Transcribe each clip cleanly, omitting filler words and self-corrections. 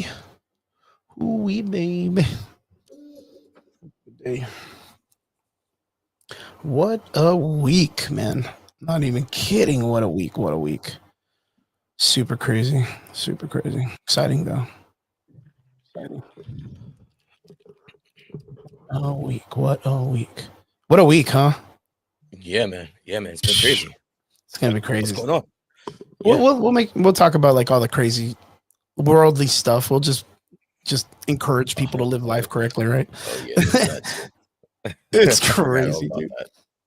Ooh-wee. Ooh-wee, baby. Good day. What a week, man. Not even kidding. What a week. What a week. Super crazy. Super crazy. Exciting, though. Exciting. A week. What a week. What a week, huh? Yeah, man. Yeah, man. It's been crazy. It's going to be What's crazy. going on? We'll, Yeah. we'll talk about like all the crazy worldly stuff. We'll just encourage people to live life correctly, right? Oh, yeah. There's that too. It's I forgot all crazy, about dude.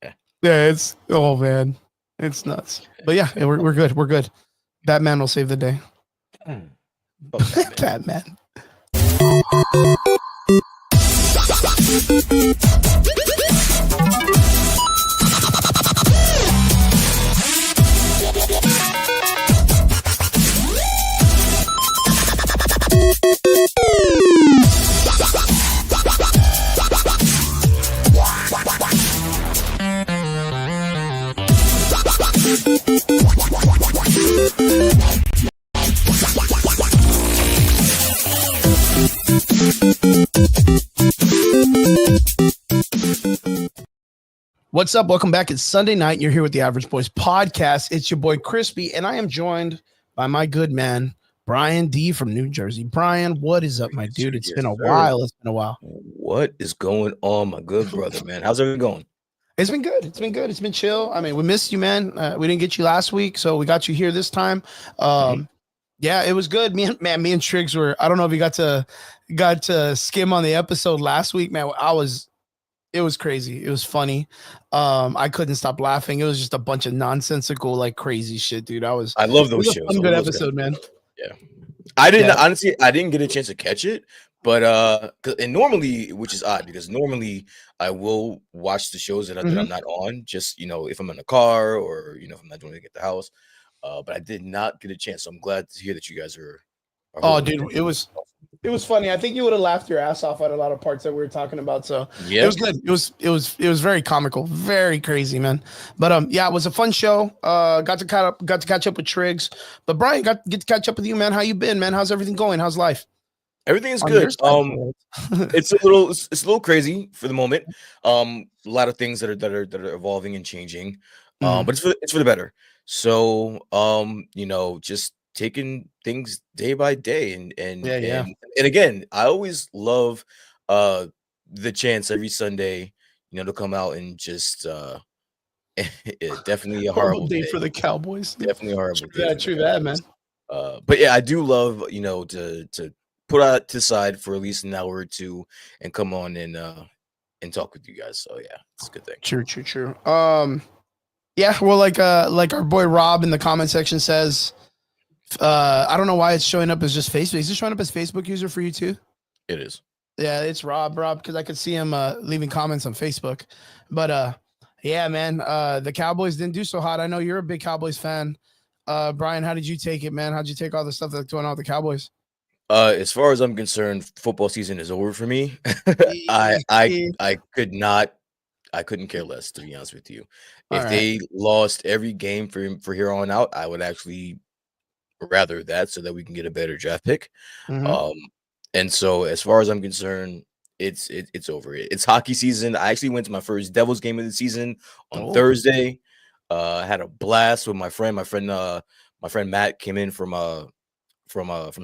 that. Yeah, it's man, it's nuts. But yeah, we're good. We're good. Batman will save the day. Fuck Batman. Batman. What's up? Welcome back. It's Sunday night. You're here with the Average Boys podcast. It's your boy Crispy, and I am joined by my good man Brian D from New Jersey. Brian, what is up, my dude? It's been a while. It's been a while. What is going on, my good brother, man? How's everything going? It's been good. It's been good. It's been chill. I mean, we missed you, man. We didn't get you last week, so we got you here this time. Yeah, it was good. Me and Triggs were. I don't know if you got to skim on the episode last week, man. It was crazy. It was funny. I couldn't stop laughing. It was just a bunch of nonsensical, like crazy shit, dude. I love those shows. Good episode, man. Yeah. I didn't get a chance to catch it, but and normally, which is odd because normally I will watch the shows that I'm not on, just if I'm in the car or if I'm not doing anything at the house. But I did not get a chance, so I'm glad to hear that you guys are oh, dude, it was funny. I think you would have laughed your ass off at a lot of parts that we were talking about. So yeah, it was good. It was very comical, very crazy, man. But yeah, it was a fun show. Got to catch up with Triggs. But Brian, get to catch up with you, man. How you been, man? How's everything going? How's life? Everything is good. It's a little crazy for the moment. A lot of things that are evolving and changing. But it's for the better. So just taking things day by day and again, I always love the chance every Sunday to come out and just definitely a horrible day for the Cowboys. Definitely a horrible day. Yeah, true that, man. But yeah, I do love to put out to the side for at least an hour or two and come on and talk with you guys. So yeah, it's a good thing. True. Yeah, well, like our boy Rob in the comment section says, I don't know why it's showing up as just Facebook. Is it showing up as Facebook user for you too? It is. Yeah, it's Rob, because I could see him leaving comments on Facebook. But yeah, man, the Cowboys didn't do so hot. I know you're a big Cowboys fan. Brian, how did you take it, man? How'd you take all the stuff that's going on with the Cowboys? As far as I'm concerned, football season is over for me. I couldn't care less, to be honest with you. If they lost every game for here on out, I would actually rather that so that we can get a better draft pick. And so as far as I'm concerned, it's over. It's hockey season. I actually went to my first Devils game of the season on Thursday. I had a blast with my friend. My friend Matt came in from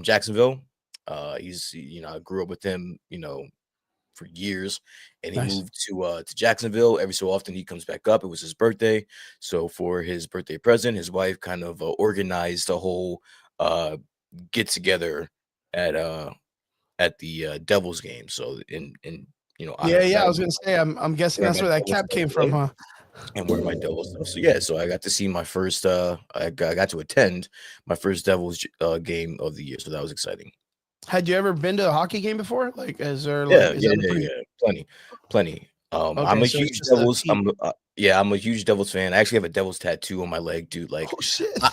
Jacksonville. I grew up with him, for years, and he moved to Jacksonville. Every so often he comes back up. It was his birthday, so for his birthday present, his wife kind of organized a whole get together at the Devils game. So I was gonna say I'm guessing that's where that cap came from, huh? And wear my Devils stuff. So yeah, so I got to see my first I got to attend my first Devils game of the year, so that was exciting. Had you ever been to a hockey game before? Like, is there plenty. I'm a huge Devils. I'm a huge Devils fan. I actually have a Devils tattoo on my leg, dude. Like,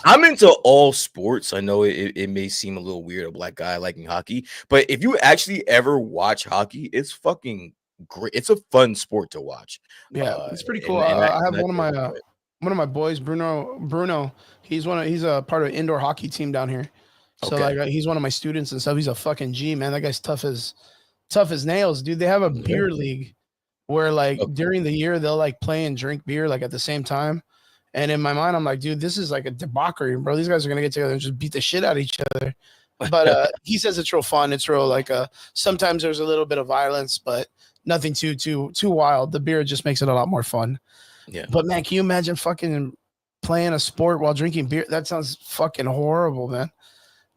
I'm into all sports. I know it may seem a little weird, a black guy liking hockey, but if you actually ever watch hockey, it's fucking great. It's a fun sport to watch. Yeah, it's pretty cool. I have one of my boys, Bruno. He's a part of an indoor hockey team down here. So like he's one of my students and stuff. He's a fucking G, man. That guy's tough as nails, dude. They have a beer league where like during the year they'll like play and drink beer like at the same time. And in my mind, I'm like, dude, this is like a debauchery, bro. These guys are gonna get together and just beat the shit out of each other. But he says it's real fun. It's real like sometimes there's a little bit of violence, but nothing too wild. The beer just makes it a lot more fun. Yeah. But man, can you imagine fucking playing a sport while drinking beer? That sounds fucking horrible, man.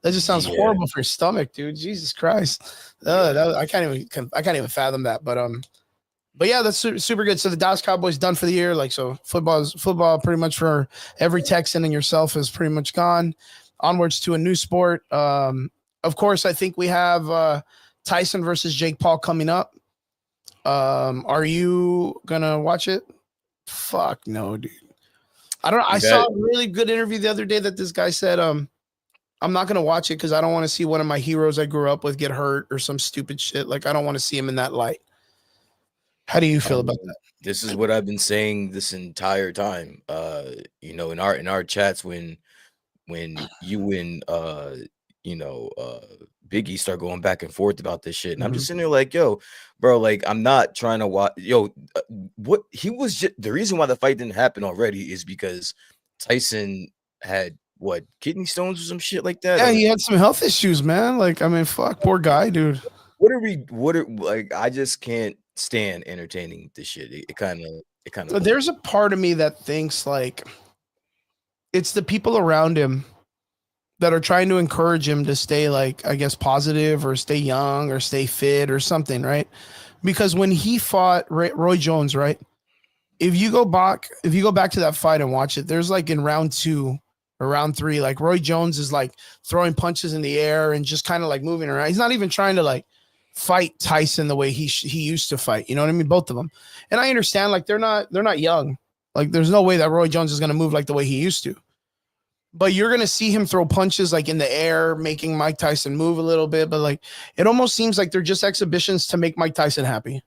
That just sounds horrible for your stomach, dude. Jesus Christ. I can't even fathom that. But yeah, that's super good. So the Dallas Cowboys done for the year. Like, so football pretty much for every Texan and yourself is pretty much gone. Onwards to a new sport. Of course, I think we have Tyson versus Jake Paul coming up. Are you gonna watch it? Fuck no, dude. I don't know. I saw a really good interview the other day that this guy said, I'm not gonna watch it because I don't want to see one of my heroes I grew up with get hurt or some stupid shit. Like, I don't want to see him in that light. How do you feel about that? This is what I've been saying this entire time. In our chats when you and Biggie start going back and forth about this shit, and I'm just sitting there like, yo, bro, like I'm not trying to watch. What he was just the reason why the fight didn't happen already is because Tyson had kidney stones or some shit like that. Yeah, he had some health issues, man. Like, I mean, fuck, poor guy, dude. I just can't stand entertaining this shit. It kind of. There's a part of me that thinks like it's the people around him that are trying to encourage him to stay, like, I guess, positive or stay young or stay fit or something, right? Because when he fought Roy Jones, right? If you go back to that fight and watch it, there's like in round 2 or round 3, like Roy Jones is like throwing punches in the air and just kind of like moving around. He's not even trying to like fight Tyson the way he used to fight. You know what I mean? Both of them. And I understand, like, they're not young. Like, there's no way that Roy Jones is going to move like the way he used to. But you're going to see him throw punches like in the air, making Mike Tyson move a little bit. But like, it almost seems like they're just exhibitions to make Mike Tyson happy.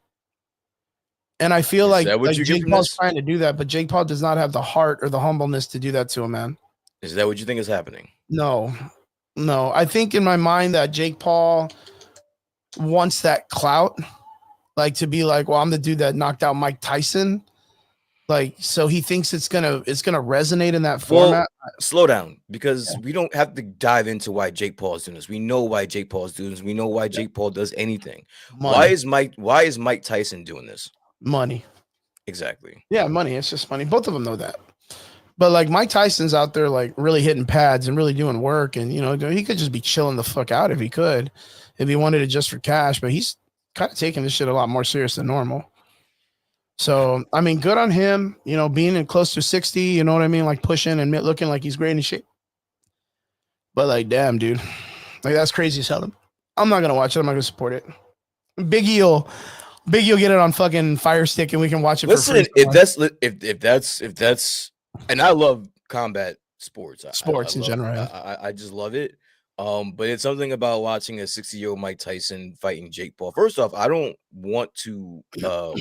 And I feel like Jake Paul's trying to do that, but Jake Paul does not have the heart or the humbleness to do that to him, man. Is that what you think is happening? No. I think in my mind that Jake Paul wants that clout, like to be like, well, I'm the dude that knocked out Mike Tyson. Like, so he thinks it's gonna resonate in that format. Well, slow down, because we don't have to dive into why Jake Paul is doing this. We know why Jake Paul is doing this. We know why Jake Paul does anything. Money. Why is Mike Tyson doing this? Money. Exactly. Yeah, money. It's just money. Both of them know that. But like Mike Tyson's out there like really hitting pads and really doing work, and he could just be chilling the fuck out if he wanted it just for cash, but he's kind of taking this shit a lot more serious than normal. So, I mean, good on him, being in close to 60, you know what I mean? Like pushing and looking like he's great in shape. But like, damn, dude, like that's crazy as hell. I'm not going to watch it. I'm not going to support it. Biggie will get it on fucking Fire Stick and we can watch it. Listen, if that's, and I love combat sports. In general. I just love it. But it's something about watching a 60-year-old Mike Tyson fighting Jake Paul. First off, I don't want to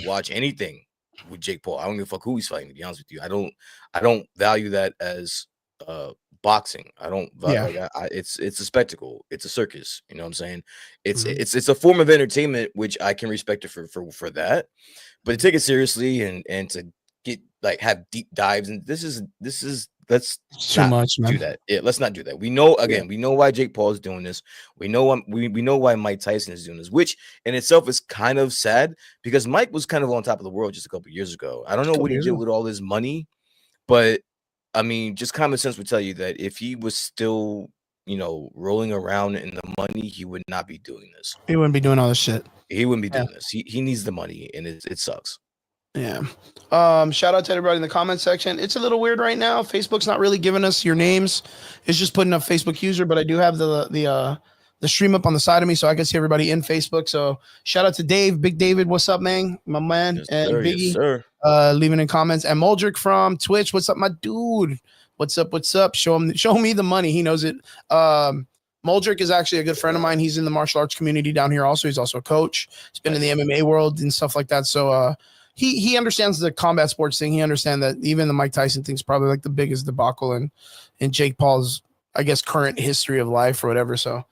watch anything with Jake Paul. I don't give a fuck who he's fighting, to be honest with you. I don't value that as boxing. I don't value, it's a spectacle. It's a circus. You know what I'm saying? It's a form of entertainment, which I can respect it for that. But to take it seriously and to get like have deep dives, and this is let's too much, man. Do that. Yeah, let's not do that. We know we know why Jake Paul is doing this. We know we know why Mike Tyson is doing this, which in itself is kind of sad because Mike was kind of on top of the world just a couple years ago. I don't know what he did with all his money, but I mean, just common sense would tell you that if he was still, rolling around in the money, he would not be doing this. He wouldn't be doing all this shit. He wouldn't be doing this. He needs the money, and it sucks. Yeah. Shout out to everybody in the comment section. It's a little weird right now. Facebook's not really giving us your names. It's just putting up Facebook user, but I do have the stream up on the side of me so I can see everybody in Facebook. So shout out to Dave, Big David. What's up, man? My man. Yes, and sir, Biggie. yes, sir. Leaving in comments. And Moldrick from Twitch. What's up, my dude? What's up? Show me the money. He knows it. Moldrick is actually a good friend of mine. He's in the martial arts community down here also. He's also a coach. He's been in the MMA world and stuff like that. So he understands the combat sports thing. He understands that even the Mike Tyson thing's probably like the biggest debacle in Jake Paul's I guess, current history of life or whatever. So,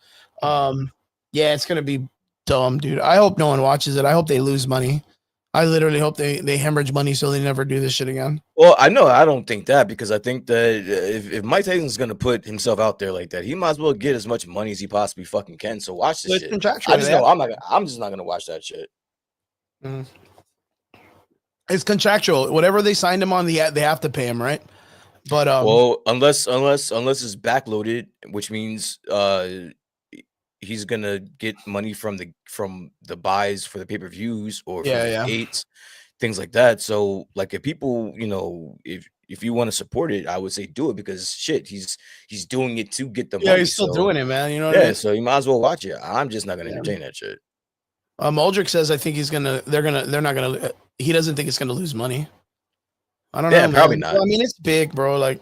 yeah, it's gonna be dumb, dude. I hope no one watches it. I hope they lose money. I literally hope they hemorrhage money so they never do this shit again. Well, I know I don't think that, because I think that if Mike Tyson's gonna put himself out there like that, he might as well get as much money as he possibly fucking can. So watch this It's shit. contractual. I just know I'm just not gonna watch that shit. It's contractual. Whatever they signed him on, they have to pay him, right? But well, unless it's backloaded, which means he's gonna get money from the buys for the pay-per-views or from the gates, things like that. So like, if people, if you want to support it, I would say do it, because shit, he's doing it to get the money. He's still doing it, man. You know what I mean? So you might as well watch it. I'm just not gonna entertain that shit. Aldrich says I think they're not gonna. He doesn't think it's gonna lose money. I don't know. Probably not. Well, I mean, it's big, bro. Like,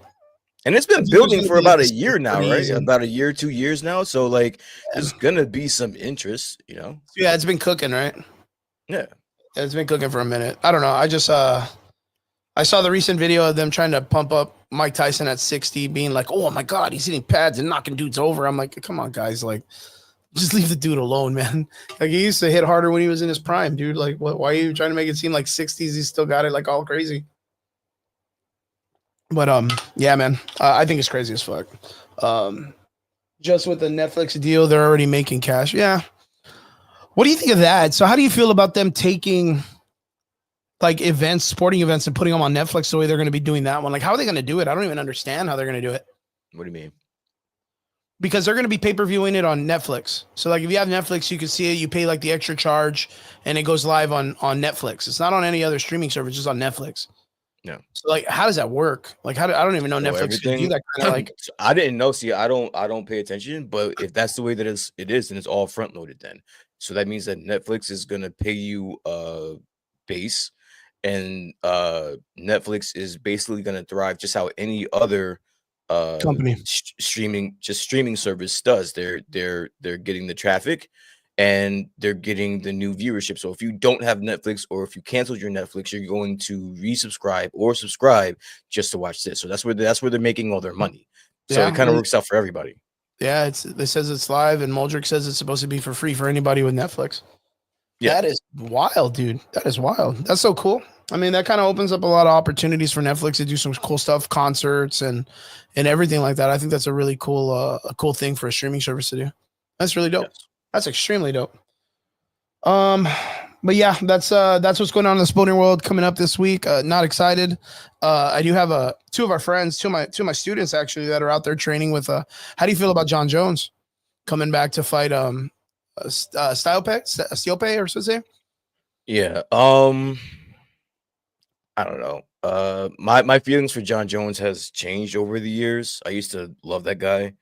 and it's been building for about a year now, right? About a year, 2 years now. So like, there's gonna be some interest, Yeah, it's been cooking, right? Yeah, it's been cooking for a minute. I don't know. I just I saw the recent video of them trying to pump up Mike Tyson at 60, being like, "Oh my god, he's hitting pads and knocking dudes over." I'm like, come on, guys, like, just leave the dude alone, man. Like, he used to hit harder when he was in his prime, dude. Like, why are you trying to make it seem like 60s? He's still got it like all crazy. But yeah, man, I think it's crazy as fuck. Just with the Netflix deal, they're already making cash. Yeah. What do you think of that? So, how do you feel about them taking like events, sporting events, and putting them on Netflix the way they're going to be doing that one? Like, how are they going to do it? I don't even understand how they're going to do it. What do you mean? Because they're going to be pay-per-viewing it on Netflix. So like, if you have Netflix, you can see it. You pay like the extra charge and it goes live on Netflix. It's not on any other streaming service, just on Netflix. Yeah. So like, how does that work? Like, I don't even know Netflix can do that kind of like. I didn't know. See, I don't pay attention, but if that's the way that it is, then it's all front loaded then. So that means that Netflix is going to pay you base, and Netflix is basically going to thrive just how any other company streaming service does. They're getting the traffic and they're getting the new viewership. So if you don't have Netflix, or if you canceled your Netflix, you're going to resubscribe or subscribe just to watch this. So that's where they're making all their money. So it kind of works out for everybody. Yeah, it says it's live, and Muldrick says it's supposed to be for free for anybody with Netflix. Yeah. That is wild, dude. That is wild. That's so cool. I mean, that kind of opens up a lot of opportunities for Netflix to do some cool stuff, concerts and everything like that. I think that's a really cool thing for a streaming service to do. That's really dope. Yes. That's extremely dope. But yeah, that's what's going on in the sporting world coming up this week. Not excited. I do have two of our friends, two of my students actually, that are out there training with. How do you feel about John Jones coming back to fight Stiope or so say? Yeah. I don't know. My feelings for John Jones has changed over the years. I used to love that guy.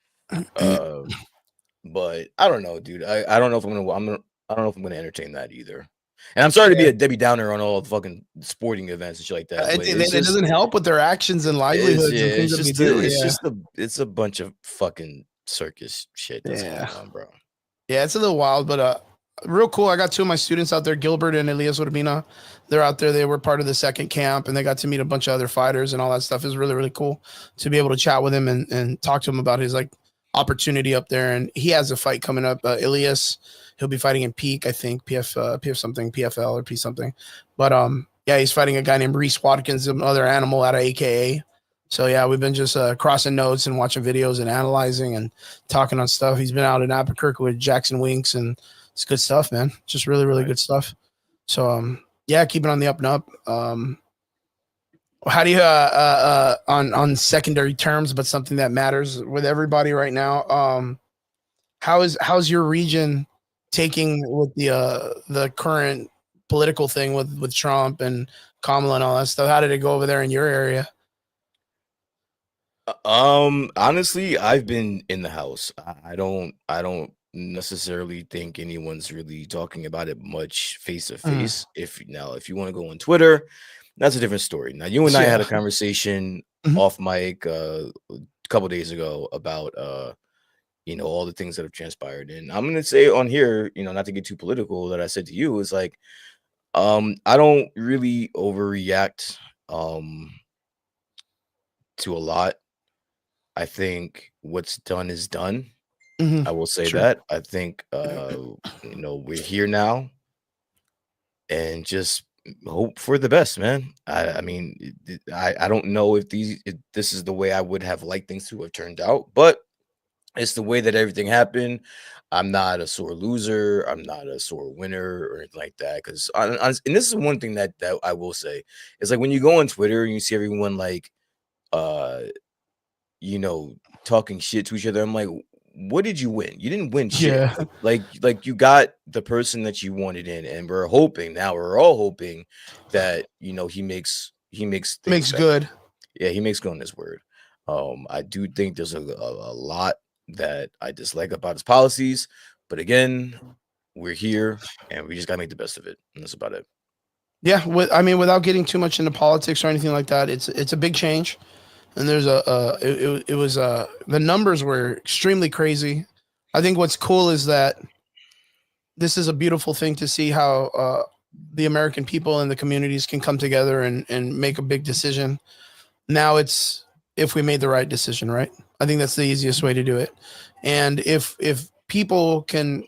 But I don't know, dude. I don't know if I don't know if I'm gonna entertain that either. And I'm sorry to be a Debbie Downer on all the fucking sporting events and shit like that. It doesn't help with their actions and livelihoods and things that we do. It's a bunch of fucking circus shit that's going on, bro. Yeah, it's a little wild, but real cool. I got two of my students out there, Gilbert and Elias Urbina. They're out there. They were part of the second camp, and they got to meet a bunch of other fighters and all that stuff. It was really, really cool to be able to chat with him and talk to him about his like opportunity up there. And he has a fight coming up. Elias, he'll be fighting in Peak, I think, PF something, PFL or P something. But yeah, he's fighting a guy named Reese Watkins, another animal out of AKA. So yeah, we've been just crossing notes and watching videos and analyzing and talking on stuff. He's been out in Albuquerque with Jackson Winks, and it's good stuff, man. Just really, really good stuff. So yeah, keep it on the up and up. How do you on secondary terms, but something that matters with everybody right now? How's your region taking with the current political thing with Trump and Kamala and all that stuff? How did it go over there in your area? Honestly, I've been in the house. I don't necessarily think anyone's really talking about it much face to face. If you want to go on Twitter, that's a different story. Now, you and I had a conversation off mic a couple days ago about all the things that have transpired. And I'm gonna say on here, not to get too political, that I said to you is like, I don't really overreact to a lot. I think what's done is done. I will say Sure. that. I think we're here now and just hope for the best, man. I mean, I don't know if this is the way I would have liked things to have turned out, but it's the way that everything happened. I'm not a sore loser. I'm not a sore winner or anything like that. Because and this is one thing that I will say is like when you go on Twitter and you see everyone like uh talking shit to each other. I'm like, what did you win? You didn't win shit. Yeah. Like you got the person that you wanted in, and we're hoping now. We're all hoping that he makes things Makes better. good. Yeah, he makes good on his word. I do think there's a lot that I dislike about his policies, but again, we're here and we just gotta make the best of it, and that's about it. Yeah, I mean, without getting too much into politics or anything like that, it's a big change, and there's it was the numbers were extremely crazy. I think what's cool is that this is a beautiful thing to see how the American people and the communities can come together and make a big decision. Now it's if we made the right decision, right? I think that's the easiest way to do it. And if people can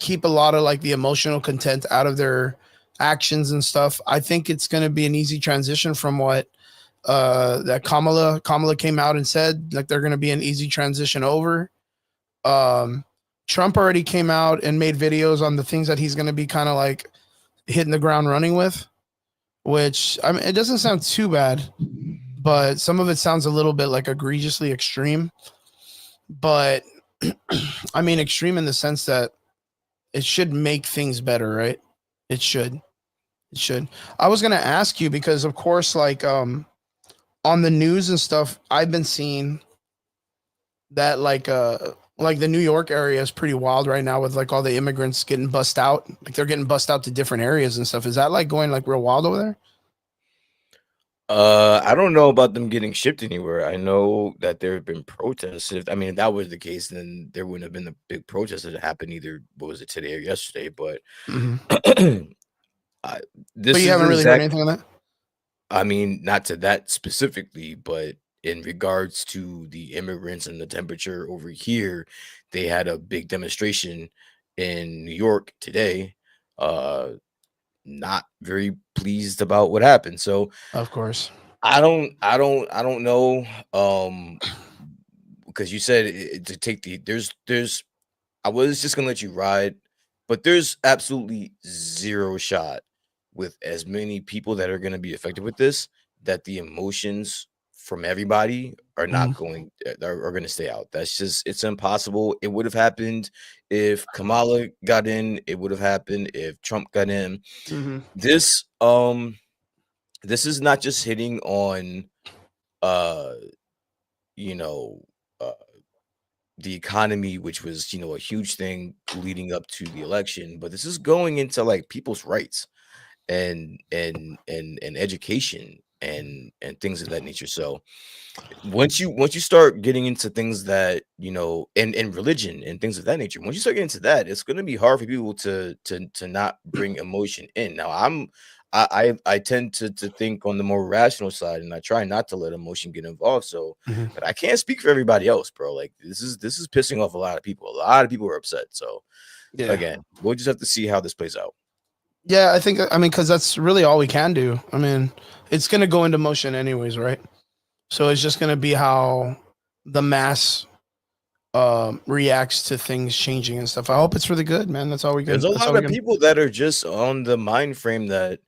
keep a lot of like the emotional content out of their actions and stuff, I think it's going to be an easy transition from what that Kamala came out and said, like they're going to be an easy transition over. Um, Trump already came out and made videos on the things that he's going to be kind of like hitting the ground running with, which I mean, it doesn't sound too bad, but some of it sounds a little bit like egregiously extreme. But I mean, extreme in the sense that it should make things better, right? It should. It should. I was gonna ask you because, of course, like on the news and stuff, I've been seeing that like the New York area is pretty wild right now with like all the immigrants getting bussed out. Like they're getting bussed out to different areas and stuff. Is that like going like real wild over there? I don't know about them getting shipped anywhere. I know that there have been protests. I mean, if that was the case, then there wouldn't have been the big protests that happened either. What was it, today or yesterday? But Mm-hmm. I, But this you is haven't the really heard exact. anything on that. I mean, not to that specifically, but in regards to the immigrants and the temperature over here, they had a big demonstration in New York today. Uh, not very pleased about what happened. So Of course. I don't know. Because you said to take there's I was just gonna let you ride, but there's absolutely zero shot with as many people that are gonna be affected with this that the emotions from everybody are Mm-hmm. not going are gonna stay out. That's just it's impossible. It would have happened if Kamala got in. It would have happened if Trump got in. Mm-hmm. This this is not just hitting on uh you know uh the economy, which was a huge thing leading up to the election, but this is going into like people's rights and education and things of that nature. So once you start getting into things that and religion and things of that nature, once you start getting into that, it's going to be hard for people to not bring emotion in. Now I tend to think on the more rational side, and I try not to let emotion get involved. So Mm-hmm. but I can't speak for everybody else, bro. Like this is pissing off a lot of people. A lot of people are upset. So Yeah. again, we'll just have to see how this plays out. Yeah, I mean, because that's really all we can do. I mean, it's going to go into motion anyways, right? So it's just going to be how the mass reacts to things changing and stuff. I hope it's for the good, man. That's all we There's can. a That's all lot we of can. people that are just on the mind frame that,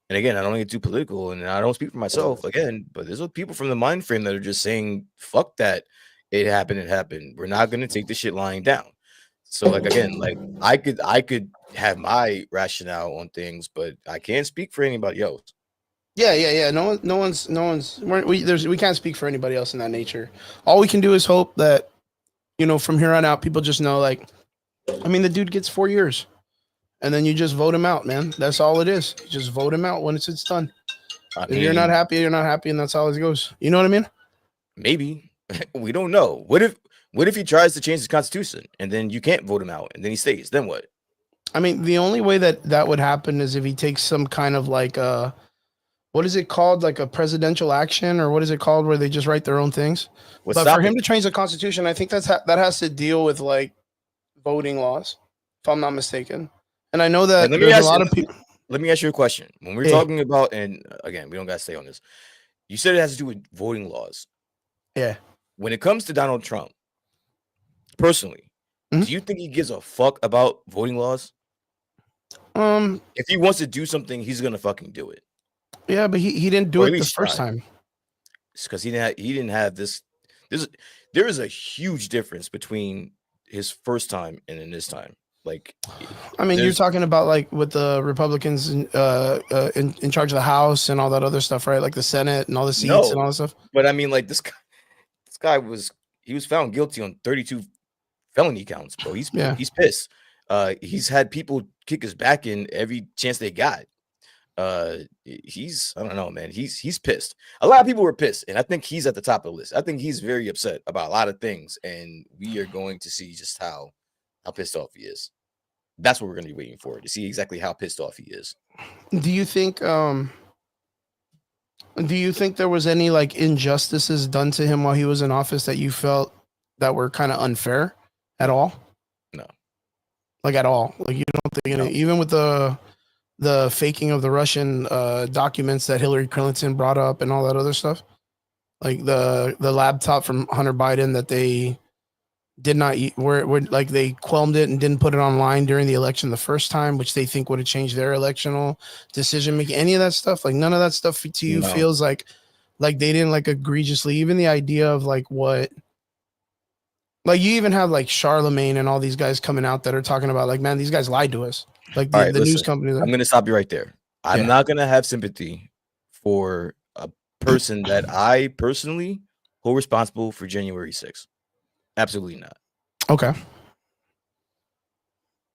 and again, I don't get too political and I don't speak for myself again, but there's people from the mind frame that are just saying, fuck that. It happened, it happened. We're not gonna take this shit lying down. So like again, like I could have my rationale on things, but I can't speak for anybody else. Yeah, yeah, yeah. We can't speak for anybody else in that nature. All we can do is hope that from here on out, people just know, like, I mean, the dude gets 4 years, and then you just vote him out, man. That's all it is. You just vote him out when it's done. I If you're not mean, happy, you're not happy, and that's how it goes. You know what I mean? maybe we don't know. What if he tries to change his constitution and then you can't vote him out and then he stays? Then what? I mean, the only way that would happen is if he takes some kind of like what is it called? Like a presidential action, or what is it called, where they just write their own things? What's But for him stopping to him? change the constitution, I think that has to deal with like voting laws, if I'm not mistaken. And I know And that there's a lot of people. let me ask you a question. When we're Yeah, talking about, and again, we don't gotta stay on this. You said it has to do with voting laws. yeah. When it comes to Donald Trump, personally, Mhm. do you think he gives a fuck about voting laws? Um, If he wants to do something, he's gonna fucking do it, yeah, but he didn't do or at it the least first try. time. It's because he didn't have this. There's there is a huge difference between his first time and in this time. Like I mean, you're there's talking about like with the Republicans in charge of the House and all that other stuff, right? Like the Senate and all the seats and all no, that stuff. but I mean, like this guy was he was found guilty on 32 felony counts, bro. Yeah. He's pissed. He's had people kick his back in every chance they got. He's I don't know, man. He's pissed. A lot of people were pissed, and I think he's at the top of the list. I think he's very upset about a lot of things, and we are going to see just how pissed off he is. That's what we're going to be waiting for to see exactly how pissed off he is. Do you think there was any like injustices done to him while he was in office that you felt that were kind of unfair at all? No, Like at all? Like you don't think no, even with the faking of the Russian documents that Hillary Clinton brought up and all that other stuff? Like the laptop from Hunter Biden that they did not where like they quelmed it and didn't put it online during the election the first time, which they think would have changed their electional decision making. Any of that stuff, like none of that stuff to you no. feels like they didn't like egregiously. Even the idea of like what, like you even have like Charlemagne and all these guys coming out that are talking about like, man, these guys lied to us. Like All the right, news listen. company. I'm going to stop you right there. I'm Yeah. not going to have sympathy for a person that I personally hold responsible for January 6th. Absolutely not. Okay.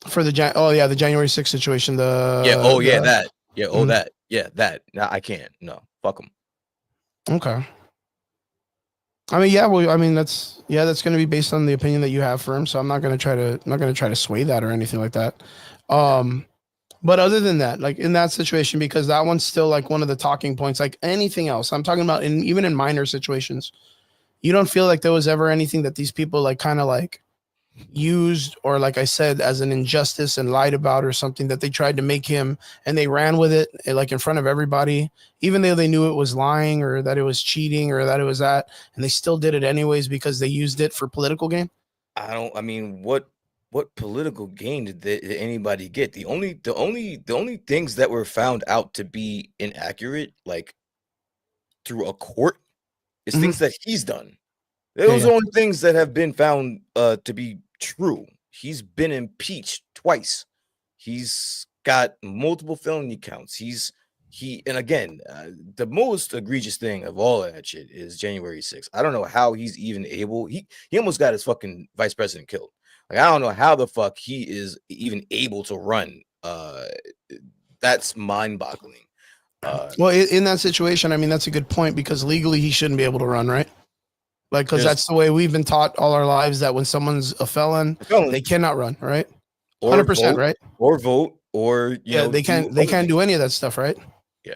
For the the January 6th situation. Yeah. Oh, yeah, that. Yeah. Oh, Mhm. that. Yeah, that. No, I can't. No, fuck them. Okay. I mean, yeah, well, I mean, that's going to be based on the opinion that you have for him. So I'm not going to try to sway that or anything like that. Yeah. But other than that, like in that situation, because that one's still like one of the talking points, like anything else, I'm talking about even in minor situations, you don't feel like there was ever anything that these people like kind of like used or like I said as an injustice and lied about or something that they tried to make him and they ran with it like in front of everybody, even though they knew it was lying or that it was cheating or that it was that, and they still did it anyways because they used it for political gain. I mean, what political gain did anybody get? The only things that were found out to be inaccurate, like through a court, is Mm-hmm. things that he's done. Yeah, Those yeah. are only things that have been found to be true. He's been impeached twice. He's got multiple felony counts. And again, the most egregious thing of all of that shit is January 6th. I don't know how he's even able. He almost got his fucking vice president killed. Like I don't know how the fuck he is even able to run. That's mind-boggling. Well, in that situation, I mean, that's a good point because legally he shouldn't be able to run, right? Like, because There's that's the way we've been taught all our lives that when someone's a felon, a felon, they cannot run, right? or 100%, vote, right? or Yeah, do they other can't things. do any of that stuff, right? Yeah.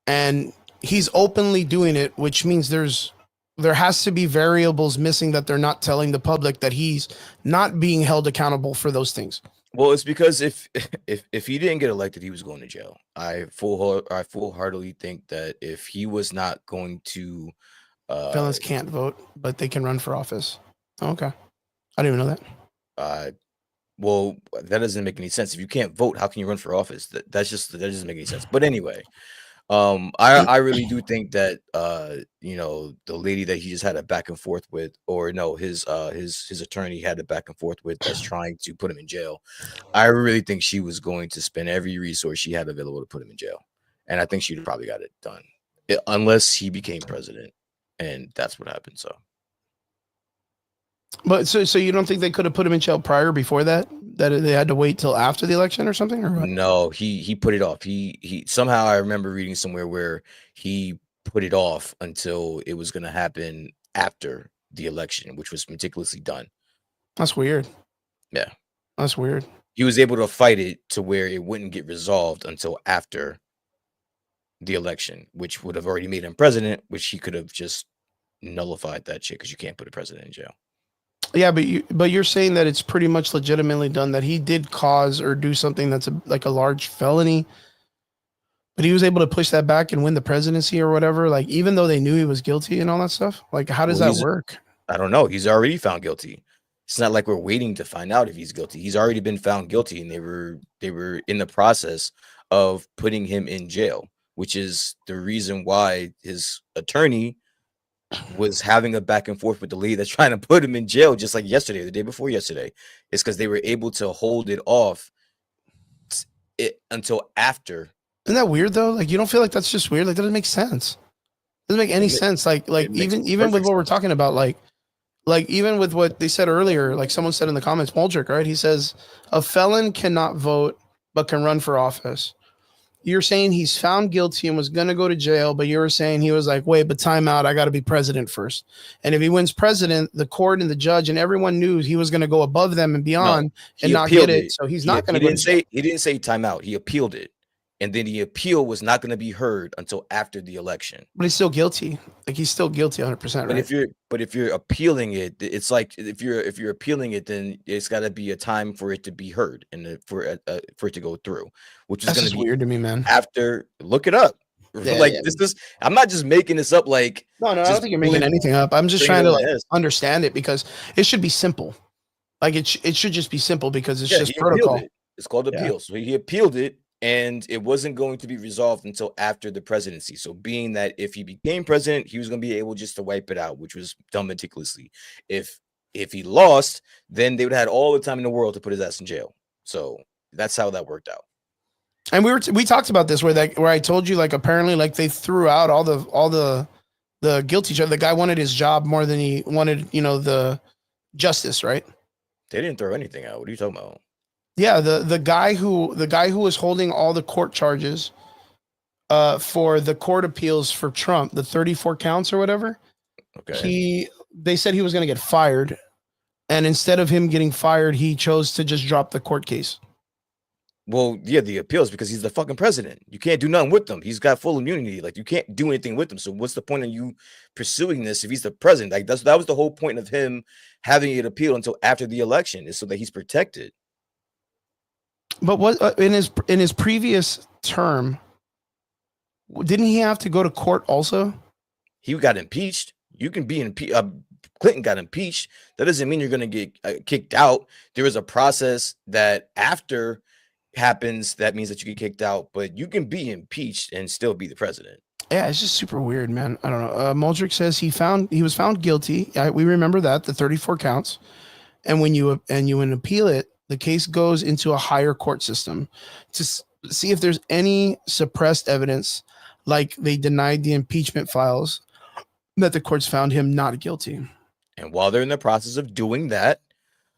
And he's openly doing it, which means there has to be variables missing that they're not telling the public that he's not being held accountable for those things. Well, it's because if if he didn't get elected, he was going to jail. I full heartedly think that if he was not going to, uh, Felons can't vote, but they can run for office. Okay, I didn't even know that. uh, well, that doesn't make any sense. If you can't vote, how can you run for office? That doesn't make any sense. But anyway, I really do think that the lady that he just had a back and forth with, or no, his attorney had a back and forth with that's trying to put him in jail. I really think she was going to spend every resource she had available to put him in jail, and I think she'd probably got it done, unless he became president, and that's what happened. So But so you don't think they could have put him in jail prior before that? That they had to wait till after the election or something, or what? no, he put it off. He somehow I remember reading somewhere where he put it off until it was going to happen after the election, which was meticulously done. That's weird. Yeah. That's weird. He was able to fight it to where it wouldn't get resolved until after the election, which would have already made him president, which he could have just nullified that shit because you can't put a president in jail. Yeah, but you're saying that it's pretty much legitimately done, that he did cause or do something that's like a large felony, but he was able to push that back and win the presidency or whatever. Like, even though they knew he was guilty and all that stuff. Like, how does that work? I don't know. He's already found guilty. It's not like we're waiting to find out if he's guilty. He's already been found guilty, and they were in the process of putting him in jail, which is the reason why his attorney was having a back and forth with the lady that's trying to put him in jail, just like yesterday, the day before yesterday. It's because they were able to hold it off until after. Isn't that weird though? Like, you don't feel like that's just weird? Like, that doesn't make sense. It doesn't make any sense. Like even with what we're talking about, like even with what they said earlier, like someone said in the comments, Muldrick, right? He says a felon cannot vote but can run for office. You're saying he's found guilty and was going to go to jail, but you were saying he was like, wait, but time out. I got to be president first. And if he wins president, the court and the judge and everyone knew he was going to go above them and beyond and not get it. So he's not going to go to jail. He didn't say time out. He appealed it. And then the appeal was not going to be heard until after the election. But he's still guilty. Like, he's still guilty 100%, right? But if you're appealing it, it's like if you're appealing it, then it's got to be a time for it to be heard and for it to go through, which is going to be weird to me, man. After, look it up. Yeah, this is, I'm not just making this up. Like, no, I don't think you're making anything up. I'm just trying to understand it, because it should be simple. Like, it should just be simple, because it's just protocol. It's called appeal. So he appealed it. And it wasn't going to be resolved until after the presidency. So being that if he became president, he was going to be able just to wipe it out, which was done meticulously. If he lost, then they would have had all the time in the world to put his ass in jail. So that's how that worked out. And we talked about this where I told you, like, apparently, like, they threw out all the guilty charge. The guy wanted his job more than he wanted, the justice, right? They didn't throw anything out. What are you talking about? Yeah, the guy who was holding all the court charges for the court appeals for Trump, the 34 counts or whatever. Okay. They said he was going to get fired, and instead of him getting fired, he chose to just drop the court case. Well, yeah, the appeals, because he's the fucking president. You can't do nothing with him. He's got full immunity. Like, you can't do anything with him. So what's the point of you pursuing this if he's the president? Like, that was the whole point of him having it appealed until after the election, is so that he's protected. But what in his previous term, didn't he have to go to court also? He got impeached. You can be impeached. Clinton got impeached. That doesn't mean you're going to get kicked out. There is a process that after happens that means that you get kicked out, but you can be impeached and still be the president. Yeah, it's just super weird, man. I don't know. Muldrick says he was found guilty. We remember that, the 34 counts, and when you appeal it, the case goes into a higher court system to see if there's any suppressed evidence, like they denied the impeachment files, that the courts found him not guilty. And while they're in the process of doing that,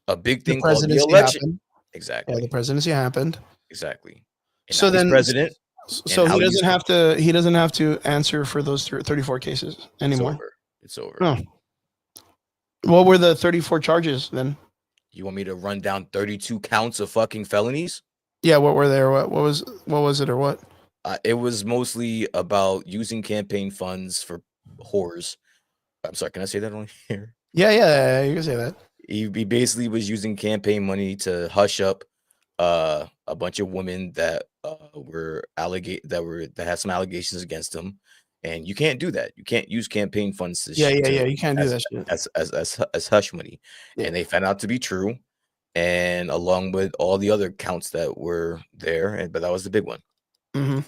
a big thing called the election happened. Exactly. Yeah, the presidency happened. Exactly. And so then president. So he doesn't have to. He doesn't have to answer for those 34 cases anymore. It's over. No. What were the 34 charges then? You want me to run down 32 counts of fucking felonies? Yeah, what were they, or what was it, or what? It was mostly about using campaign funds for whores. I'm sorry, can I say that on here? Yeah, you can say that. He basically was using campaign money to hush up a bunch of women that that had some allegations against him. And you can't do that. You can't use campaign funds to you can't do that shit as hush money. Yeah. And they found out to be true, and along with all the other counts that were there, but that was the big one. Mm-hmm.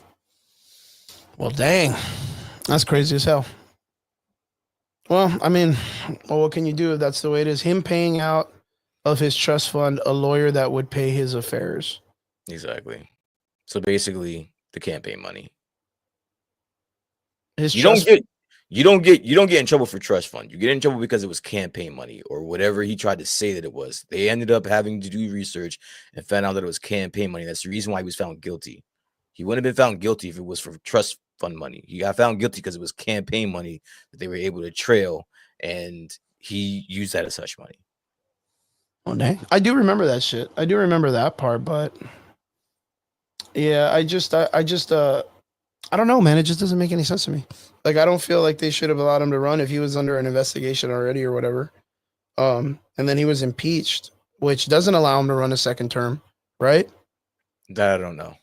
Well, dang, that's crazy as hell. Well, I mean, what can you do if that's the way it is? Him paying out of his trust fund a lawyer that would pay his affairs. Exactly. So basically, the campaign money. You don't get in trouble for trust fund. You get in trouble because it was campaign money or whatever he tried to say that it was. They ended up having to do research and found out that it was campaign money. That's the reason why he was found guilty. He wouldn't have been found guilty if it was for trust fund money. He got found guilty because it was campaign money that they were able to trail, and he used that as hush money. Oh, dang. I do remember that shit. I do remember that part, but yeah, I I don't know, man. It just doesn't make any sense to me. Like, I don't feel like they should have allowed him to run if he was under an investigation already or whatever. And then he was impeached, which doesn't allow him to run a second term, right? That I don't know.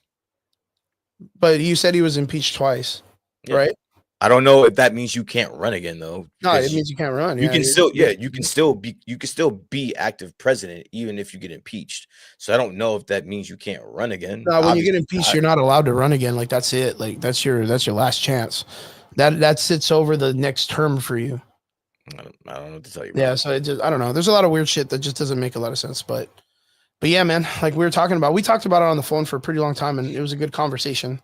But you said he was impeached twice, Yeah. right? I don't know if that means you can't run again though. No, it means you can't run. You can still, you can still be active president even if you get impeached. So I don't know if that means you can't run again. No, when you get impeached, you're not allowed to run again. Like that's it. Like that's your last chance. That sits over the next term for you. I don't know what to tell you. Yeah, so it just I don't know. There's a lot of weird shit that just doesn't make a lot of sense. But yeah, man, like we talked about it on the phone for a pretty long time, and it was a good conversation.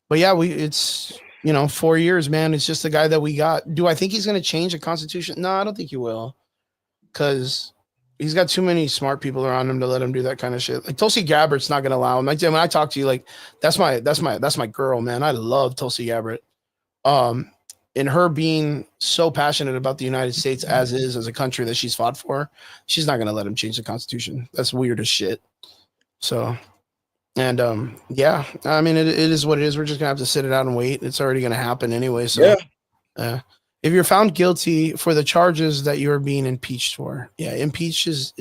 But yeah, it's 4 years, man. It's just the guy that we got. Do I think he's going to change the constitution? No, I don't think he will, because he's got too many smart people around him to let him do that kind of shit. Like Tulsi Gabbard's not going to allow him. When I talk to you, like that's my girl, man. I love Tulsi Gabbard. And her being so passionate about the United States as a country that she's fought for, she's not going to let him change the constitution. That's weird as shit. So. And yeah, I mean, it is what it is. We're just gonna have to sit it out and wait. It's already gonna happen anyway. So, yeah. If you're found guilty for the charges that you're being impeached for, impeached is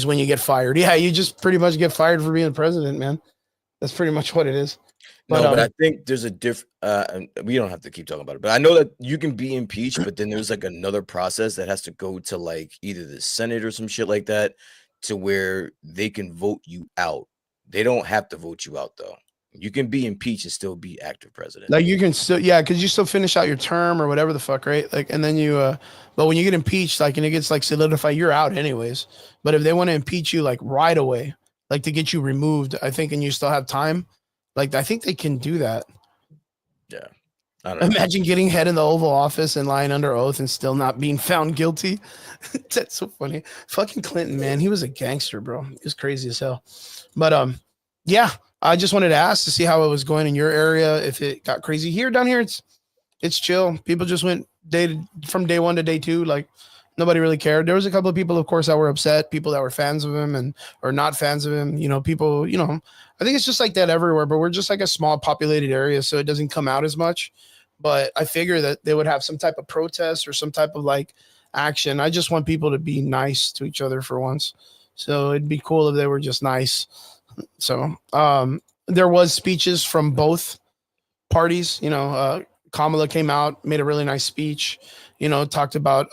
when you get fired. Yeah, you just pretty much get fired for being president, man. That's pretty much what it is. But I think there's a different. We don't have to keep talking about it, but I know that you can be impeached, but then there's like another process that has to go to like either the Senate or some shit like that, to where they can vote you out. They don't have to vote you out though. You can be impeached and still be active president. Like you can still, because you still finish out your term or whatever the fuck, right? Like, and then but when you get impeached, like, and it gets like solidified, you're out anyways. But if they want to impeach you like right away, like to get you removed, I think, and you still have time, like I think they can do that. Yeah. Imagine getting head in the Oval Office and lying under oath and still not being found guilty. That's so funny. Fucking Clinton, man, he was a gangster, bro. He was crazy as hell. But yeah, I just wanted to ask to see how it was going in your area. If it got crazy down here, it's chill. People just went from day 1 to day 2. Like nobody really cared. There was a couple of people, of course, that were upset. People that were fans of him or not fans of him. People. I think it's just like that everywhere. But we're just like a small populated area, so it doesn't come out as much. But I figure that they would have some type of protest or some type of like action. I just want people to be nice to each other for once. So it'd be cool if they were just nice. So there was speeches from both parties. Kamala came out, made a really nice speech, talked about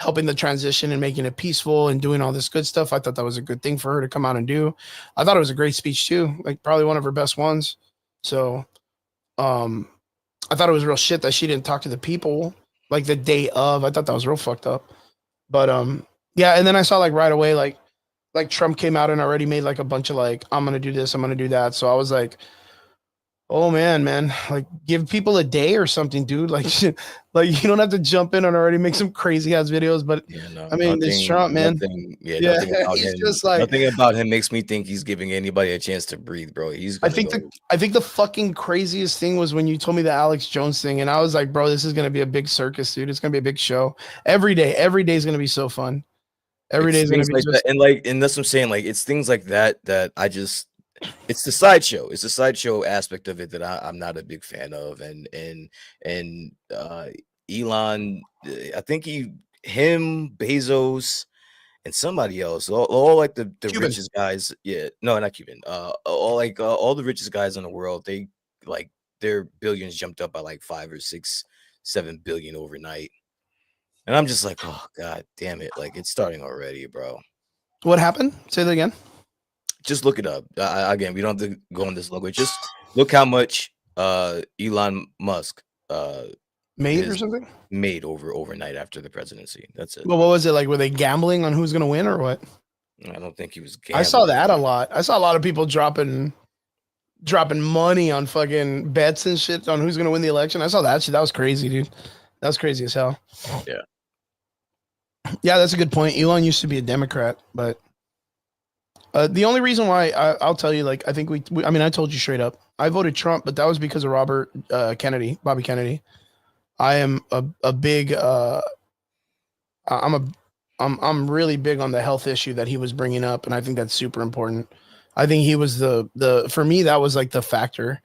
helping the transition and making it peaceful and doing all this good stuff. I thought that was a good thing for her to come out and do. I thought it was a great speech too, like probably one of her best ones. So I thought it was real shit that she didn't talk to the people like the day of. I thought that was real fucked up. But yeah, and then I saw like right away like Trump came out and already made like a bunch of like, I'm gonna do this, I'm gonna do that. So I was like, oh man, like give people a day or something, dude. Like like you don't have to jump in and already make some crazy ass videos. But I mean, it's Trump, man. Nothing about he's him, just like, nothing about him makes me think he's giving anybody a chance to breathe, bro. I think the fucking craziest thing was when you told me the Alex Jones thing, and I was like, bro, this is gonna be a big circus, dude. It's gonna be a big show. Every day is gonna be so fun. Every day is gonna be like that, and that's what I'm saying. Like it's things like that I just, it's the sideshow. It's the sideshow aspect of it that I'm not a big fan of. And Elon, I think him, Bezos, and somebody else, all like the richest guys. Yeah, no, not Cuban. All the richest guys in the world. They like their billions jumped up by like 5 or 6, 7 billion overnight. And I'm just like, oh god damn it! Like it's starting already, bro. What happened? Say that again. Just look it up. Again, we don't have to go on this language. Just look how much Elon Musk made or something. Made overnight after the presidency. That's it. Well, what was it like? Were they gambling on who's going to win or what? I don't think he was gambling. I saw that a lot. I saw a lot of people dropping money on fucking bets and shit on who's going to win the election. I saw that shit. That was crazy, dude. That was crazy as hell. Yeah. Yeah, that's a good point. Elon used to be a Democrat, but the only reason why I'll tell you, like, I think I mean, I told you straight up, I voted Trump, but that was because of Bobby Kennedy. I am a big, I'm really big on the health issue that he was bringing up, and I think that's super important. I think he was the for me that was like the factor.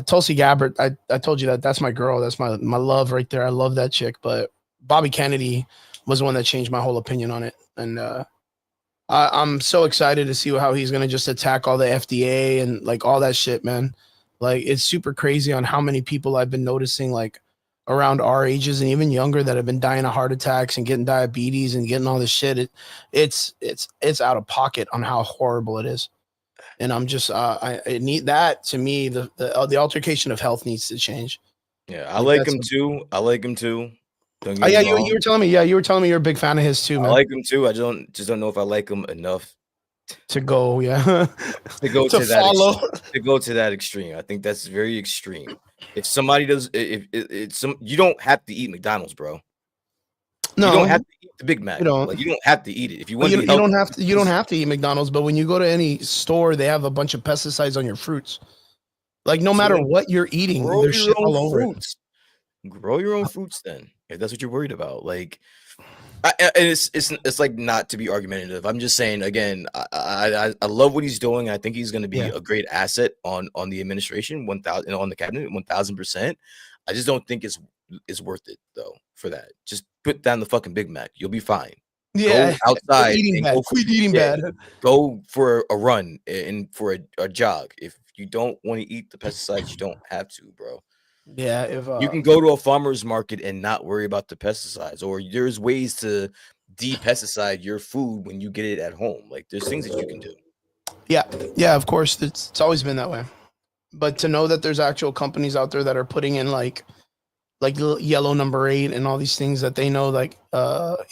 Tulsi Gabbard, I told you that's my girl. That's my love right there. I love that chick. But Bobby Kennedy was the one that changed my whole opinion on it. And I'm so excited to see how he's gonna just attack all the FDA and like all that shit, man. Like it's super crazy on how many people I've been noticing like around our ages and even younger that have been dying of heart attacks and getting diabetes and getting all this shit. It's out of pocket on how horrible it is. And I'm just I need that to me the altercation of health needs to change. Yeah, I Like like that's him too. I like him too. Don't oh get yeah, me you wrong. were telling me you're a big fan of his too, I man. like him too. I just don't know if I like him enough To go, yeah, to go to to that follow. to go to that extreme. I think that's very extreme. If somebody does, if it's some, you don't have to eat McDonald's, bro. You don't No, have to eat the Big you Mac. don't. Like you don't have to eat it if you Well, want to be you healthy. don't have to eat McDonald's, but when you go to any store, they have a bunch of pesticides on your fruits. Like no So matter then what you're eating, grow there's your shit own all over it. fruits. Grow your own fruits then, if that's what you're worried about. Like, and it's like not to be argumentative. I'm just saying again. I love what he's doing. I think he's going to be Yeah. a great asset on the administration, 1,000 on the cabinet, 1,000%. I just don't think it's worth it though for that. Just put down the fucking Big Mac. You'll be fine. Go Yeah. Quit outside eating and bad. go for Quit eating yeah. bad. Go for a run and for a jog. If you don't want to eat the pesticides, you don't have to, bro. Yeah. If You can go to a farmer's market and not worry about the pesticides, or there's ways to de-pesticide your food when you get it at home. Like there's things that you can do. yeah, yeah, of course, it's always been that way. But to know that there's actual companies out there that are putting in like yellow number 8 and all these things that they know like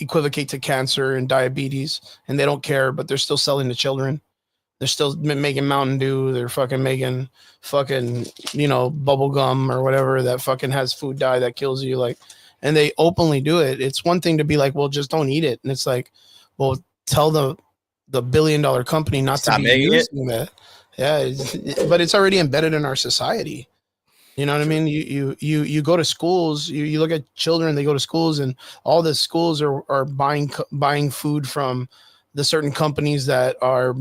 equivocate to cancer and diabetes and they don't care, but they're still selling to children. They're still making Mountain Dew. They're fucking making fucking, bubble gum or whatever that fucking has food dye that kills you. Like, and they openly do it. It's one thing to be like, well, just don't eat it. And it's like, well, tell the $1 billion company not to Stop be making it. using that. Yeah. But it's already embedded in our society. You know what I mean? You go to schools, you look at children, they go to schools and all the schools are buying food from the certain companies that are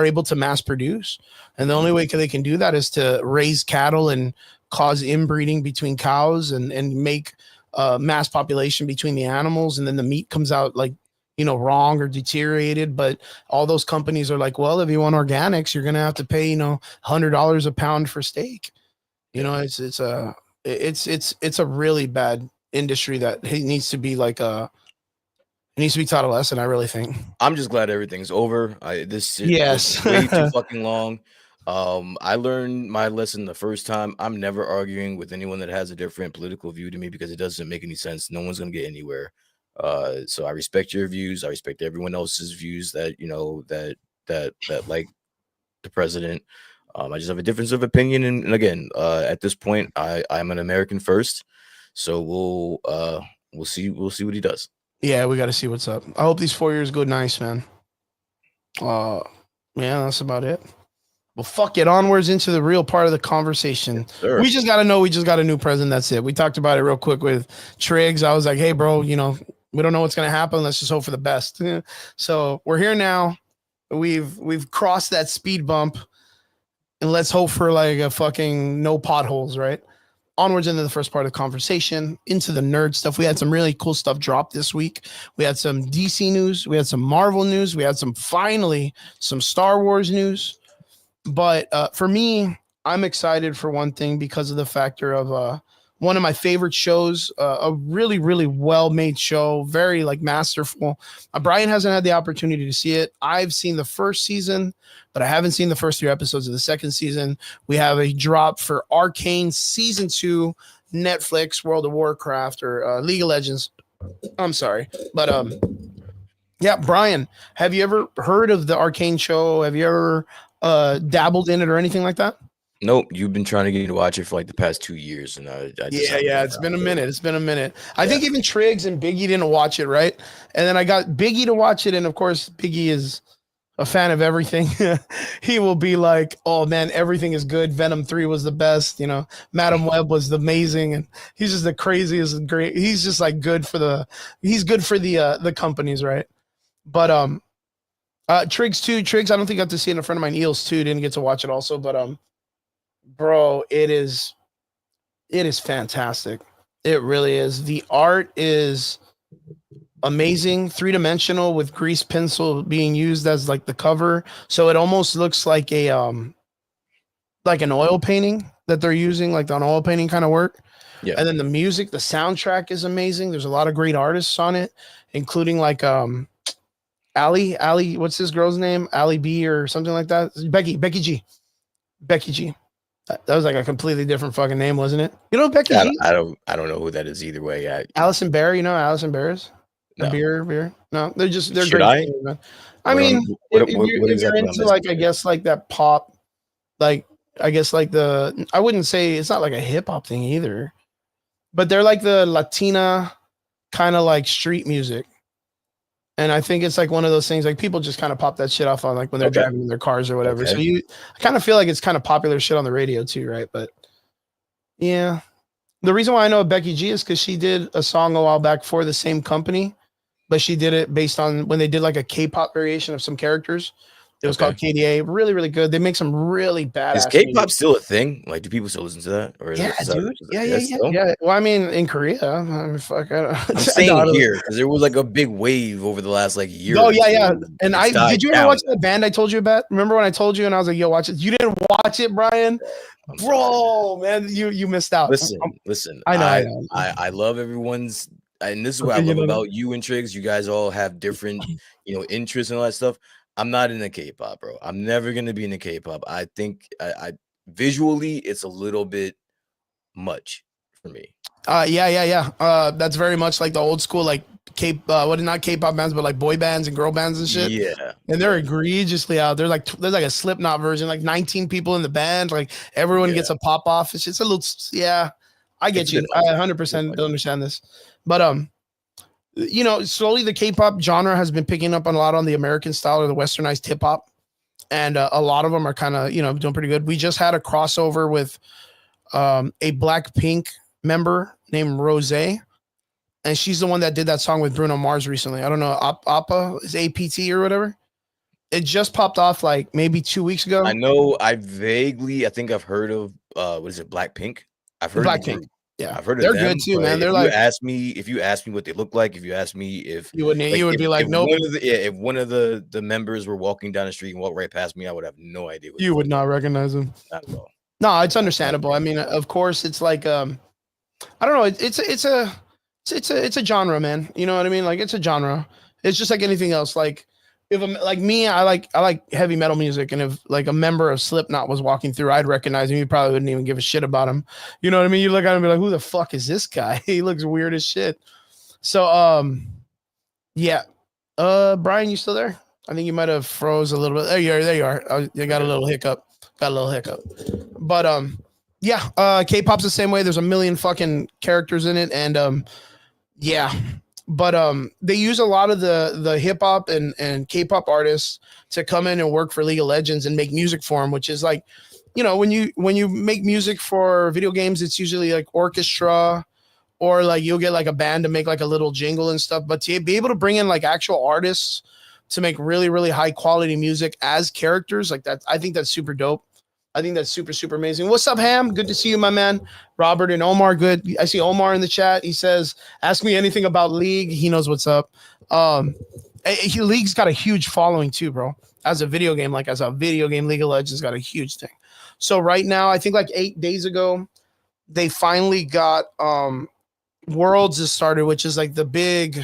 able to mass produce. And the only way they can do that is to raise cattle and cause inbreeding between cows and make mass population between the animals. And then the meat comes out like, wrong or deteriorated. But all those companies are like, well, if you want organics, you're going to have to pay, $100 a pound for steak. It's a really bad industry that needs to be like it needs to be taught a lesson. I really think. I'm just glad everything's over. This shit was Yes. way too fucking long. I learned my lesson the first time. I'm never arguing with anyone that has a different political view to me because it doesn't make any sense. No one's gonna get anywhere. So I respect your views. I respect everyone else's views that that like the president. I just have a difference of opinion, and again, at this point, I'm an American first. So we'll see what he does. Yeah, we got to see what's up. I hope these 4 years go nice, man. Uh, yeah, that's about it. Well, fuck it. Onwards into the real part of the conversation. Sure. We just got to know we just got a new president. That's it. We talked about it real quick with Triggs. I was like, hey, bro, we don't know what's going to happen. Let's just hope for the best. So we're here now. We've crossed that speed bump and let's hope for like a fucking no potholes, right? Onwards into the first part of the conversation, into the nerd stuff. We had some really cool stuff drop this week. We had some DC news. We had some Marvel news. We had some Star Wars news. But for me, I'm excited for one thing because of the factor of one of my favorite shows, a really, really well-made show, very like masterful. Brian hasn't had the opportunity to see it. I've seen the first season, but I haven't seen the first 3 episodes of the second season. We have a drop for Arcane season 2, Netflix, World of Warcraft, or League of Legends. I'm sorry, but yeah, Brian, have you ever heard of the Arcane show? Have you ever dabbled in it or anything like that? Nope, you've been trying to get me to watch it for like the past 2 years, and I just It's been a minute. It's been a minute. I think even Triggs and Biggie didn't watch it, right? And then I got Biggie to watch it, and of course, Biggie is a fan of everything. He will be like, "Oh man, everything is good. Venom 3 was the best. Madam Web was amazing, and he's just the craziest and great. He's just like good for the companies, right? But Triggs too. Triggs, I don't think I got to see it in front of my Eels too. Didn't get to watch it also, but bro, it is fantastic. It really is. The art is amazing, three-dimensional with grease pencil being used as like the cover. So it almost looks like an oil painting that they're using, like an oil painting kind of work. Yeah. And then the music, the soundtrack is amazing. There's a lot of great artists on it, including like Ali, what's this girl's name? Ali B or something like that. Becky G. Becky G. That was like a completely different fucking name, wasn't it? You know Becky G? I don't know who that is either way. Allison Bear, you know Allison Bears? No. Beer. No, they're Should great. I? Man. I mean, if you're into like, I guess like that pop, like I guess like I wouldn't say it's not like a hip hop thing either, but they're like the Latina kind of like street music. And I think it's like one of those things like people just kind of pop that shit off on like when they're driving in their cars or whatever. So I kind of feel like it's kind of popular shit on the radio too, right? But yeah. The reason why I know Becky G is because she did a song a while back for the same company, but she did it based on when they did like a K-pop variation of some characters. It was called KDA. Really, really good. They make some really badass. Is K-pop still a thing? Like, do people still listen to that? Or yeah, dude. Yeah. Well, I mean, in Korea, I'm saying here because there was like a big wave over the last like year. Oh yeah. And did you ever watch that band I told you about? Remember when I told you and I was like, "Yo, watch it." You didn't watch it, Brian? Bro, man, you missed out. Listen. I know. I love everyone's, and this is what I love about you and Triggs. You guys all have different, interests and all that stuff. I'm not in the K-pop, bro. I'm never gonna be in the K-pop. I think I visually it's a little bit much for me. Yeah. That's very much like the old school like not K-pop bands, but like boy bands and girl bands and shit. Yeah. And they're egregiously out. There's like a Slipknot version, like 19 people in the band, like everyone gets a pop off. It's just a little I get you. I 100% understand this. But slowly the K-pop genre has been picking up a lot on the American style or the westernized hip hop. And a lot of them are kind of, doing pretty good. We just had a crossover with a Blackpink member named Rose. And she's the one that did that song with Bruno Mars recently. I don't know, Appa is APT or whatever. It just popped off like maybe 2 weeks ago. I know. I think I've heard of what is it, Blackpink? I've heard Blackpink. Yeah, I've heard they're of them, good too, man. They're if you ask me what they look like, if you ask me if you would be like, nope. If one of the members were walking down the street and walked right past me, I would have no idea. You would not recognize them. Not at all. No, it's understandable. I mean, of course, it's like I don't know. It's a genre, man. You know what I mean? Like it's a genre. It's just like anything else. Like if I'm like me, I like heavy metal music, and if like a member of Slipknot was walking through, I'd recognize him. You probably wouldn't even give a shit about him. You know what I mean? You look at him and be like, who the fuck is this guy? He looks weird as shit. So yeah. Brian, you still there? I think you might have froze a little bit. There you are. You got a little hiccup. But yeah, K-pop's the same way. There's a million fucking characters in it, and yeah. But they use a lot of the hip hop and K-pop artists to come in and work for League of Legends and make music for them, which is like, when you make music for video games, it's usually like orchestra, or like you'll get like a band to make like a little jingle and stuff. But to be able to bring in like actual artists to make really, really high quality music as characters like that, I think that's super dope. I think that's super, super amazing. What's up, Ham? Good to see you, my man. Robert and Omar, good. I see Omar in the chat. He says, ask me anything about League. He knows what's up. League's got a huge following too, bro. As a video game, League of Legends got a huge thing. So right now, I think like 8 days ago, they finally got Worlds has started, which is like the big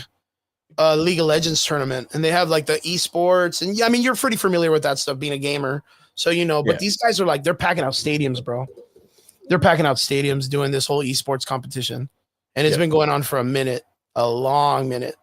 League of Legends tournament. And they have like the esports. And yeah, I mean, you're pretty familiar with that stuff, being a gamer. So, but these guys are like, they're packing out stadiums, bro. They're packing out stadiums doing this whole esports competition. And it's been going on for a long minute.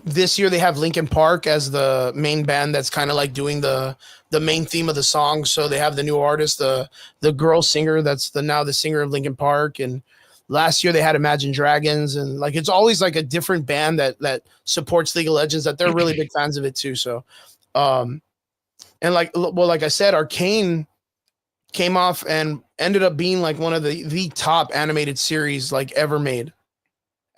This year they have Linkin Park as the main band that's kind of like doing the main theme of the song. So they have the new artist, the girl singer that's now the singer of Linkin Park. And last year they had Imagine Dragons. And like, it's always like a different band that supports League of Legends, that they're really big fans of it too. So, and like I said, Arcane came off and ended up being like one of the top animated series like ever made.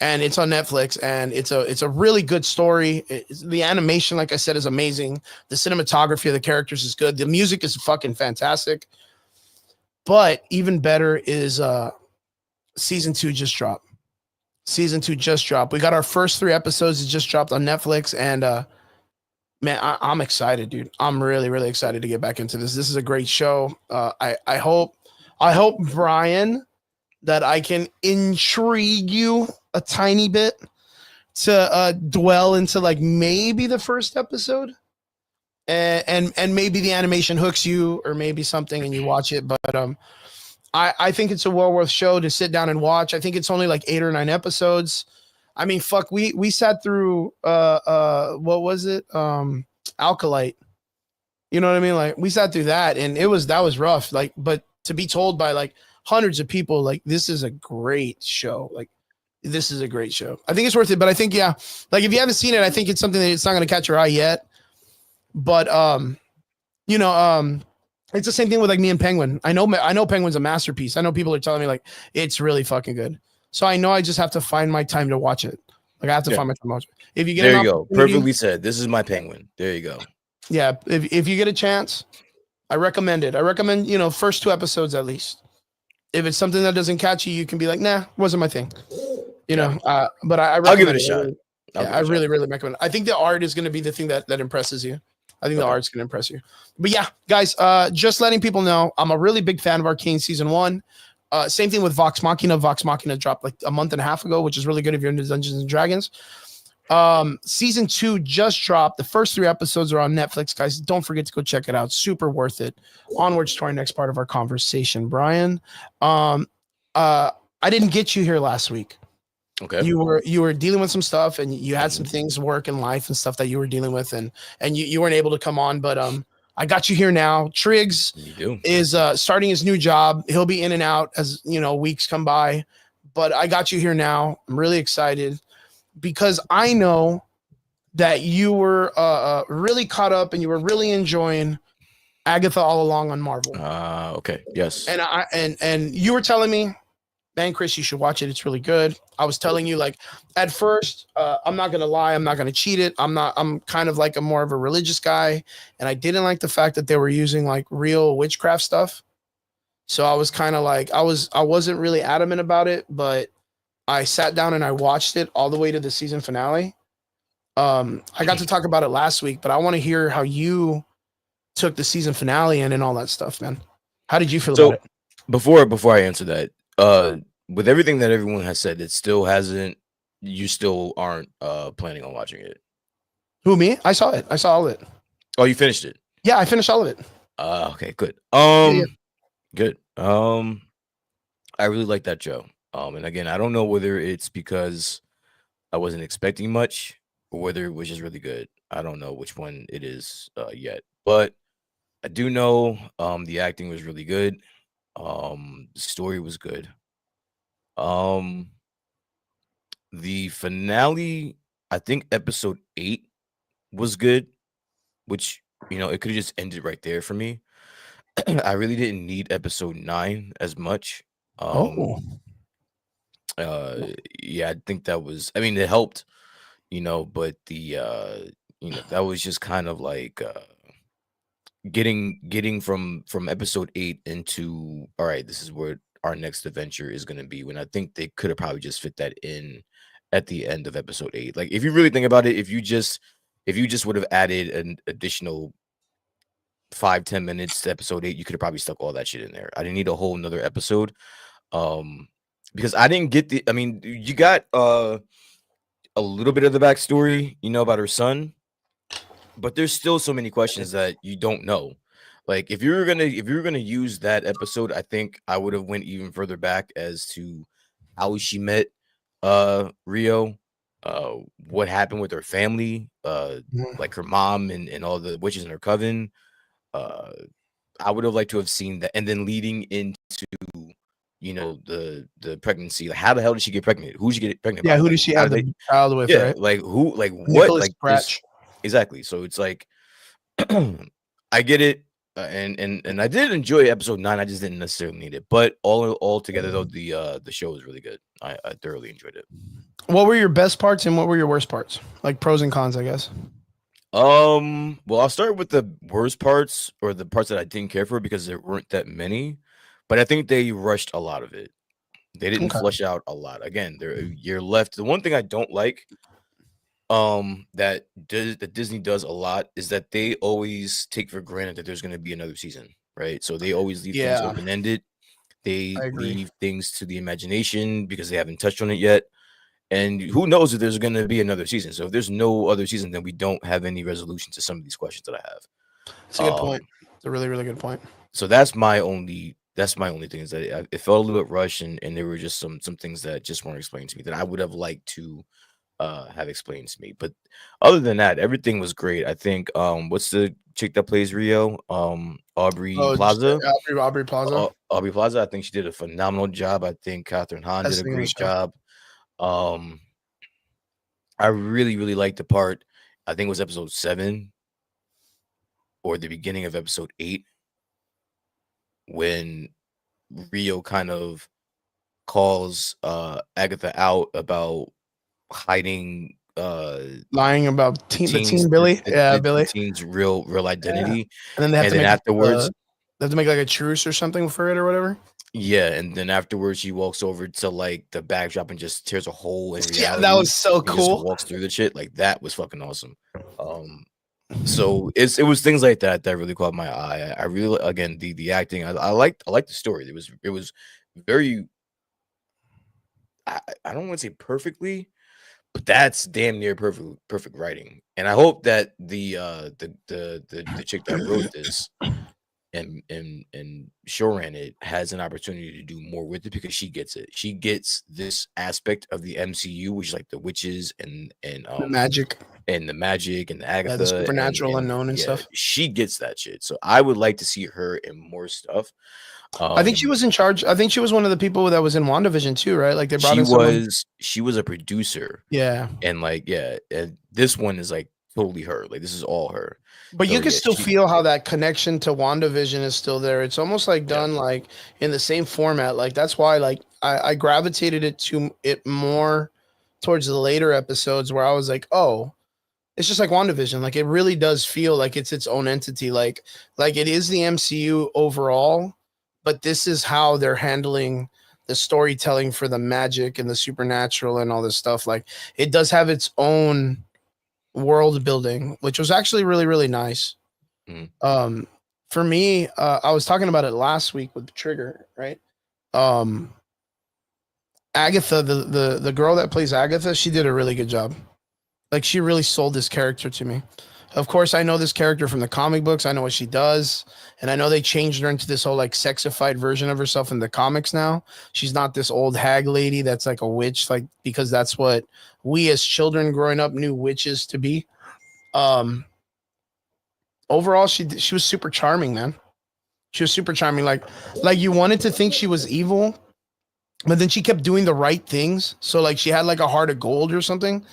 and it's on Netflix, and it's a really good story. The animation, like I said, is amazing. The cinematography of the characters is good. The music is fucking fantastic. But even better is season 2 just dropped. Season 2 just dropped. We got our first 3 episodes. It just dropped on Netflix, and man, I'm excited, dude. I'm really, really excited to get back into this. This is a great show. I hope Brian, that I can intrigue you a tiny bit to dwell into like maybe the first episode, and maybe the animation hooks you, or maybe something, and you watch it. But I think it's a well worth show to sit down and watch. I think it's only like 8 or 9 episodes. I mean, fuck, we sat through what was it? Alkalite. You know what I mean? Like, we sat through that, and that was rough. Like, but to be told by like hundreds of people, like, this is a great show. Like, this is a great show. I think it's worth it. But I think, yeah, like, if you haven't seen it, I think it's something that it's not going to catch your eye yet. But you know, it's the same thing with like me and Penguin. I know Penguin's a masterpiece. I know people are telling me like it's really fucking good. So I know I just have to find my time to watch it. Like, I have to find my time to watch it. If you get there, you go. Perfectly said. This is my Penguin. There you go. Yeah, if you get a chance, I recommend it. I recommend, you know, first 2 episodes at least. If it's something that doesn't catch you, you can be like, nah, wasn't my thing. You know, but I'll give it a shot. I really recommend it. I think the art is going to be the thing that impresses you. I think the art's going to impress you. But yeah, guys, just letting people know, I'm a really big fan of Arcane season 1. Same thing with Vox Machina. Vox Machina dropped like a month and a half ago, which is really good if you're into Dungeons and Dragons. Season 2 just dropped. The first 3 episodes are on Netflix, guys. Don't forget to go check it out. Super worth it. Onwards to our next part of our conversation, Brian. I didn't get you here last week. Okay. You were dealing with some stuff, and you had some things, work and life and stuff that you were dealing with, and you weren't able to come on, but I got you here now. Triggs is starting his new job. He'll be in and out as, you know, weeks come by, but I got you here now. I'm really excited because I know that you were really caught up and you were really enjoying Agatha All Along on Marvel. Okay. Yes. And you were telling me, man, Chris, you should watch it. It's really good. I was telling you, like, at first, I'm not going to lie. I'm not going to cheat it. I'm kind of like more of a religious guy. And I didn't like the fact that they were using like real witchcraft stuff. So I was kind of like, I wasn't really adamant about it, but I sat down and I watched it all the way to the season finale. I got to talk about it last week, but I want to hear how you took the season finale and all that stuff, man. How did you feel about it? Before I answer that, with everything that everyone has said, it still hasn't. You still aren't planning on watching it. Who, me? I saw it. I saw all of it. Oh, you finished it? Yeah, I finished all of it. Okay, good. Good. I really like that show. And again, I don't know whether it's because I wasn't expecting much or whether it was just really good. I don't know which one it is yet, but I do know the acting was really good. The story was good. The finale, I think episode 8 was good, which, you know, it could have just ended right there for me. I really didn't need episode 9 as much. Yeah, I think that was, I mean, it helped, you know, but the you know, that was just kind of like getting from episode 8 into, all right, this is where our next adventure is going to be, when I think they could have probably just fit that in at the end of episode 8. Like, if you really think about it, if you just would have added an additional 5-10 minutes to episode 8, you could have probably stuck all that shit in there. I didn't need a whole nother episode, because I didn't get I mean, you got a little bit of the backstory, you know, about her son, but there's still so many questions that you don't know. Like, if you were gonna use that episode, I think I would have went even further back as to how she met Rio, what happened with her family, like her mom and all the witches in her coven. I would have liked to have seen that, and then leading into, you know, the pregnancy. Like, how the hell did she get pregnant? Who did she get pregnant by? Who did she have the child with? Yeah, right? like who? Like what? Nicholas Like Scratch. exactly. So it's like, I get it. and I did enjoy episode 9. I just didn't necessarily need it. But all together though, the show was really good. I thoroughly enjoyed it. What were your best parts and what were your worst parts? Like pros and cons, I guess. Well, I'll start with the worst parts or the parts that I didn't care for because there weren't that many, but I think they rushed a lot of it. They didn't Okay. flesh out a lot. Again, you're left. The one thing I don't like, that Disney does a lot is that they always take for granted that there's going to be another season, right? So they always leave things Yeah, open ended. They I agree. leave things to the imagination because they haven't touched on it yet. And who knows if there's going to be another season? So if there's no other season, then we don't have any resolution to some of these questions that I have. It's a good point. It's a really, really good point. So that's my only thing is that it felt a little bit rushed, and there were just some things that just weren't explained to me that I would have liked to have explained to me. But other than that, everything was great. I think what's the chick that plays Rio? Aubrey Plaza. Aubrey Plaza. Aubrey Plaza. I think she did a phenomenal job. I think Catherine Hahn did a great job. I really, really liked the part. I think it was episode 7 or the beginning of episode 8 when Rio kind of calls Agatha out about hiding lying about the teen Billy. Billy. Teen's real identity. Yeah. And then they have to make afterwards they have to make like a truce or something for it or whatever. Yeah, and then afterwards she walks over to like the backdrop and just tears a hole in reality. Yeah, that was so cool. Just walks through the shit. Like that was fucking awesome. So it was things like that that really caught my eye. I really, again, the acting. I liked the story. It was very. I don't want to say perfectly, but that's damn near perfect writing. And I hope that the chick that wrote this and showran it has an opportunity to do more with it because she gets it. She gets this aspect of the MCU, which is like the witches and the magic and the Agatha, the supernatural unknown and stuff. She gets that shit. So I would like to see her in more stuff. I think she was in charge. I think she was one of the people that was in WandaVision too, right? Like they brought in someone. She was a producer. Yeah. And like, and this one is like totally her. Like this is all her. But so, you can still feel how that connection to WandaVision is still there. It's almost like done like in the same format. Like that's why like I gravitated it more towards the later episodes where I was like, oh, it's just like WandaVision. Like it really does feel like it's its own entity. Like it is the MCU overall, but this is how they're handling the storytelling for the magic and the supernatural and all this stuff. Like it does have its own world building, which was actually really, really nice. For me, I was talking about it last week with Trigger, right? Agatha, the girl that plays Agatha, she did a really good job. Like she really sold this character to me. Of course, I know this character from the comic books. I know what she does. And I know they changed her into this whole like sexified version of herself in the comics now. She's not this old hag lady that's like a witch, like because that's what we as children growing up knew witches to be. Overall, she was super charming, man. She was super charming. Like you wanted to think she was evil, but then she kept doing the right things. So like she had like a heart of gold or something.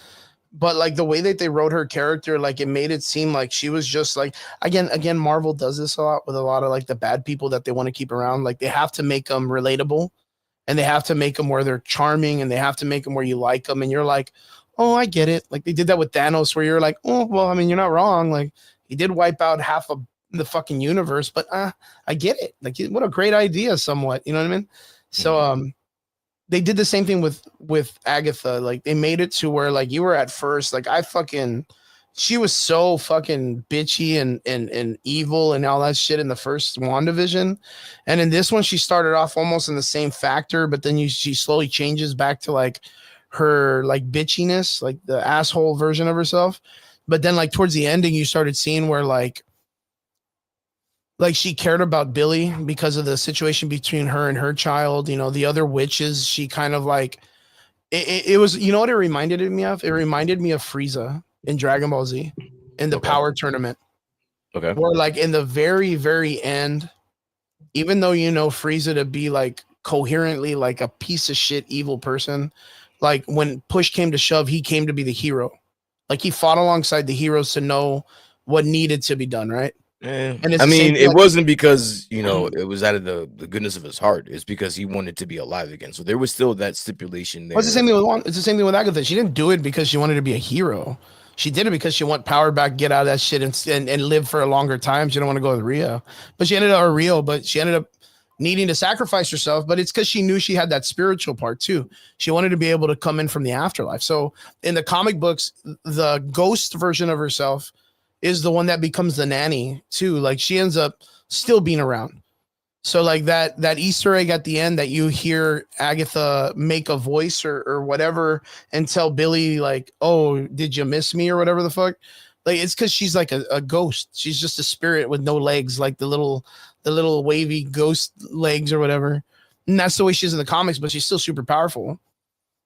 But like the way that they wrote her character, like it made it seem like she was just like, again, Marvel does this a lot with a lot of like the bad people that they want to keep around. Like they have to make them relatable and they have to make them where they're charming and they have to make them where you like them. And you're like, oh, I get it. Like they did that with Thanos where you're like, oh, well, I mean, you're not wrong. Like he did wipe out half of the fucking universe, but I get it. Like what a great idea somewhat. You know what I mean? So, they did the same thing with Agatha. Like they made it to where like you were at first, like she was so fucking bitchy and evil and all that shit in the first WandaVision. And in this one, she started off almost in the same factor, but then she slowly changes back to like her like bitchiness, like the asshole version of herself. But then like towards the ending, you started seeing where like she cared about Billy because of the situation between her and her child. You know, the other witches, she kind of like, it was, you know what it reminded me of? It reminded me of Frieza in Dragon Ball Z in the power tournament. Okay. Or like in the very, very end, even though you know Frieza to be like coherently like a piece of shit evil person, like when push came to shove, he came to be the hero. Like he fought alongside the heroes to know what needed to be done, right? And it's I the same mean, thing. it Like, wasn't because it was out of the goodness of his heart. It's because he wanted to be alive again. So there was still that stipulation well, it's the there. same thing with It's the same thing with Agatha. She didn't do it because she wanted to be a hero. She did it because she want power back, get out of that shit, and live for a longer time. She didn't want to go with Rio, but she ended up Rio. But she ended up needing to sacrifice herself. But it's because she knew she had that spiritual part too. She wanted to be able to come in from the afterlife. So in the comic books, the ghost version of herself is the one that becomes the nanny too. Like she ends up still being around. So like that Easter egg at the end that you hear Agatha make a voice or whatever and tell Billy like, "Oh, did you miss me?" or whatever the fuck. Like it's because she's like a ghost. She's just a spirit with no legs, like the little wavy ghost legs or whatever. And that's the way she is in the comics, but she's still super powerful.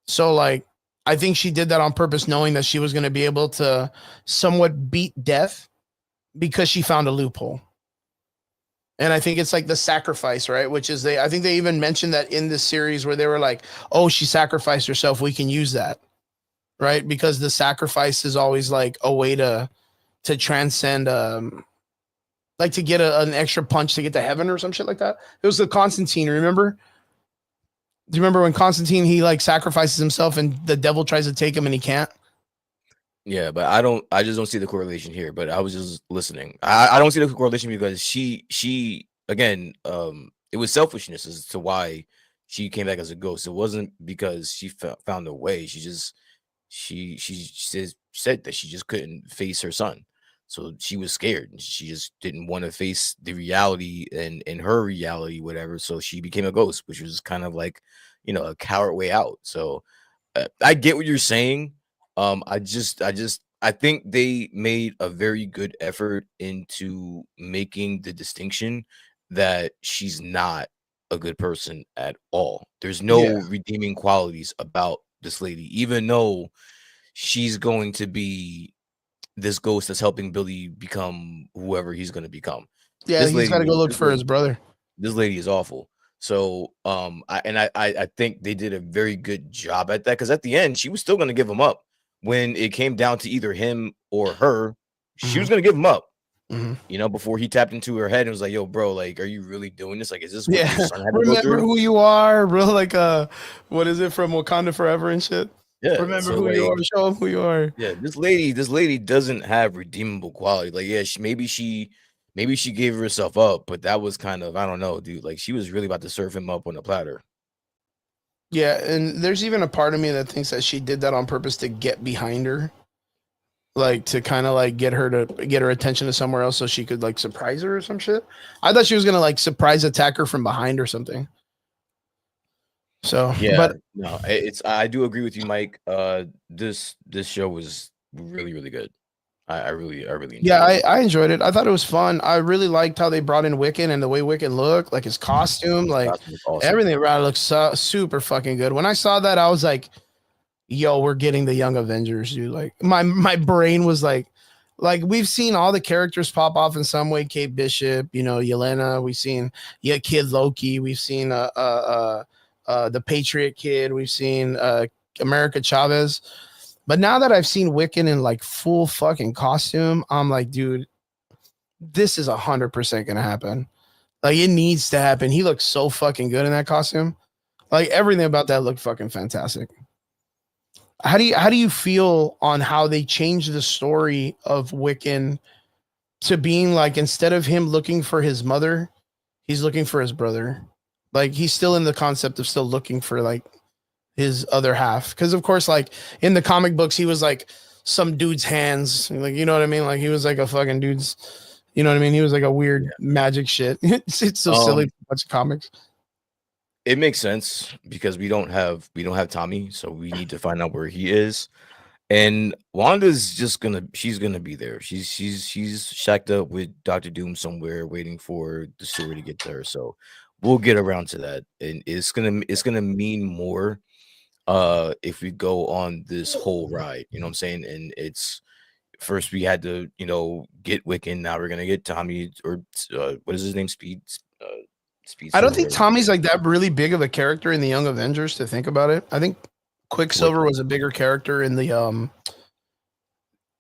So like I think she did that on purpose, knowing that she was going to be able to somewhat beat death because she found a loophole. And I think it's like the sacrifice, right? Which is I think they even mentioned that in this series where they were like, oh, she sacrificed herself. We can use that, right? Because the sacrifice is always like a way to transcend, like to get an extra punch to get to heaven or some shit like that. It was the Constantine, remember? Do you remember when Constantine, he like sacrifices himself and the devil tries to take him and he can't? Yeah, but I just don't see the correlation here. But I was just listening. I don't see the correlation because she again, it was selfishness as to why she came back as a ghost. It wasn't because she found a way. She said that she just couldn't face her son. So she was scared. She just didn't want to face the reality and in her reality, whatever. So she became a ghost, which was kind of like, a coward way out. So I get what you're saying. I think they made a very good effort into making the distinction that she's not a good person at all. There's Yeah. no redeeming qualities about this lady, even though she's going to be this ghost that's helping Billy become whoever he's going to become. Yeah, This he's got lady, to go look this for lady, his brother. this lady is awful. So, I think they did a very good job at that because at the end, she was still going to give him up when it came down to either him or her. She was Mhm, going to give him up, mhm. before he tapped into her head and was like, "Yo, bro, like, are you really doing this? Like, is this what Yeah. your son had to go Remember through?" who you are, bro. Like what is it from Wakanda Forever and shit? Yeah. Remember So, who you like, are, show them who you are. yeah, this lady doesn't have redeemable quality. Like, yeah, maybe she gave herself up, but that was kind of, I don't know, dude. Like, she was really about to serve him up on a platter. Yeah, and there's even a part of me that thinks that she did that on purpose to get behind her, like to kind of like get her attention to somewhere else so she could like surprise her or some shit. I thought she was gonna like surprise attack her from behind or something. So, Yeah, but no, I do agree with you, Mike. This show was really, really good. I really yeah, enjoyed it. I enjoyed it. I thought it was fun. I really liked how they brought in Wiccan and the way Wiccan looked, like his costume, His like costume was awesome. everything about it looks super fucking good. When I saw that, I was like, yo, we're getting the Young Avengers, dude. Like my brain was like we've seen all the characters pop off in some way. Kate Bishop, Yelena. We've seen Kid Loki. We've seen the Patriot Kid. We've seen America Chavez. But now that I've seen Wiccan in like full fucking costume, I'm like, dude, this is 100% gonna happen. Like it needs to happen. He looks so fucking good in that costume. Like everything about that looked fucking fantastic. How do you feel on how they changed the story of Wiccan to being like instead of him looking for his mother, he's looking for his brother. Like he's still in the concept of still looking for like his other half. Because of course, like in the comic books, he was like some dude's hands. Like you know what I mean? Like he was like a fucking dude's. You know what I mean? He was like a weird Yeah. magic shit. It's so silly. A bunch of comics. It makes sense because we don't have Tommy, so we need to find out where he is. And Wanda's she's gonna be there. She's shacked up with Doctor Doom somewhere, waiting for the story to get to her. So we'll get around to that, and it's gonna mean more if we go on this whole ride. You know what I'm saying? And it's first we had to get Wiccan. Now we're gonna get Tommy or what is his name? I don't Speedster. think Tommy's like that really big of a character in the Young Avengers to think about it. I think Which Quicksilver one? was a bigger character in the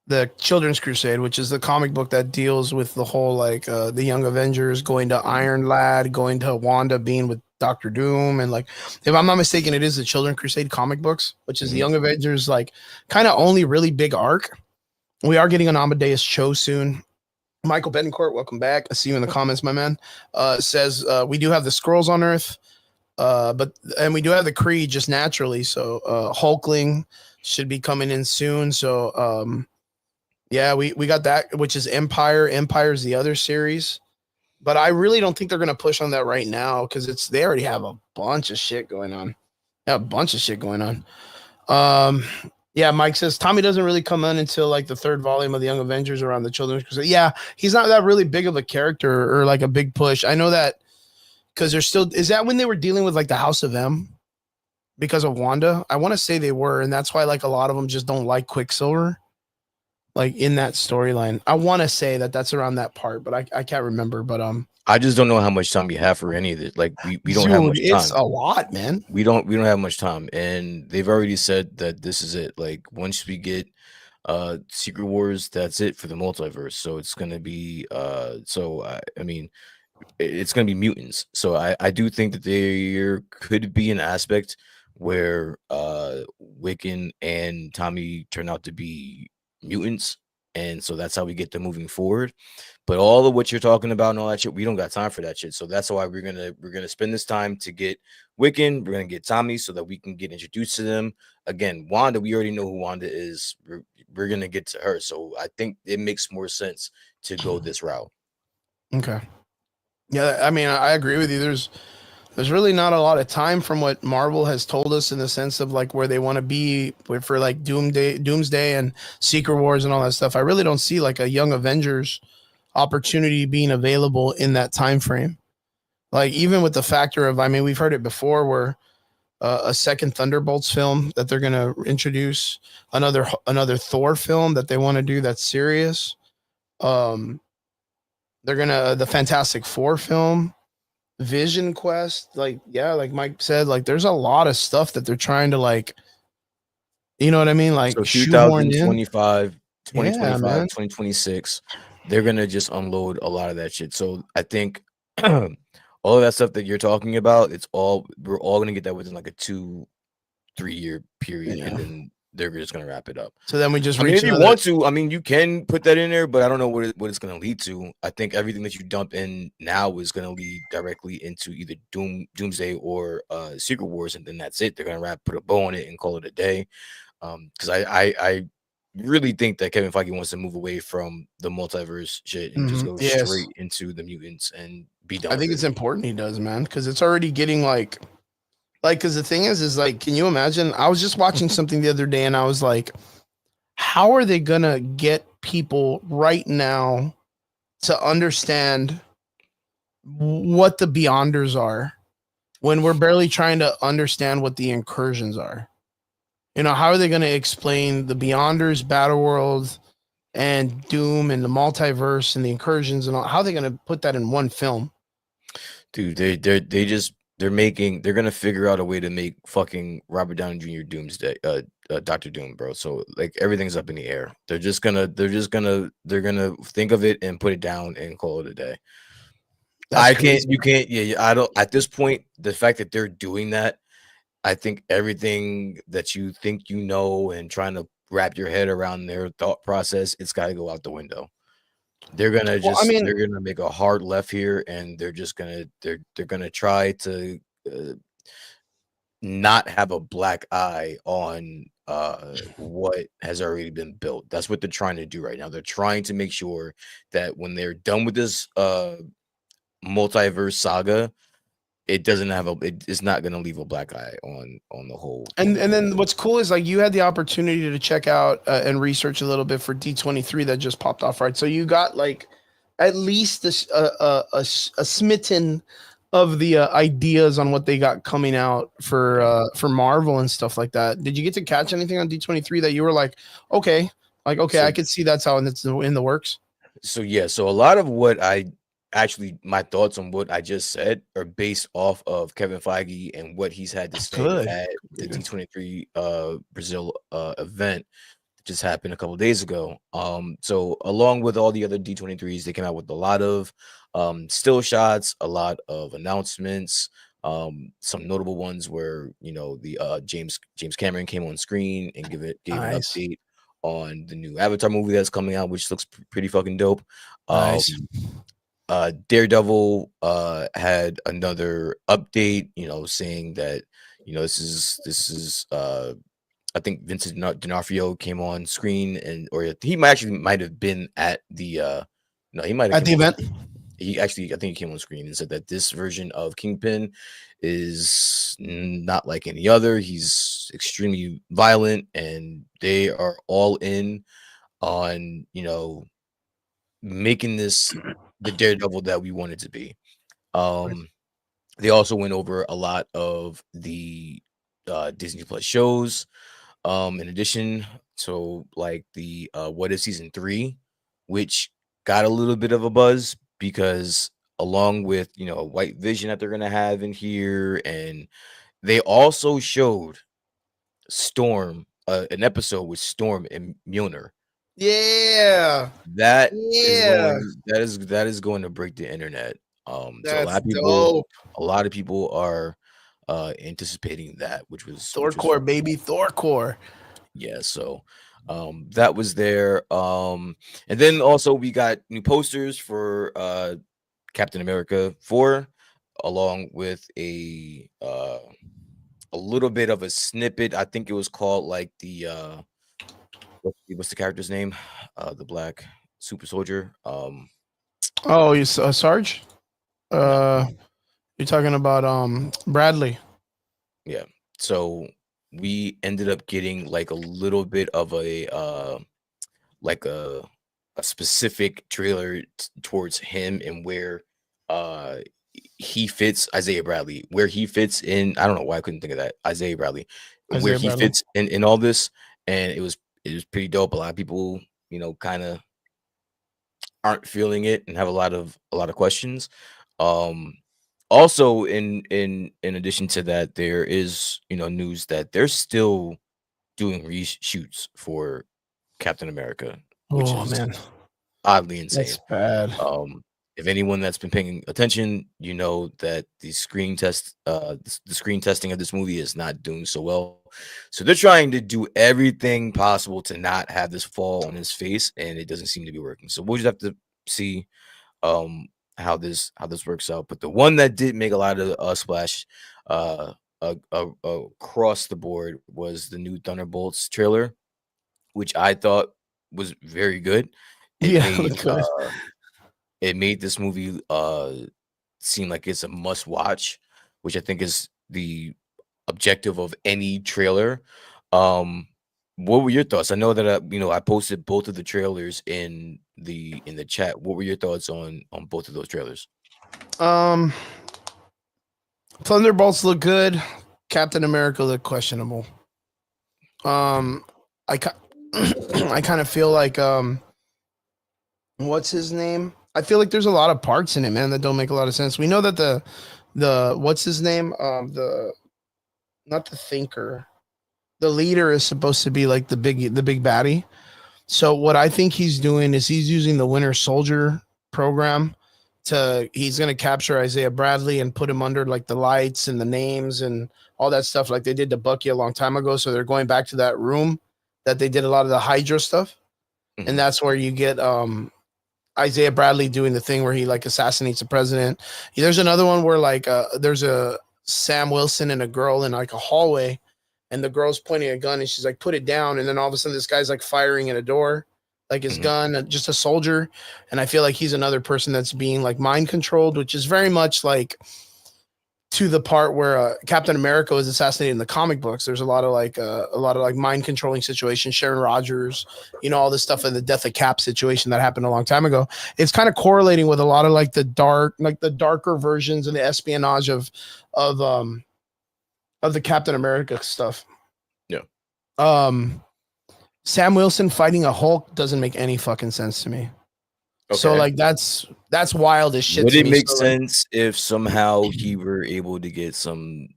the Children's Crusade, which is the comic book that deals with the whole like the Young Avengers going to Iron Lad, going to Wanda being with Doctor Doom, and like if I'm not mistaken, it is the Children's Crusade comic books, which is the Young Avengers like kind of only really big arc. We are getting an Amadeus Cho soon. Michael Betancourt, welcome back. I see you in the comments, my man. Says we do have the scrolls on Earth, and we do have the Kree just naturally. So Hulkling should be coming in soon. So yeah, we got that, which is Empire. Empire's the other series, but I really don't think they're gonna push on that right now because they already have a bunch of shit going on. Yeah, a bunch of shit going on. Yeah, Mike says Tommy doesn't really come in until like the third volume of the Young Avengers around the Children's Crusade. Yeah, he's not that really big of a character or like a big push. I know that because they're still. Is that when they were dealing with like the House of M because of Wanda? I want to say they were, and that's why like a lot of them just don't like Quicksilver. Like in that storyline, I want to say that that's around that part, but I can't remember. But I just don't know how much time you have for any of this. Like we don't have much time. It's a lot, man. We don't have much time, and they've already said that this is it. Like once we get Secret Wars, that's it for the multiverse. So it's gonna be I mean it's gonna be mutants. So I do think that there could be an aspect where Wiccan and Tommy turn out to be mutants, and so that's how we get them moving forward. But all of what you're talking about and all that shit, we don't got time for that shit. So that's why we're gonna spend this time to get Wiccan. We're gonna get Tommy so that we can get introduced to them. Again, Wanda, we already know who Wanda is. We're gonna get to her. So I think it makes more sense to go this route. Okay. Yeah, I mean, I agree with you. There's really not a lot of time from what Marvel has told us in the sense of like where they want to be for like Doomsday and Secret Wars and all that stuff. I really don't see like a Young Avengers opportunity being available in that time frame. Like even with the factor of, I mean, we've heard it before where a second Thunderbolts film that they're going to introduce, another Thor film that they want to do that's serious. They're gonna the Fantastic Four film, Vision Quest, like yeah, like Mike said, like there's a lot of stuff that they're trying to like, you know what I mean, like so shoehorn in. 2025, Yeah, man. 2026, they're gonna just unload a lot of that shit. So I think all of that stuff that you're talking about, we're all gonna get that within like a 2-3 year period, Yeah. and then they're just gonna wrap it up. So then we just I mean, reach if you want to, I mean, you can put that in there, but I don't know what it's going to lead to. I think everything that you dump in now is going to lead directly into either Doomsday or Secret Wars, and then that's it. They're going to put a bow on it and call it a day. Because I really think that Kevin Feige wants to move away from the multiverse shit and just go straight into the mutants and be done. I think it's important he does, man, because it's already getting like because the thing is like, can you imagine? I was just watching something the other day and I was like, how are they gonna get people right now to understand what the Beyonders are when we're barely trying to understand what the incursions are? You know, how are they going to explain the Beyonders, Battle World, and Doom, and the multiverse, and the incursions, and all? How are they going to put that in one film? Dude, they're gonna figure out a way to make fucking Robert Downey Jr. Doomsday, Dr. Doom, bro. So like everything's up in the air. They're gonna think of it and put it down and call it a day. I don't. At this point, the fact that they're doing that, I think everything that you think you know and trying to wrap your head around their thought process, it's got to go out the window. They're gonna they're gonna make a hard left here, and they're gonna try to not have a black eye on what has already been built. That's what they're trying to do right now. They're trying to make sure that when they're done with this multiverse saga, it's not gonna leave a black eye on the whole. And then what's cool is like you had the opportunity to check out and research a little bit for D23 that just popped off, right? So you got like at least a smitten of the ideas on what they got coming out for Marvel and stuff like that. Did you get to catch anything on D23 that you were like, okay, I could see that's how it's in the works? So yeah, so a lot of what my thoughts on what I just said are based off of Kevin Feige and what he's had to say at the D23 Brazil event just happened a couple days ago. So along with all the other D23s, they came out with a lot of still shots, a lot of announcements. Some notable ones where the James Cameron came on screen and gave an Nice. update on the new Avatar movie that's coming out, which looks pretty fucking dope. Nice. Daredevil had another update, saying that this is I think Vincent D'Onofrio came on screen or he might have been at the no, he might have At came the on event. screen. I think he came on screen and said that this version of Kingpin is not like any other. He's extremely violent, and they are all in on making this the Daredevil that we want it to be. Um, they also went over a lot of the Disney Plus shows. In addition, so like the What If season 3, which got a little bit of a buzz because along with White Vision that they're gonna have in here, and they also showed Storm, an episode with Storm and Mjolnir. Yeah. That is Yeah. going to break the internet. So That's dope. a lot of people are anticipating that, which was Thorcore, baby. Thorcore. yeah. So that was there. And then also we got new posters for Captain America 4, along with a little bit of a snippet. I think it was called like the what's the character's name? The black super soldier. Oh, you Sarge? No. You're talking about Bradley. Yeah. So we ended up getting like a little bit of like a specific trailer towards him and where he fits Isaiah Bradley, where he fits in. I don't know why I couldn't think of that. Isaiah Bradley, where Isaiah he Bradley. fits in all this, and it was pretty dope. A lot of people, kind of aren't feeling it and have a lot of questions. Also in addition to that, there is news that they're still doing reshoots for Captain America, which Oh is man, oddly insane. that's bad. If anyone that's been paying attention, you know that the screen testing of this movie is not doing so well. So they're trying to do everything possible to not have this fall on his face, and it doesn't seem to be working. So we'll just have to see how this works out. But the one that did make a lot of splash across the board was the new Thunderbolts trailer, which I thought was very good. It Yeah, made look good. this movie seem like it's a must watch, which I think is the objective of any trailer. What were your thoughts? I know that I posted both of the trailers in the chat. What were your thoughts on both of those trailers? Thunderbolts look good. Captain America look questionable. I I kind of feel like what's his name? I feel like there's a lot of parts in it, man, that don't make a lot of sense. We know that the what's his name? The not the thinker. The leader is supposed to be like the big baddie. So what I think he's doing is he's using the Winter Soldier program he's going to capture Isaiah Bradley and put him under like the lights and the names and all that stuff like they did to Bucky a long time ago. So they're going back to that room that they did a lot of the Hydra stuff. Mhm. And that's where you get Isaiah Bradley doing the thing where he like assassinates the president. There's another one where like there's a Sam Wilson and a girl in like a hallway, and the girl's pointing a gun and she's like, put it down. And then all of a sudden this guy's like firing at a door, like his gun, just a soldier. And I feel like he's another person that's being like mind controlled, which is very much like to the part where Captain America was assassinated in the comic books. There's a lot of like mind controlling situations. Sharon Rogers, all this stuff in the Death of Cap situation that happened a long time ago. It's kind of correlating with a lot of like the darker versions and the espionage of the Captain America stuff. Yeah. Sam Wilson fighting a Hulk doesn't make any fucking sense to me. Okay. So like that's wild as shit. Would it make so, sense if somehow he were able to get some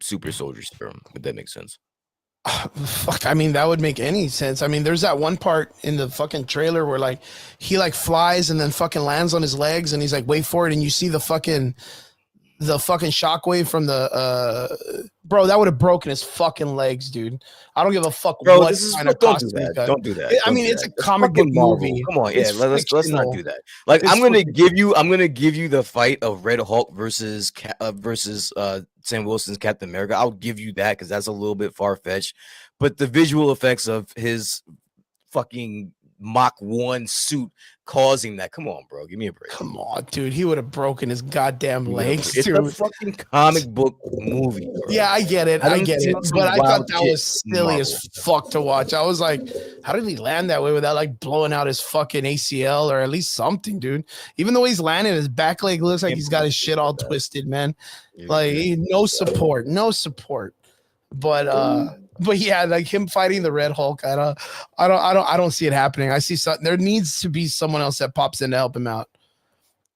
super soldier serum? Would that make sense? Fuck, I mean, that would make any sense. I mean, there's that one part in the fucking trailer where like he like flies and then fucking lands on his legs and he's like, wait for it, and you see the fucking shockwave from the bro, that would have broken his fucking legs, dude. I don't give a fuck Bro, what this is kind of don't do costume that. he got. Don't do that. I Don't mean, do it's that. a It's comic book fucking Marvel. movie. Come on, yeah, It's let's not do fictional. that. Like It's I'm gonna fictional. give you the fight of Red Hulk versus Sam Wilson's Captain America. I'll give you that because that's a little bit far fetched, but the visual effects of his fucking Mach 1 suit causing that. Come on, bro. Give me a break. Come on, dude. He would have broken his goddamn legs, It's dude. a fucking comic book movie, bro. Yeah, I get it. I get it. But I thought that was silly as fuck to watch. I was like, how did he land that way without like blowing out his fucking ACL or at least something, dude? Even though he's landing, his back leg looks like he's got his shit all twisted, man. Like no support, no support. But yeah, like him fighting the Red Hulk, I don't see it happening. I see something. There needs to be someone else that pops in to help him out.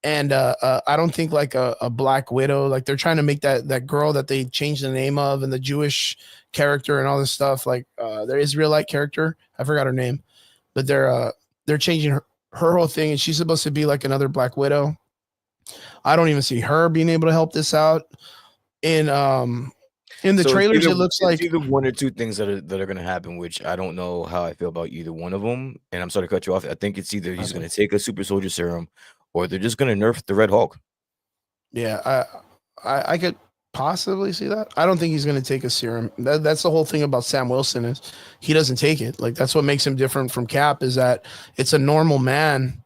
And I don't think like a Black Widow, like they're trying to make that girl that they changed the name of and the Jewish character and all this stuff, like their Israelite character. I forgot her name, but they're changing her whole thing, and she's supposed to be like another Black Widow. I don't even see her being able to help this out. In the trailers, it looks like either one or two things that are going to happen, which I don't know how I feel about either one of them. And I'm sorry to cut you off. I think it's either he's going to take a super soldier serum, or they're just going to nerf the Red Hulk. Yeah, I could possibly see that. I don't think he's going to take a serum. That's the whole thing about Sam Wilson is he doesn't take it. Like that's what makes him different from Cap is that it's a normal man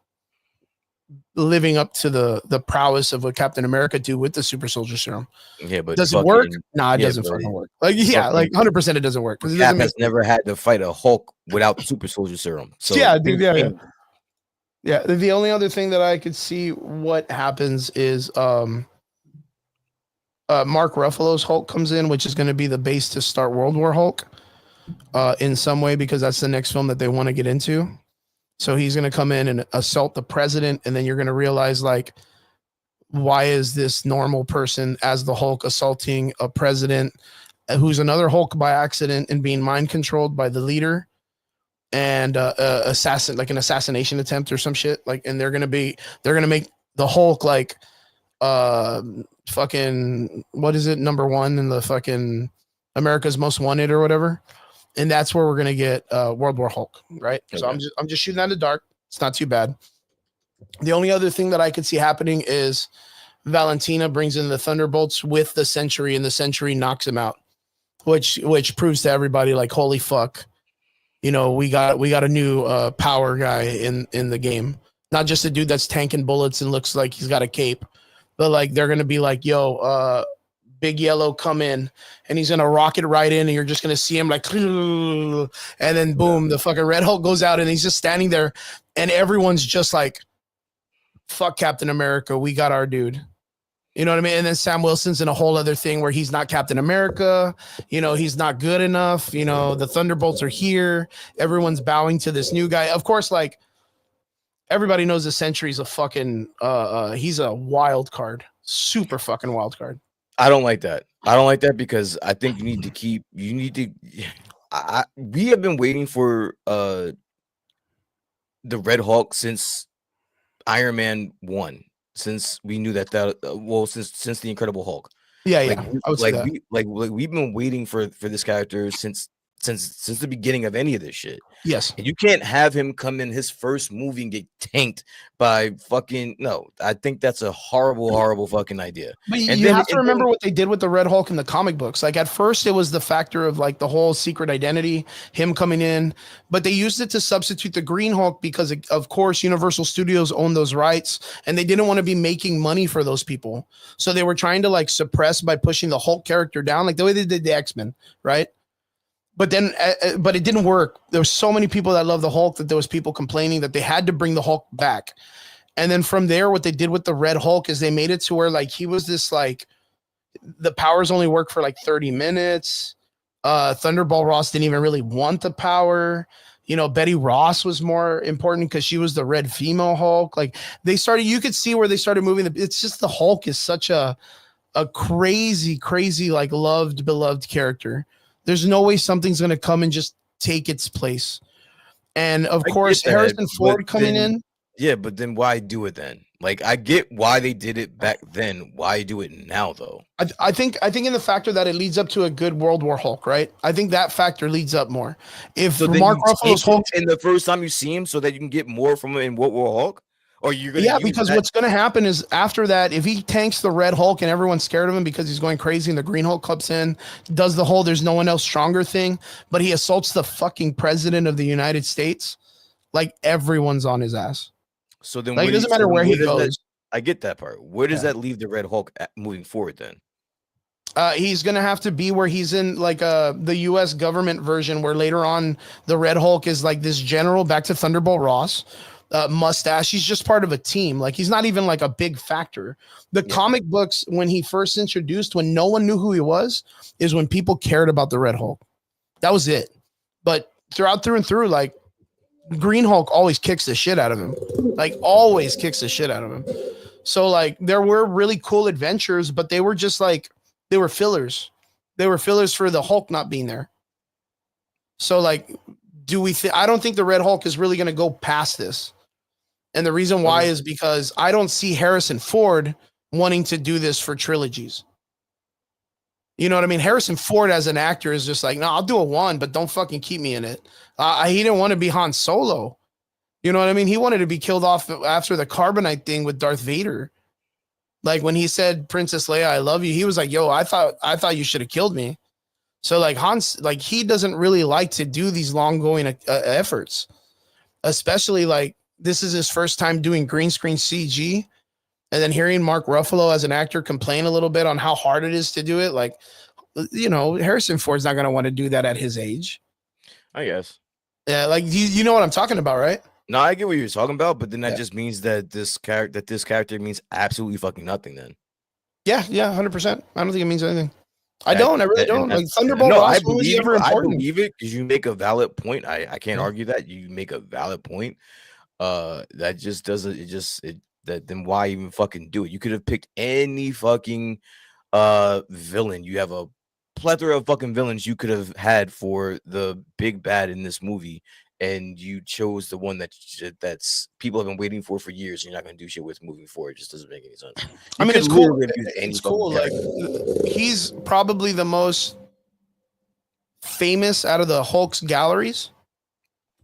living up to the prowess of what Captain America do with the super soldier serum. Yeah, but does it work? Nah, it doesn't fucking work. Like like 100% it doesn't work because Cap has never had to fight a Hulk without the super soldier serum. So yeah, dude, yeah. The only other thing that I could see what happens is Mark Ruffalo's Hulk comes in, which is going to be the base to start World War Hulk in some way because that's the next film that they want to get into. So he's going to come in and assault the president, and then you're going to realize, like, why is this normal person as the Hulk assaulting a president who's another Hulk by accident and being mind controlled by the leader and an assassination attempt or some shit. Like, and they're going to make the Hulk like fucking, what is it? #1 in the fucking America's Most Wanted or whatever. And that's where we're gonna get World War Hulk, right? Okay. So I'm just shooting that in the dark. It's not too bad. The only other thing that I could see happening is Valentina brings in the Thunderbolts with the Sentry, and the Sentry knocks him out, which proves to everybody like, holy fuck, you know, we got a new power guy in the game. Not just a dude that's tanking bullets and looks like he's got a cape, but like they're gonna be like, yo, Big Yellow come in and he's gonna rocket right in and you're just gonna see him like and then boom, the fucking Red Hulk goes out and he's just standing there and everyone's just like, fuck Captain America, we got our dude. You know what I mean? And then Sam Wilson's in a whole other thing where he's not Captain America, you know, he's not good enough, you know, the Thunderbolts are here, everyone's bowing to this new guy. Of course, like everybody knows the Sentry's a fucking he's a wild card, super fucking wild card. I don't like that. I don't like that because I think we have been waiting for the Red Hulk since Iron Man 1, since we knew that since the Incredible Hulk. Yeah. We've been waiting for this character since the beginning of any of this shit. Yes. And you can't have him come in his first movie and get tanked by fucking no. I think that's a horrible fucking idea. But you have to remember what they did with the Red Hulk in the comic books. Like at first it was the factor of like the whole secret identity, him coming in, but they used it to substitute the Green Hulk because of course Universal Studios owned those rights and they didn't want to be making money for those people. So they were trying to like suppress by pushing the Hulk character down, like the way they did the X-Men, right? But then, but it didn't work. There were so many people that loved the Hulk that there was people complaining that they had to bring the Hulk back. And then from there, what they did with the Red Hulk is they made it to where like he was this like the powers only work for like 30 minutes. Thunderball Ross didn't even really want the power. You know, Betty Ross was more important because she was the red female Hulk. Like they started, you could see where they started moving. It's just the Hulk is such a crazy, like beloved character There's no way something's going to come and just take its place. And of course, Harrison Ford coming in. Yeah, but then why do it then? Like, I get why they did it back then. Why do it now, though? I think in the factor that it leads up to a good World War Hulk, right? I think that factor leads up more. If so Mark Ruffalo's Hulk in the first time you see him, so that you can get more from him in World War Hulk, or you're gonna because what's gonna happen is after that, if he tanks the Red Hulk and everyone's scared of him because he's going crazy, and the Green Hulk comes in, does the whole "there's no one else stronger" thing, but he assaults the fucking president of the United States, like everyone's on his ass. So then, like, it doesn't matter where he goes. I get that part. Where does that leave the Red Hulk moving forward then? He's gonna have to be where he's in like the U.S. government version, where later on the Red Hulk is like this general, back to Thunderbolt Ross, mustache. He's just part of a team. Like, he's not even like a big factor. The comic books, when he first introduced, when no one knew who he was, is when people cared about the Red Hulk. That was it. But through and through, like, Green Hulk always kicks the shit out of him. Like, always kicks the shit out of him. So like, there were really cool adventures, but they were just like, they were fillers. They were fillers for the Hulk not being there. So like, I don't think the Red Hulk is really going to go past this. And the reason why is because I don't see Harrison Ford wanting to do this for trilogies. You know what I mean? Harrison Ford as an actor is just like, no, I'll do a one, but don't fucking keep me in it. He didn't want to be Han Solo. You know what I mean? He wanted to be killed off after the carbonite thing with Darth Vader. Like, when he said, "Princess Leia, I love you," he was like, "Yo, I thought you should have killed me." So like, Hans, like, he doesn't really like to do these long going efforts, especially like, this is his first time doing green screen CG. And then hearing Mark Ruffalo as an actor complain a little bit on how hard it is to do it. Like, you know, Harrison Ford's not going to want to do that at his age. I guess. Yeah. Like, you know what I'm talking about, right? No, I get what you're talking about, but then that just means that this character means absolutely fucking nothing then. Yeah, 100%. I don't think it means anything. I really don't. Like, Thunderbolt no, Ross, I believe it because you make a valid point. I can't argue that. You make a valid point. That just doesn't then why even fucking do it? You could have picked any fucking villain. You have a plethora of fucking villains you could have had for the big bad in this movie, and you chose the one that's people have been waiting for years. And you're not gonna do shit with moving forward. It just doesn't make any sense. I mean, it's cool. It's cool. Like, he's probably the most famous out of the Hulk's galleries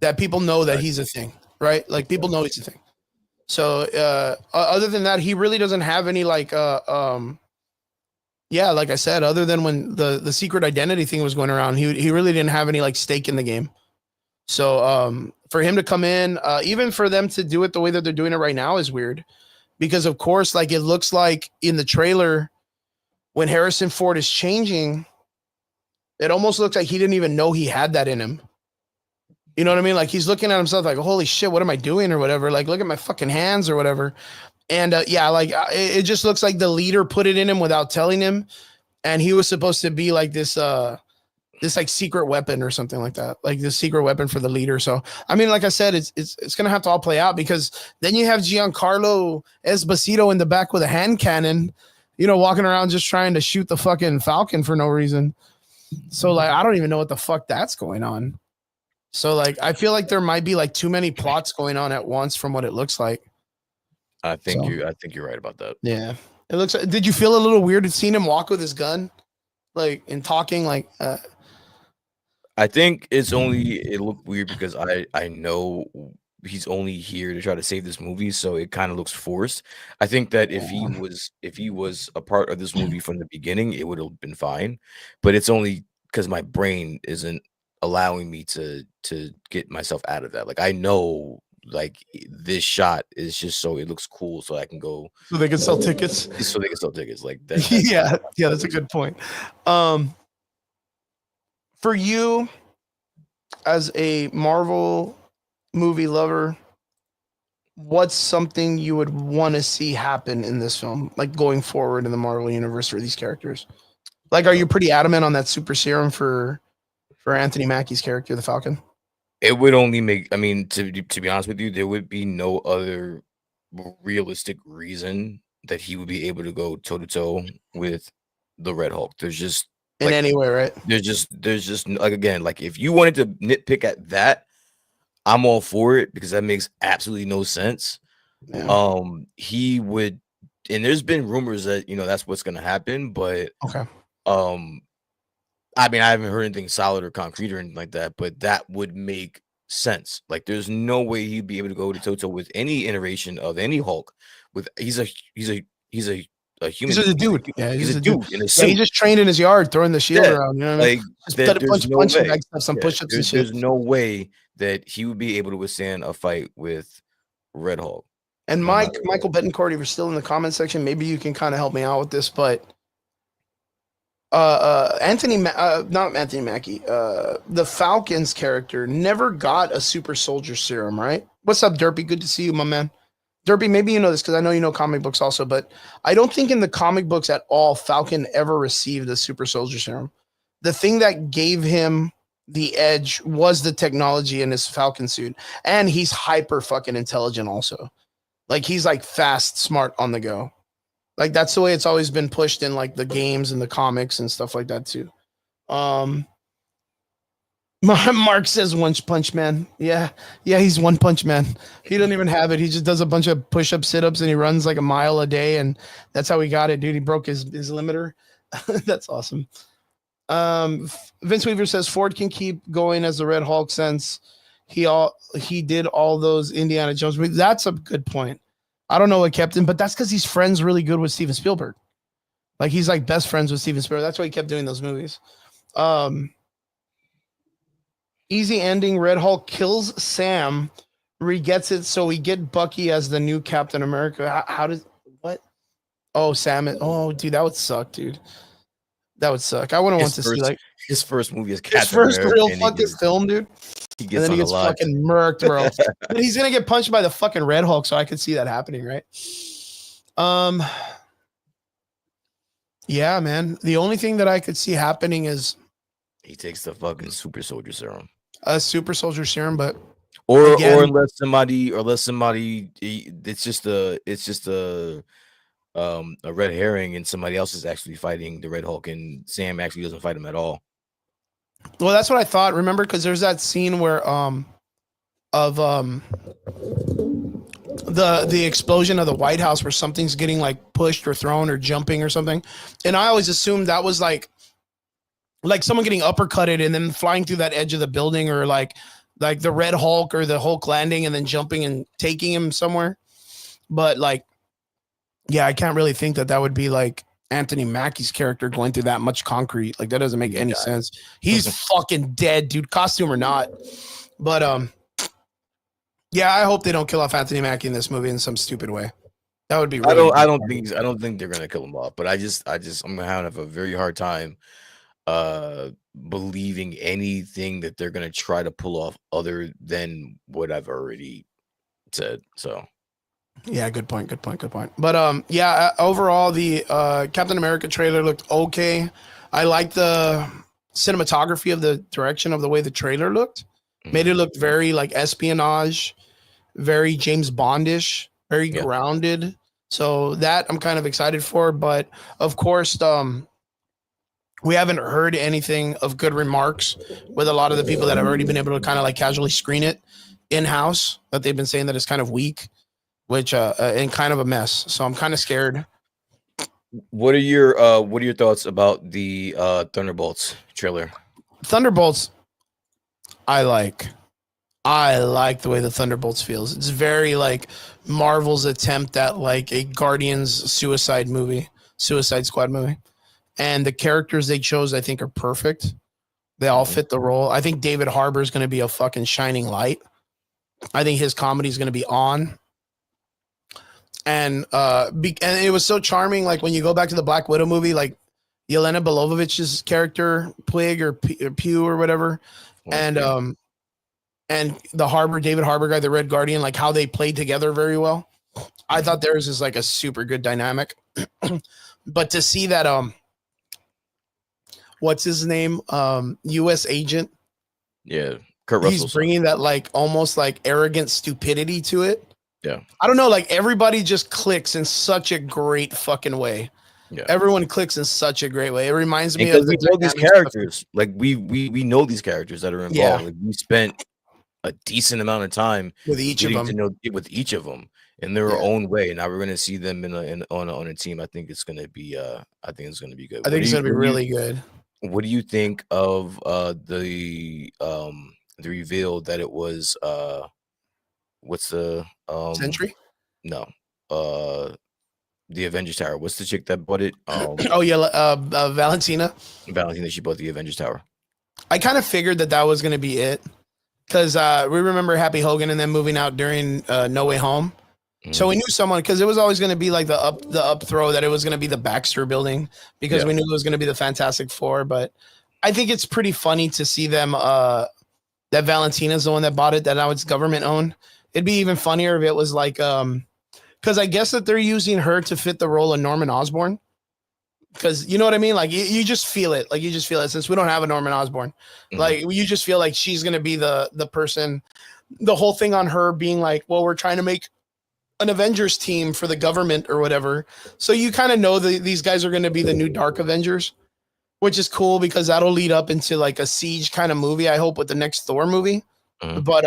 that people know that he's a thing, right? Like, people know he's a thing. So other than that, he really doesn't have any like like I said, other than when the secret identity thing was going around, he really didn't have any like stake in the game. So for him to come in, even for them to do it the way that they're doing it right now is weird, because of course, like, it looks like in the trailer when Harrison Ford is changing, it almost looks like he didn't even know he had that in him. You know what I mean? Like, he's looking at himself like, holy shit, what am I doing or whatever? Like, look at my fucking hands or whatever. And it just looks like the leader put it in him without telling him. And he was supposed to be like this like secret weapon or something like that, like this secret weapon for the leader. So, I mean, like I said, it's going to have to all play out, because then you have Giancarlo Esposito in the back with a hand cannon, you know, walking around just trying to shoot the fucking Falcon for no reason. So like, I don't even know what the fuck that's going on. So like, I feel like there might be like too many plots going on at once from what it looks like. I think you're right about that. Yeah. It looks like, did you feel a little weird seeing him walk with his gun? Like, and talking like, I think it looked weird because I know he's only here to try to save this movie, so it kind of looks forced. I think that if he was a part of this movie from the beginning, it would have been fine. But it's only because my brain isn't allowing me to get myself out of that. Like, I know, like, this shot is just so it looks cool, so I can go. So they can sell tickets. So they can sell tickets. Like that. Yeah, that's a good point. For you, as a Marvel movie lover, what's something you would want to see happen in this film, like going forward in the Marvel universe for these characters? Like, are you pretty adamant on that super serum for Anthony Mackie's character, the Falcon? It would only make, I mean, to be honest with you, there would be no other realistic reason that he would be able to go toe to toe with the Red Hulk. There's just in like, any way, right? There's just like, again, like, if you wanted to nitpick at that, I'm all for it because that makes absolutely no sense. Yeah. He would, and there's been rumors that that's what's gonna happen, but Okay. I mean, I haven't heard anything solid or concrete or anything like that, but that would make sense. Like, there's no way he'd be able to go to toe with any iteration of any Hulk. With he's a He's human just a being. dude. Yeah, He's a a dude. dude in a Yeah, he suit. just trained in his yard, throwing the shield Yeah, around. You know what I mean? like, Just did a there's bunch of no punching way. bag stuff, some Yeah, push-ups and shit. there's no way that he would be able to withstand a fight with Red Hulk. And No matter Michael what. Betancourt, if you're still in the comment section, maybe you can kind of help me out with this. But not Anthony Mackie, the Falcon's character never got a super soldier serum, right? What's up, Derpy? Good to see you, my man. Derpy, maybe you know this because I know you know comic books also, but I don't think in the comic books at all Falcon ever received a super soldier serum. The thing that gave him the edge was the technology in his Falcon suit, and he's hyper fucking intelligent also. Like, he's like fast, smart on the go. Like, that's the way it's always been pushed in like the games and the comics and stuff like that too. Mark says One Punch Man. Yeah, he's One Punch Man. He doesn't even have it. He just does a bunch of push-ups, sit-ups, and he runs like a mile a day, and that's how he got it, dude. He broke his limiter. That's awesome. Vince Weaver says Ford can keep going as the Red Hulk since he did all those Indiana Jones movies. That's a good point. I don't know what kept him, but that's because he's friends really good with Steven Spielberg. Like, he's like best friends with Steven Spielberg. That's why he kept doing those movies. Easy ending. Red Hulk kills Sam. Re-gets it, so we get Bucky as the new Captain America. How does what? Oh, Sam. Oh, dude, that would suck, dude. That would suck. I wouldn't want to see like his first movie is his first real fucking film, dude. He gets and then he gets lot. fucking murked, bro. But he's gonna get punched by the fucking Red Hulk, so I could see that happening, right? Yeah, man. The only thing that I could see happening is he takes the fucking super soldier serum. A super soldier serum, but or unless somebody it's just a red herring and somebody else is actually fighting the Red Hulk and Sam actually doesn't fight him at all. Well, that's what I thought. Remember, because there's that scene where the explosion of the White House where something's getting like pushed or thrown or jumping or something, and I always assumed that was like someone getting uppercutted and then flying through that edge of the building, or like the Red Hulk or the Hulk landing and then jumping and taking him somewhere. But like, yeah, I can't really think that would be like Anthony Mackie's character going through that much concrete. Like, that doesn't make any sense. He's fucking dead, dude, costume or not. But yeah, I hope they don't kill off Anthony Mackie in this movie in some stupid way. That would be really I don't think they're gonna kill him off, but I'm gonna have a very hard time believing anything that they're gonna try to pull off other than what I've already said. So yeah, good point. But yeah, overall the Captain America trailer looked okay. I like the cinematography of the direction of the way the trailer looked. Made it look very like espionage, very James Bondish, very grounded. So that I'm kind of excited for. But of course, we haven't heard anything of good remarks with a lot of the people that have already been able to kind of like casually screen it in-house, that they've been saying that it's kind of weak, which and kind of a mess. So I'm kind of scared. What are your thoughts about the Thunderbolts trailer? Thunderbolts, I like the way the Thunderbolts feels. It's very like Marvel's attempt at like a Guardians Suicide Squad movie. And the characters they chose, I think, are perfect. They all fit the role. I think David Harbour is going to be a fucking shining light. I think his comedy is going to be on. And and it was so charming. Like, when you go back to the Black Widow movie, like Yelena Belovovich's character, Plig or Pew or whatever, and the David Harbour guy, the Red Guardian, like how they played together very well. I thought theirs is like a super good dynamic. But to see that what's his name? U.S. agent. Yeah, Kurt Russell. He's bringing that like almost like arrogant stupidity to it. Yeah, I don't know. Like, everybody just clicks in such a great fucking way. Yeah. Everyone clicks in such a great way. It reminds me Because of the we know these dynamics of- characters, like we know these characters that are yeah, involved. Like we spent a decent amount of time with each of getting to them. know with each of them in their Yeah. own way. Now we're gonna see them on a team. I think it's gonna be good. I think it's gonna be really good. What do you think of the reveal that it was what's the Sentry? no the Avengers Tower? What's the chick that bought it? Oh yeah, Valentina. Valentina, she bought the Avengers Tower. I kind of figured that was gonna be it because we remember Happy Hogan and then moving out during No Way Home. So we knew someone because it was always going to be like the up throw that it was going to be the Baxter building because we knew it was going to be the Fantastic Four. But I think it's pretty funny to see them that Valentina's the one that bought it, that now it's government owned. It'd be even funnier if it was like because I guess that they're using her to fit the role of Norman Osborn. Because you know what I mean? Like you just feel it. Like you just feel it since we don't have a Norman Osborn. Like you just feel like she's going to be the person. The whole thing on her being like, well, we're trying to make an Avengers team for the government or whatever. So you kind of know that these guys are going to be the new Dark Avengers, which is cool because that'll lead up into like a Siege kind of movie, I hope, with the next Thor movie. But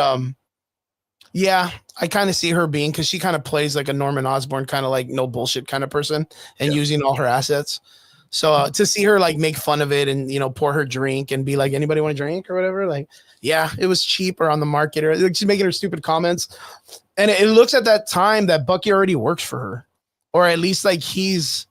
yeah, I kind of see her being, because she kind of plays like a Norman Osborn kind of like no bullshit kind of person and using all her assets. So to see her like make fun of it and, you know, pour her drink and be like, anybody want a drink or whatever? Like, yeah, it was cheap or on the market, or like, she's making her stupid comments. And it looks at that time that Bucky already works for her, or at least like he's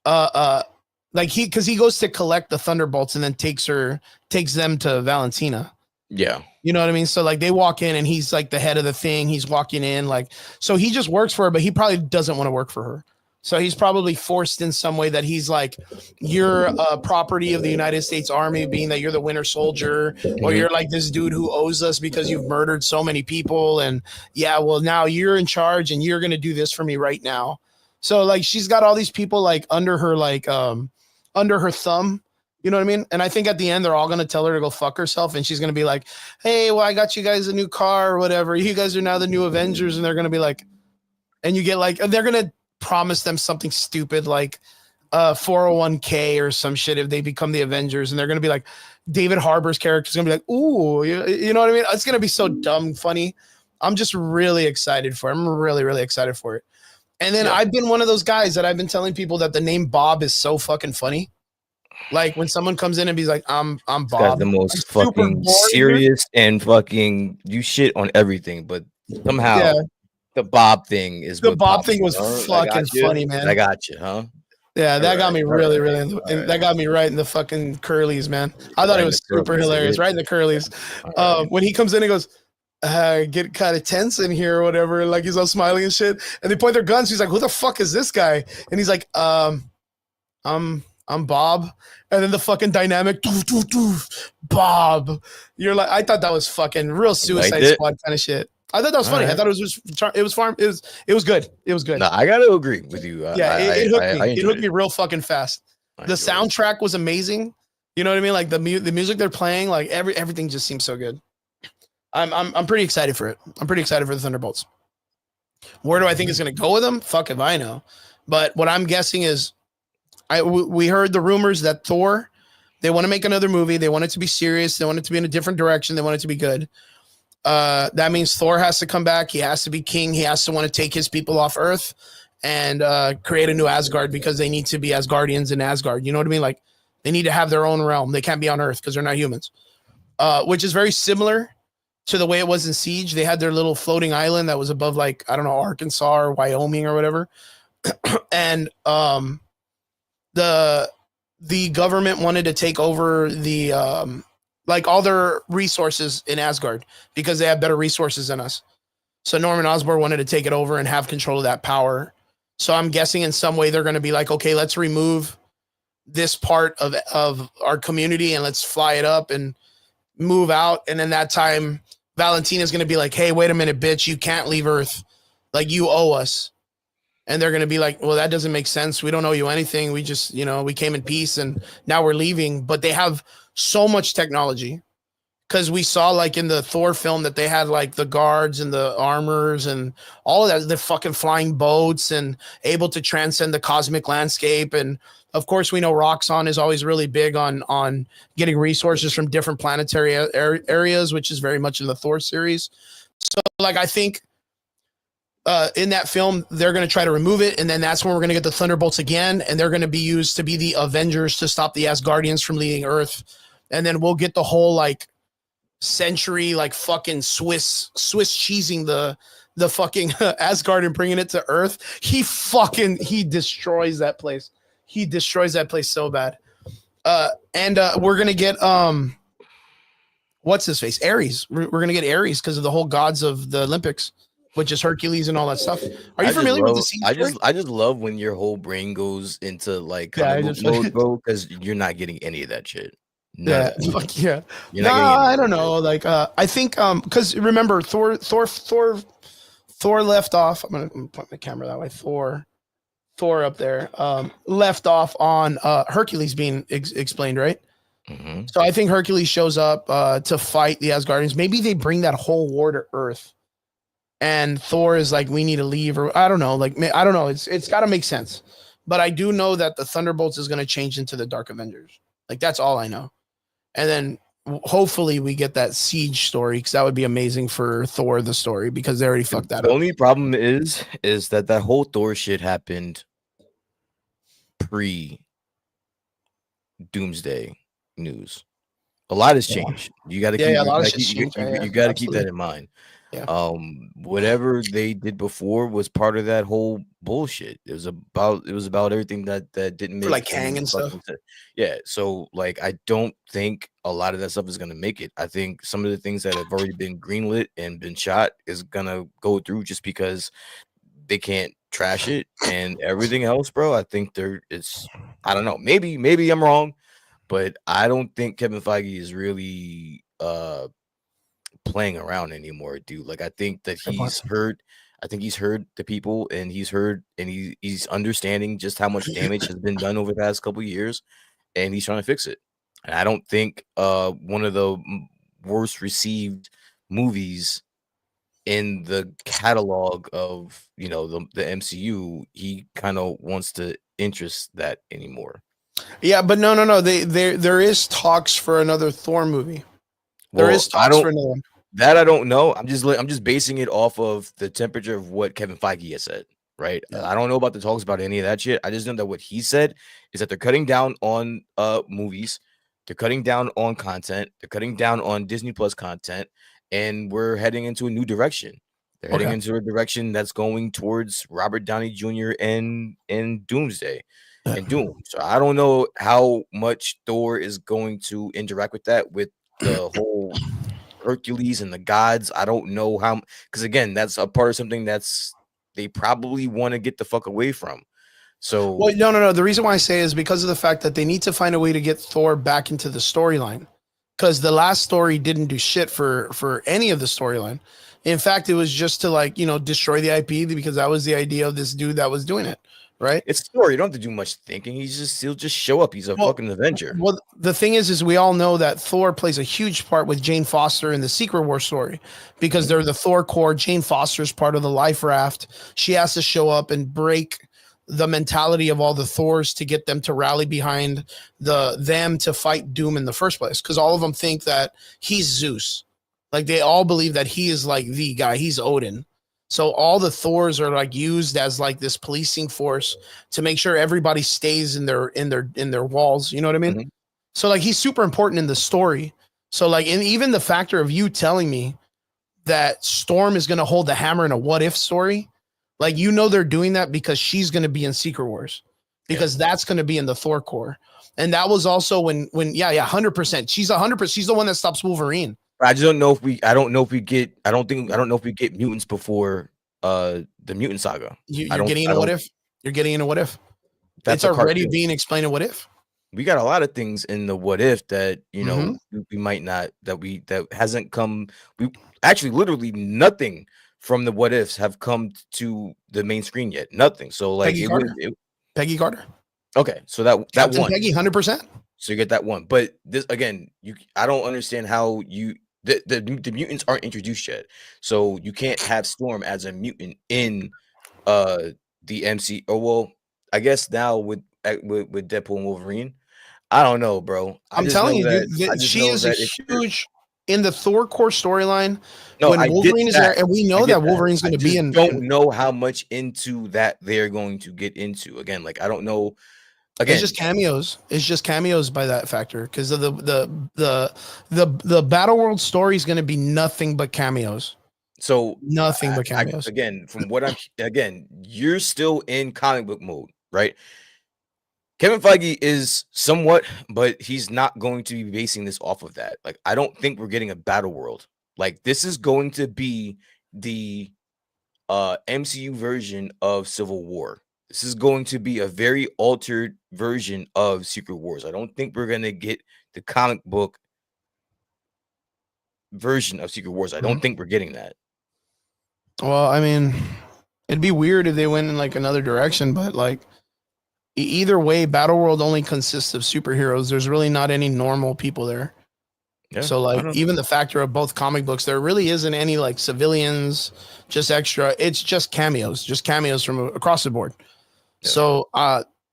because he goes to collect the Thunderbolts and then takes them to Valentina. Yeah. You know what I mean? So like they walk in and he's like the head of the thing. He's walking in like, so he just works for her, but he probably doesn't want to work for her. So he's probably forced in some way that he's like, you're a property of the United States Army, being that you're the Winter Soldier, or you're like this dude who owes us because you've murdered so many people. And yeah, well, now you're in charge and you're going to do this for me right now. So like, she's got all these people like under her thumb. You know what I mean? And I think at the end, they're all going to tell her to go fuck herself. And she's going to be like, hey, well, I got you guys a new car or whatever. You guys are now the new Avengers. And they're going to be like, and you get like, they're going to promise them something stupid like 401k or some shit if they become the Avengers. And they're going to be like, David Harbour's character is going to be like, ooh, you know what I mean? It's going to be so dumb funny. I'm just really excited for it. I'm really, really excited for it. And then I've been one of those guys that I've been telling people that the name Bob is so fucking funny. Like when someone comes in and be like, I'm Bob. The most fucking serious and fucking you shit on everything, but somehow the Bob thing is the Bob thing was fucking funny, man. I got you, huh? Yeah, that got me really, that got me right in the fucking curlies, man. I thought it was super hilarious, right in the curlies. When he comes in and goes, get kind of tense in here or whatever, like he's all smiling and shit, and they point their guns. He's like, who the fuck is this guy? And he's like, I'm Bob. And then the fucking dynamic, Bob. You're like, I thought that was fucking real Suicide Squad kind of shit. I thought that was funny. I thought it was just, it was good. It was good. No, I got to agree with you. It hooked me. It hooked me real fucking fast. The soundtrack was amazing. You know what I mean? Like the music they're playing, like everything just seems so good. I'm pretty excited for it. I'm pretty excited for the Thunderbolts. Where do I think it's going to go with them? Fuck if I know. But what I'm guessing is, we heard the rumors that Thor, they want to make another movie. They want it to be serious. They want it to be in a different direction. They want it to be good. That means Thor has to come back. He has to be king. He has to want to take his people off Earth and create a new Asgard, because they need to be Asgardians in Asgard. You know what I mean? Like they need to have their own realm. They can't be on Earth because they're not humans, which is very similar to the way it was in Siege. They had their little floating island that was above, like, I don't know, Arkansas or Wyoming or whatever. And the government wanted to take over the like all their resources in Asgard because they have better resources than us. So Norman Osborn wanted to take it over and have control of that power. So I'm guessing in some way they're going to be like, okay, let's remove this part of our community and let's fly it up and move out. And then that time Valentina's going to be like, hey, wait a minute, bitch, you can't leave Earth. Like, you owe us. And they're going to be like, well, that doesn't make sense. We don't owe you anything. We just, we came in peace and now we're leaving. But they have so much technology because we saw like in the Thor film that they had like the guards and the armors and all of that, the fucking flying boats and able to transcend the cosmic landscape. And of course, we know Roxxon is always really big on getting resources from different planetary areas, which is very much in the Thor series. So, like, I think in that film, they're going to try to remove it. And then that's when we're going to get the Thunderbolts again. And they're going to be used to be the Avengers to stop the Asgardians from leaving Earth. And then we'll get the whole like century, like fucking Swiss cheesing the fucking Asgard and bringing it to Earth. He destroys that place. He destroys that place so bad. And we're going to get, what's his face? Ares. We're going to get Ares because of the whole gods of the Olympics, which is Hercules and all that stuff. Are you familiar with the scene? I just love when your whole brain goes into like comic book mode, bro, because you're not getting any of that shit. Yeah, fuck yeah. No, I don't know. Like, I think because remember Thor left off. I'm gonna point my camera that way. Thor up there left off on Hercules being explained, right? Mm-hmm. So I think Hercules shows up to fight the Asgardians. Maybe they bring that whole war to Earth. And Thor is like, we need to leave, or I don't know. Like, I don't know. It's got to make sense. But I do know that the Thunderbolts is going to change into the Dark Avengers. Like, that's all I know. And then hopefully we get that Siege story, because that would be amazing for Thor, the story, because they already fucked that up. The only problem is that whole Thor shit happened pre Doomsday news. A lot has changed. You got to keep, a lot of you got to keep that in mind. Yeah. Whatever they did before was part of that whole bullshit. It was about everything that didn't make for like Kang and stuff. Yeah, so like I don't think a lot of that stuff is gonna make it. I think some of the things that have already been greenlit and been shot is gonna go through just because they can't trash it, and everything else, bro. I think I don't know. Maybe I'm wrong, but I don't think Kevin Feige is really playing around anymore, dude. Like I think that he's heard the people, and he's understanding just how much damage has been done over the past couple of years, and he's trying to fix it. And I don't think one of the worst received movies in the catalog of the MCU, he kind of wants to interest that anymore. Yeah, but no. There is talks for another Thor movie. There is talks for another one. That I don't know. I'm just basing it off of the temperature of what Kevin Feige has said, right? Yeah. I don't know about the talks about any of that shit. I just know that what he said is that they're cutting down on movies, they're cutting down on content, they're cutting down on Disney Plus content, and we're heading into a new direction. They're heading into a direction that's going towards Robert Downey Jr. and Doomsday and Doom. So I don't know how much Thor is going to interact with that, with the whole Hercules and the gods. I don't know how, because again, that's a part of something they probably want to get the fuck away from. So well, no. The reason why I say is because of the fact that they need to find a way to get Thor back into the storyline, because the last story didn't do shit for any of the storyline. In fact, it was just to destroy the IP, because that was the idea of this dude that was doing it. Right? It's story. You don't have to do much thinking. He'll just show up. He's a fucking Avenger. Well, the thing is we all know that Thor plays a huge part with Jane Foster in the Secret War story, because they're the Thor Corps. Jane Foster is part of the Life Raft. She has to show up and break the mentality of all the Thors to get them to rally behind them to fight Doom in the first place, because all of them think that he's Zeus. Like they all believe that he is like the guy. He's Odin. So all the Thors are like used as like this policing force to make sure everybody stays in their walls. You know what I mean? Mm-hmm. So like he's super important in the story. So like, and even the factor of you telling me that Storm is going to hold the hammer in a what if story, like they're doing that because she's going to be in Secret Wars, because that's going to be in the Thor Corps. And that was also when 100%. She's 100%. She's the one that stops Wolverine. I just don't know if we. I don't know if we get mutants before the mutant saga. You're getting in a what if. You're getting in a what if. That's already being explained in what if. We got a lot of things in the what if that we might not, that hasn't come. We actually literally nothing from the what ifs have come to the main screen yet. Nothing. So like Peggy Carter. Okay, so that Captain one. Peggy, 100%. So you get that one. But this again, I don't understand how the mutants aren't introduced yet. So you can't have Storm as a mutant in the MC. Oh well, I guess now with Deadpool and Wolverine. I don't know, bro. I I'm just telling know you, that dude, she is a if you're huge in the Thor core storyline. no, When I get Wolverine is there, that. and we I know get that that. Wolverine's I going to be just in. don't know how much into that they're going to get into. Again, like I don't know. It's Again, just cameos. It's just cameos by that factor because of the Battle World story is going to be nothing but cameos. so Nothing but cameos. again, from what you're still in comic book mode, right? Kevin Feige is somewhat, but he's not going to be basing this off of that. Like, I don't think we're getting a battle world. Like, this is going to be the MCU version of Civil War. This is going to be a very altered version of Secret Wars. I don't think we're gonna get the comic book version of Secret Wars. I don't think we're getting that. Well, I mean, it'd be weird if they went in like another direction, but like either way, Battle World only consists of superheroes. There's really not any normal people there. Yeah, So like even the factor of both comic books, there really isn't any like civilians, just extra. It's just cameos from across the board. Yeah. So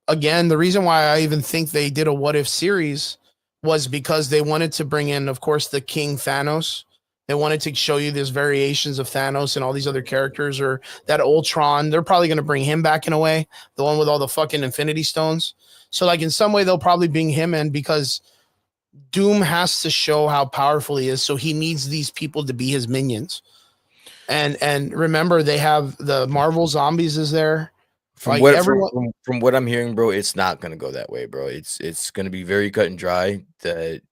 again, the reason why I even think they did a what if series was because they wanted to bring in, of course, the King Thanos. They wanted to show you these variations of Thanos and all these other characters, or that Ultron. They're probably going to bring him back in a way, the one with all the fucking Infinity Stones. So like in some way, they'll probably bring him in because Doom has to show how powerful he is, so he needs these people to be his minions. And remember, they have the Marvel Zombies is there. From Like what everyone, from what I'm hearing, bro, it's not gonna go that way, bro. It's gonna be very cut and dry. That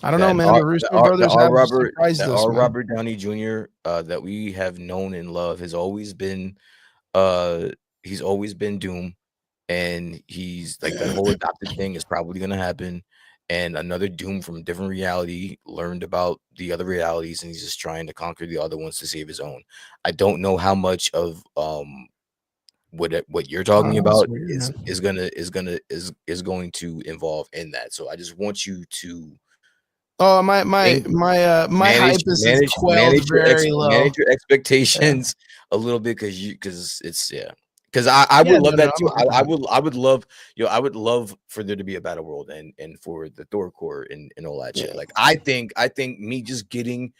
I don't know, man. The Russo brothers have surprised us, man. Robert Downey Jr. That we have known and love has always been he's always been Doom, and he's like that whole adopted thing is probably gonna happen. And another Doom from a different reality learned about the other realities, and he's just trying to conquer the other ones to save his own. I don't know how much of what you're talking about Weird, is going to involve in that. So I just want you to oh, my hype is quelled very low. manage your expectations a little bit because it's because I would love that too. I would love I would love for there to be a battle world and for the Thor core and all that shit. Like I think me just getting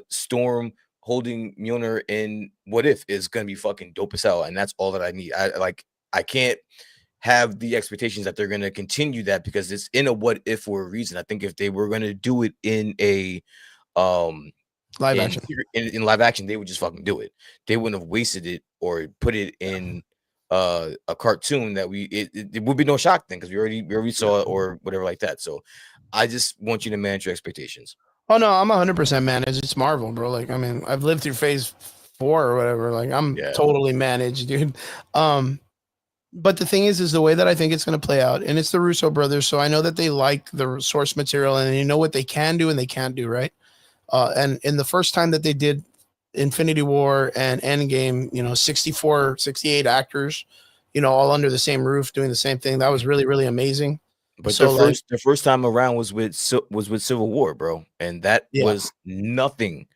Storm holding Mjolnir in What If is gonna be fucking dope as hell, and that's all that I need. I can't have the expectations that they're going to continue that because it's in a What If for a reason. I think if they were going to do it in a live action in live action, they would just fucking do it. They wouldn't have wasted it or put it in a cartoon that it would be no shock then because we already saw it or whatever like that. So I just want you to manage your expectations. Oh no, I'm 100% managed. It's Marvel, bro. Like I mean, I've lived through phase 4 or whatever. Like I'm totally managed, dude. But the thing is the way that I think it's going to play out, and it's the Russo brothers, so I know that they like the source material and you know what they can do and they can't do, right? And in the first time that they did Infinity War and Endgame, 64, 68 actors, all under the same roof doing the same thing. That was really, really amazing. But so the first time around was with Civil War, bro, and that was nothing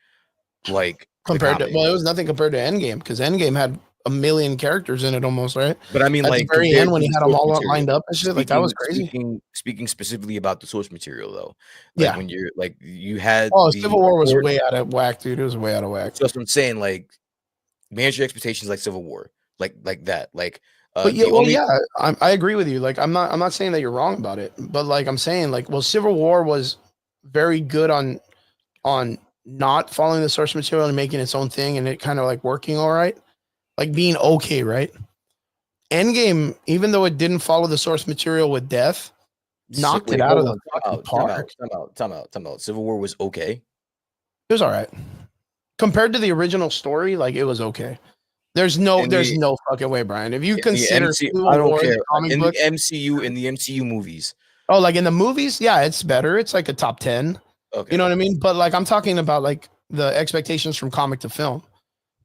like compared to it was nothing compared to Endgame because Endgame had a million characters in it almost, right? But I mean, at like the very end when he had them all lined up and shit, like that was crazy. Speaking specifically about the source material, though, like when you're like you had Civil War was way out of whack, dude. It was way out of whack. So that's what I'm saying. Like, manage your expectations like Civil War, like that, like. But I agree with you. Like, I'm not saying that you're wrong about it, but like I'm saying, like, well, Civil War was very good on not following the source material and making its own thing, and it kind of like working all right. Like being okay, right? Endgame, even though it didn't follow the source material with death, knocked it out of the fucking park. Time out. Civil War was okay. It was all right. Compared to the original story, like it was okay. There's no fucking way, Brian. If you consider I don't care. In the MCU movies. Oh, like in the movies? Yeah, it's better. It's like a top 10. Okay. You know what I mean? But like I'm talking about like the expectations from comic to film.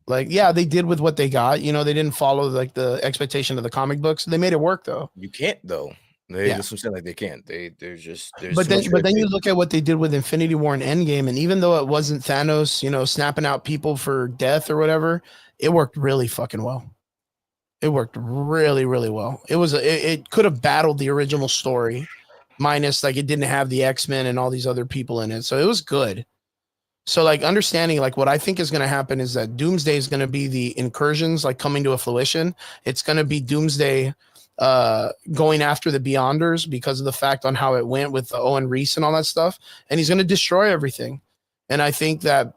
Like, yeah, they did with what they got. You know, they didn't follow like the expectation of the comic books. They made it work though. You can't though. Yeah. That's what I'm saying. Like they can't. There's But too much then, but red then you tape. look at what they did with Infinity War and Endgame, and even though it wasn't Thanos, you know, snapping out people for death or whatever, it worked really fucking well. It worked really, really well. It could have battled the original story, minus like it didn't have the X-Men and all these other people in it, so it was good. So like understanding like what I think is going to happen is that Doomsday is going to be the incursions like coming to a fruition. It's going to be Doomsday going after the Beyonders because of the fact on how it went with the Owen Reese and all that stuff, and he's going to destroy everything. And I think that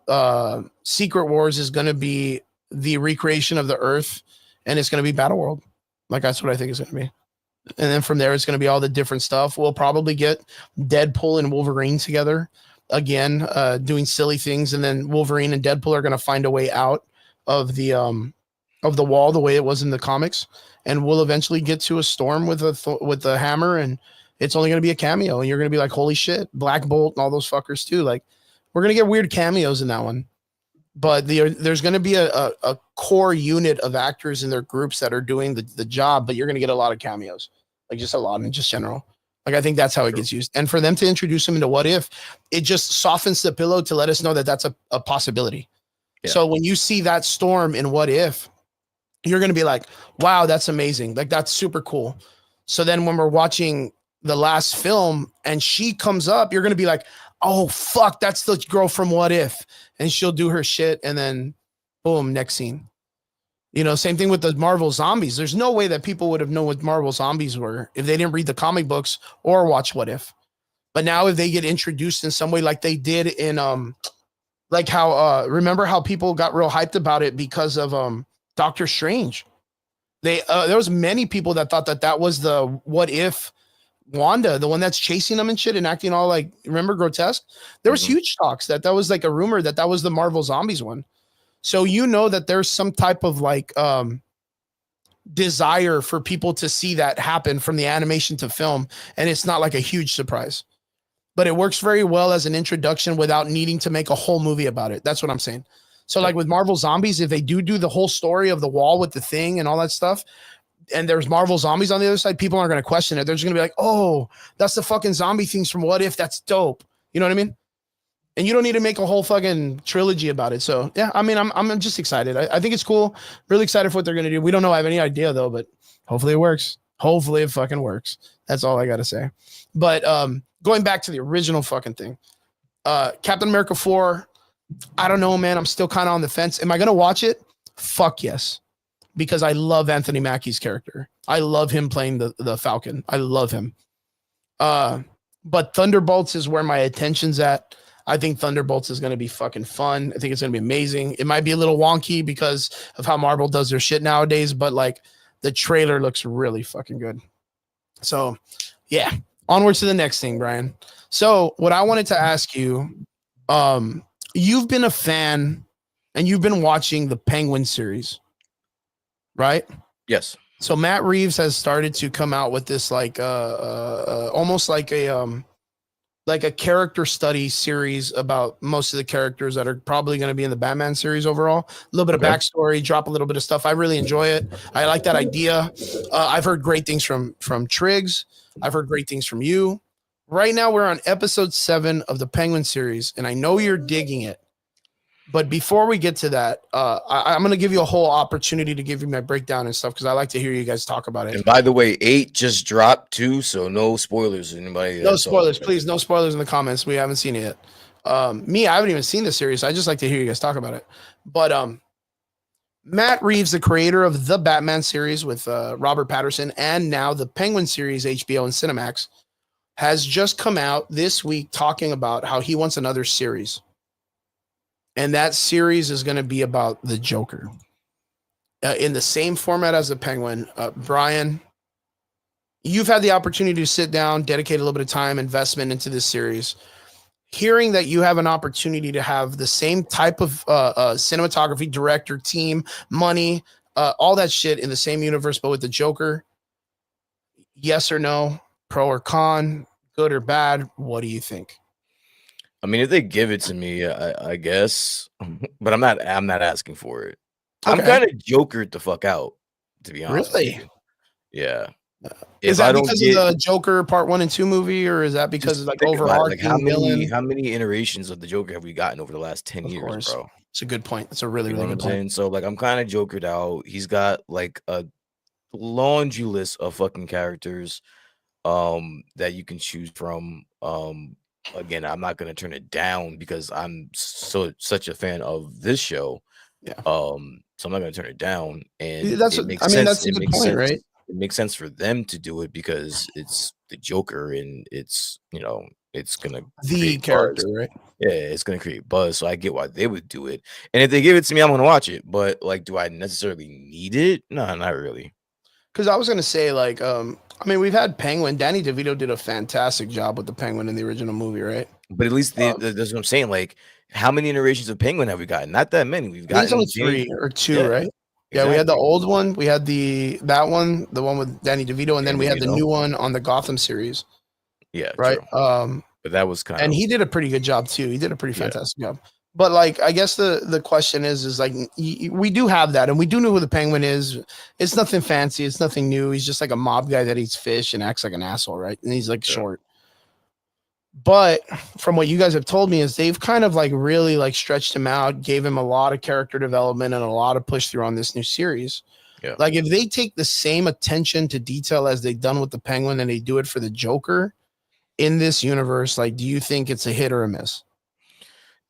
Secret Wars is going to be the recreation of the Earth, and it's going to be Battle World. Like that's what I think it's going to be. And then from there, it's going to be all the different stuff. We'll probably get Deadpool and Wolverine together again, doing silly things, and then Wolverine and Deadpool are going to find a way out of the wall the way it was in the comics, and we'll eventually get to a Storm with a hammer, and it's only going to be a cameo, and you're going to be like, holy shit, Black Bolt and all those fuckers too. Like we're going to get weird cameos in that one. But there's going to be a core unit of actors in their groups that are doing the job, but you're going to get a lot of cameos, like just a lot in just general. Like I think that's how it gets used. And for them to introduce them into What If, it just softens the pillow to let us know that that's a possibility. Yeah. So when you see that Storm in What If, you're going to be like, wow, that's amazing. Like that's super cool. So then when we're watching the last film and she comes up, you're going to be like, oh, fuck, that's the girl from What If. And she'll do her shit. And then boom, next scene. You know, same thing with the Marvel Zombies. There's no way that people would have known what Marvel Zombies were if they didn't read the comic books or watch What If. But now if they get introduced in some way like they did in like how remember how people got real hyped about it because of Doctor Strange. There was many people that thought that was the What If Wanda, the one that's chasing them and shit and acting all like, remember, grotesque. There was huge talks that was like a rumor that was the Marvel Zombies one. So you know that there's some type of like desire for people to see that happen from the animation to film, and it's not like a huge surprise. But it works very well as an introduction without needing to make a whole movie about it. That's what I'm saying. So like with Marvel Zombies, if they do the whole story of the wall with the thing and all that stuff, and there's Marvel Zombies on the other side, people aren't going to question it. They're just going to be like, oh, that's the fucking zombie things from What If. That's dope. You know what I mean? And you don't need to make a whole fucking trilogy about it. So yeah, I mean, I'm just excited. I think it's cool. Really excited for what they're going to do. We don't know. I have any idea though, but hopefully it works. Hopefully it fucking works. That's all I got to say. But going back to the original fucking thing, Captain America 4, I don't know, man. I'm still kind of on the fence. Am I going to watch it? Fuck yes. Because I love Anthony Mackie's character. I love him playing the Falcon. I love him. But Thunderbolts is where my attention's at. I think Thunderbolts is going to be fucking fun. I think it's going to be amazing. It might be a little wonky because of how Marvel does their shit nowadays, but like the trailer looks really fucking good. So yeah, onwards to the next thing, Brian. So what I wanted to ask you, you've been a fan and you've been watching the Penguin series, right? Yes. So Matt Reeves has started to come out with this like almost like a character study series about most of the characters that are probably going to be in the Batman series overall. A little bit of backstory, drop a little bit of stuff. I really enjoy it. I like that idea. I've heard great things from Triggs. I've heard great things from you. Right now we're on episode 7 of the Penguin series, and I know you're digging it. But before we get to that, I'm going to give you a whole opportunity to give you my breakdown and stuff because I like to hear you guys talk about it. And by the way, 8 just dropped too, so no spoilers. Anybody? No spoilers, please. No spoilers in the comments. We haven't seen it yet. I haven't even seen the series. I just like to hear you guys talk about it. But Matt Reeves, the creator of the Batman series with Robert Pattinson and now the Penguin series, HBO and Cinemax, has just come out this week talking about how he wants another series. And that series is going to be about the Joker in the same format as the Penguin. Brian, you've had the opportunity to sit down, dedicate a little bit of time, investment into this series. Hearing that you have an opportunity to have the same type of cinematography, director, team, money, all that shit in the same universe, but with the Joker, yes or no, pro or con, good or bad, what do you think? I mean, if they give it to me, I guess, but I'm not asking for it. I'm kind of jokered the fuck out, to be honest with Really? you. Yeah. Is If I that don't because of get the Joker Part 1 and 2 movie, or is that because just of like think about it, like overarching villain? how many iterations of the Joker have we gotten over the last 10 Of years, course, bro? it's a good point. It's a really, You know really what I'm good point. saying? So like I'm kind of jokered out. He's got like a laundry list of fucking characters that you can choose from. Again, I'm not gonna turn it down because I'm such a fan of this show. Yeah, So I'm not gonna turn it down, and that's. it I makes mean, sense. that's a It good makes point, sense. right? It makes sense for them to do it because it's the Joker, and it's it's gonna The create character, buzz. right? Yeah, it's gonna create buzz. So I get why they would do it. And if they give it to me, I'm gonna watch it. But like, do I necessarily need it? No, not really. Because I was gonna say, like, I mean, we've had Penguin. Danny DeVito did a fantastic job with the Penguin in the original movie, right? But at least that's what I'm saying. Like, how many iterations of Penguin have we gotten? Not that many. We've I think it's only gotten James. 3 or 2, Yeah, right? Yeah, we had the exactly. old one, we had that one, the one with Danny DeVito, and then And we had the DeVito. new one on the Gotham series, Yeah, right? true. But that was kind And of he did a pretty good job too. He did a pretty yeah. fantastic job. But like, I guess the question is like we do have that, and we do know who the Penguin is. It's nothing fancy. It's nothing new. He's just like a mob guy that eats fish and acts like an asshole, right? And he's like short. But from what you guys have told me is they've kind of like really like stretched him out, gave him a lot of character development and a lot of push through on this new series. Yeah. Like if they take the same attention to detail as they've done with the Penguin and they do it for the Joker in this universe, like do you think it's a hit or a miss?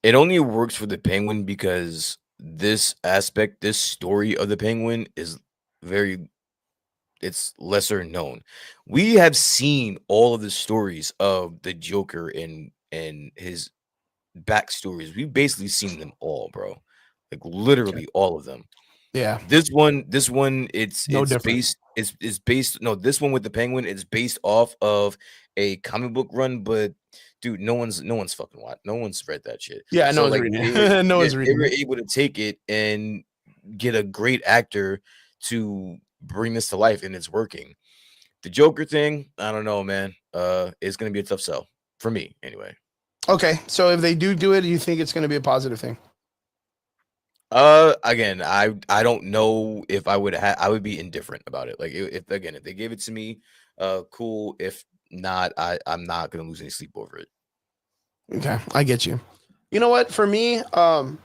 It only works for the Penguin because this aspect, this story of the Penguin is very it's lesser known. We have seen all of the stories of the Joker and his backstories. We've basically seen them all, bro. Like literally all of them. Yeah. This one, it's No different. it's based no, this one with the Penguin, it's based off of a comic book run, but dude, no one's fucking no one's read that shit. Yeah, no So one's like reading they were it. No yeah, one's they reading were it. able to take it and get a great actor to bring this to life, and it's working. The Joker thing, I don't know, man. It's gonna be a tough sell for me anyway. Okay, so if they do it, you think it's going to be a positive thing? Again, I don't know if I would be indifferent about it. Like if again, if they gave it to me, cool. If not, I'm not gonna lose any sleep over it. Okay, I get you. You know what? For me, I'm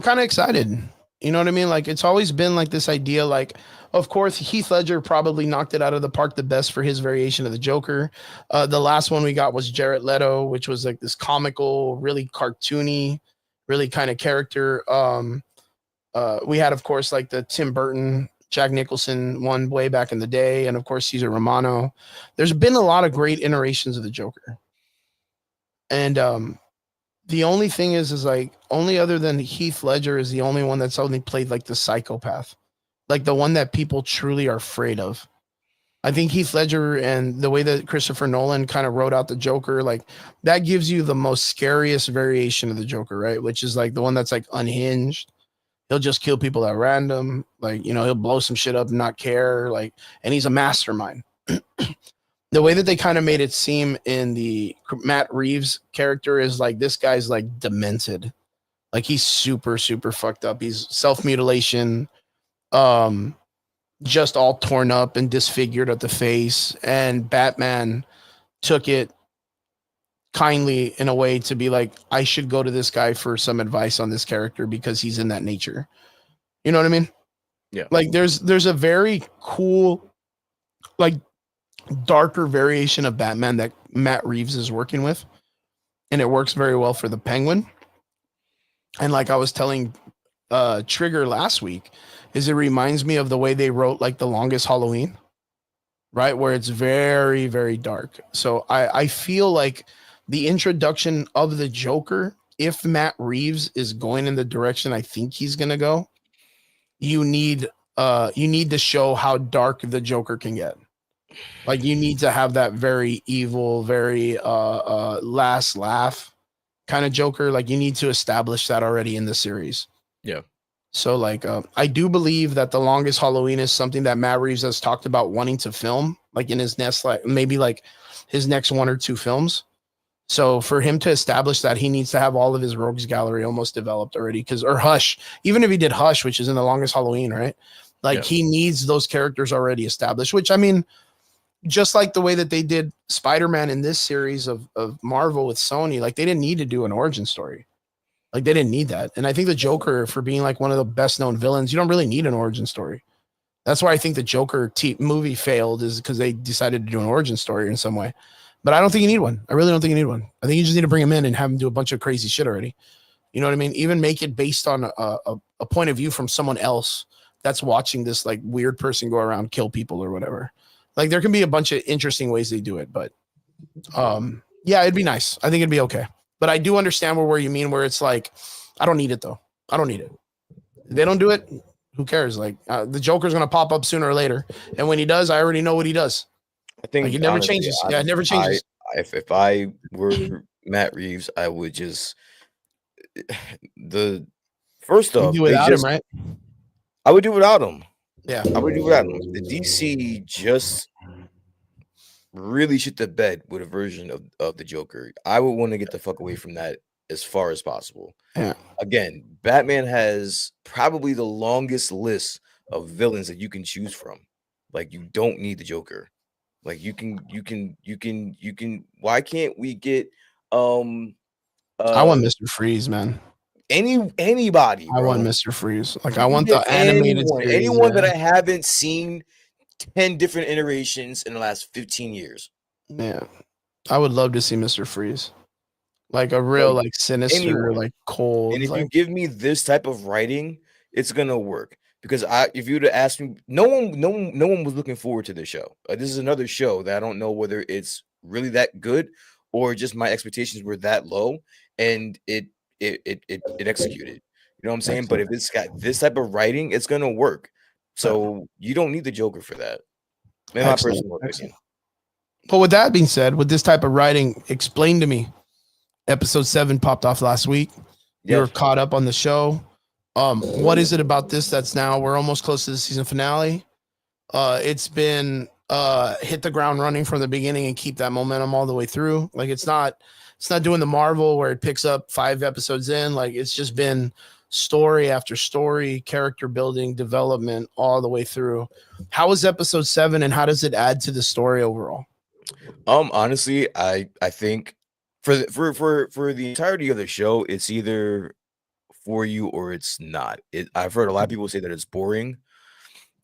kind of excited. You know what I mean? Like it's always been like this idea. Like, of course, Heath Ledger probably knocked it out of the park the best for his variation of the Joker. The last one we got was Jared Leto, which was like this comical, really cartoony, really kind of character. We had, of course, like the Tim Burton, Jack Nicholson one way back in the day, and of course Cesar Romano. There's been a lot of great iterations of the Joker, and the only thing is like only other than Heath Ledger is the only one that's only played like the psychopath, like the one that people truly are afraid of. I think Heath Ledger and the way that Christopher Nolan kind of wrote out the Joker, like that gives you the most scariest variation of the Joker, right? Which is like the one that's like unhinged. He'll just kill people at random. Like, you know, he'll blow some shit up and not care. Like, and he's a mastermind. The way that they kind of made it seem in the Matt Reeves character is like this guy's like demented. Like he's super, super fucked up. He's self-mutilation, just all torn up and disfigured at the face. And Batman took it kindly in a way to be like, I should go to this guy for some advice on this character because he's in that nature. You know what I mean? Yeah. Like there's a very cool, like darker variation of Batman that Matt Reeves is working with. And it works very well for the Penguin. And like I was telling Trigger last week, is it reminds me of the way they wrote like The Longest Halloween, right? Where it's very, very dark. So I feel like the introduction of the Joker, if Matt Reeves is going in the direction I think he's gonna go, you need to show how dark the Joker can get. Like you need to have that very evil, very last laugh kind of Joker. Like you need to establish that already in the series. Yeah. So like I do believe that The Longest Halloween is something that Matt Reeves has talked about wanting to film, like in his next, like maybe like his next 1 or 2 films. So for him to establish that, he needs to have all of his rogues gallery almost developed already. Or Hush, even if he did Hush, which is in the longest Halloween, right? Like he needs those characters already established. Which I mean, just like the way that they did Spider-Man in this series of Marvel with Sony, like they didn't need to do an origin story. Like they didn't need that. And I think the Joker, for being like one of the best known villains, you don't really need an origin story. That's why I think the Joker movie failed, is because they decided to do an origin story in some way. But I don't think you need one. I really don't think you need one. I think you just need to bring him in and have him do a bunch of crazy shit already. You know what I mean? Even make it based on a point of view from someone else that's watching this like weird person go around kill people or whatever. Like there can be a bunch of interesting ways they do it, but yeah, it'd be nice. I think it'd be okay. But I do understand where you mean, where it's like, I don't need it though. I don't need it. If they don't do it, who cares? Like the Joker's gonna pop up sooner or later, and when he does, I already know what he does. I think like, it never honestly, changes. Yeah, it never changes. If I were Matt Reeves, I would just first off, do without him, right? I would do without him. Yeah, I would do without him. The DC just really shit the bed with a version of the Joker. I would want to get the fuck away from that as far as possible. Yeah. Again, Batman has probably the longest list of villains that you can choose from. Like you don't need the Joker. Like you can. Why can't we get I want Mr. Freeze, man. Anybody, bro. I want Mr. Freeze. Like I want the animated series. Anyone that I haven't seen 10 different iterations in the last 15 years. Yeah. I would love to see Mr. Freeze. Like a real like sinister, like cold. And if you give me this type of writing, it's gonna work. Because if you would have asked me, no one was looking forward to this show. This is another show that I don't know whether it's really that good or just my expectations were that low, and it executed. You know what I'm saying? But if it's got this type of writing, it's gonna work. So you don't need the Joker for that. In my personal opinion. But with that being said, with this type of writing, explain to me. Episode 7 popped off last week. You're caught up on the show. What is it about this that's now we're almost close to the season finale? It's been hit the ground running from the beginning and keep that momentum all the way through. Like it's not doing the Marvel where it picks up 5 episodes in. Like it's just been story after story, character building, development all the way through. How is episode 7 and how does it add to the story overall? Honestly, I think for the entirety of the show, it's either for you or it's not. I've heard a lot of people say that it's boring,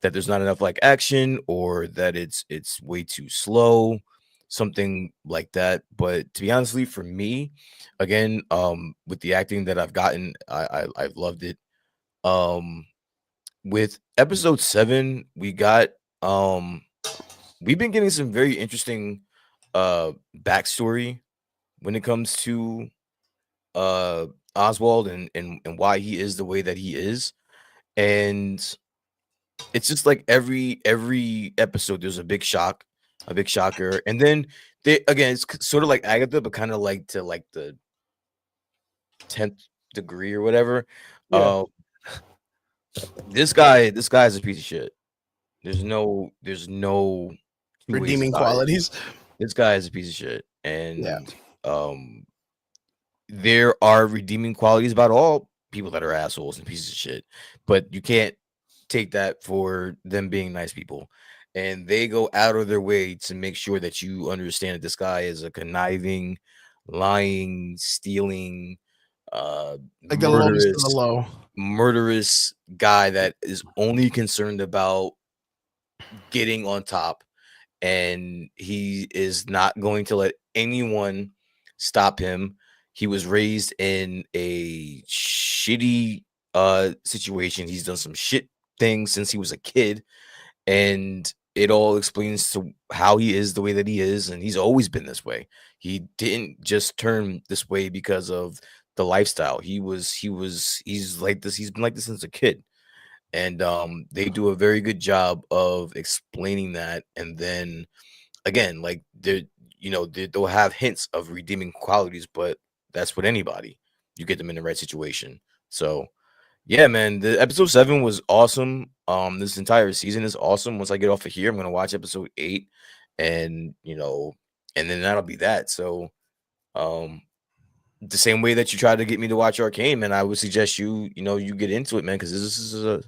that there's not enough like action, or that it's way too slow, something like that. But to be honestly, for me, again, with the acting that I've gotten, I've loved it. With episode 7, we've been getting some very interesting backstory when it comes to Oswald and why he is the way that he is. And it's just like every episode there's a big shocker, and then it's sort of like Agatha, but kind of like to like the 10th degree or whatever. This guy's a piece of shit. There's no redeeming qualities. This guy is a piece of shit, and there are redeeming qualities about all people that are assholes and pieces of shit, but you can't take that for them being nice people. And they go out of their way to make sure that you understand that this guy is a conniving, lying, stealing, like the lowest of the low, murderous guy that is only concerned about getting on top, and he is not going to let anyone stop him. He was raised in a shitty situation. He's done some shit things since he was a kid, and it all explains to how he is the way that he is, and he's always been this way. He didn't just turn this way because of the lifestyle. He's like this. He's been like this since a kid. And they do a very good job of explaining that. And then again, like they'll have hints of redeeming qualities, but that's with anybody. You get them in the right situation. So yeah, man, the episode 7 was awesome. This entire season is awesome. Once I get off of here, I'm gonna watch episode 8, and and then that'll be that. So Um, the same way that you tried to get me to watch Arcane, man, I would suggest you you get into it, man, because this is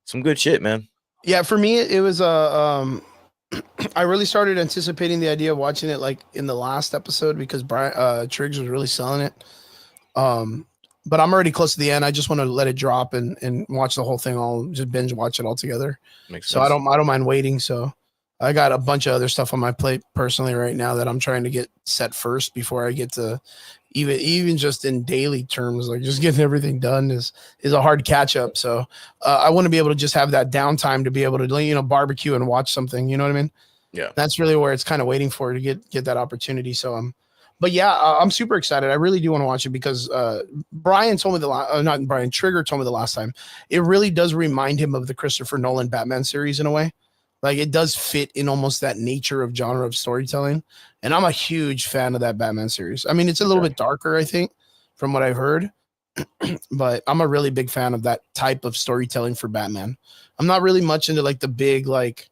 some good shit, man. Yeah, for me, it was I really started anticipating the idea of watching it like in the last episode because Brian Triggs was really selling it. Um, but I'm already close to the end. I just want to let it drop and watch the whole thing. I'll just binge watch it all together. Makes So sense. I don't mind waiting. So I got a bunch of other stuff on my plate personally right now that I'm trying to get set first before I get to even just in daily terms, like just getting everything done is a hard catch up. So I want to be able to just have that downtime to be able to barbecue and watch something. You know what I mean? Yeah. That's really where it's kind of waiting for to get that opportunity. So but yeah, I'm super excited. I really do want to watch it because Brian told me not Brian Trigger told me the last time. It really does remind him of the Christopher Nolan Batman series in a way. Like it does fit in almost that nature of genre of storytelling. And I'm a huge fan of that Batman series. I mean, it's a little bit darker, I think, from what I've heard, but I'm a really big fan of that type of storytelling for Batman. I'm not really much into like the big like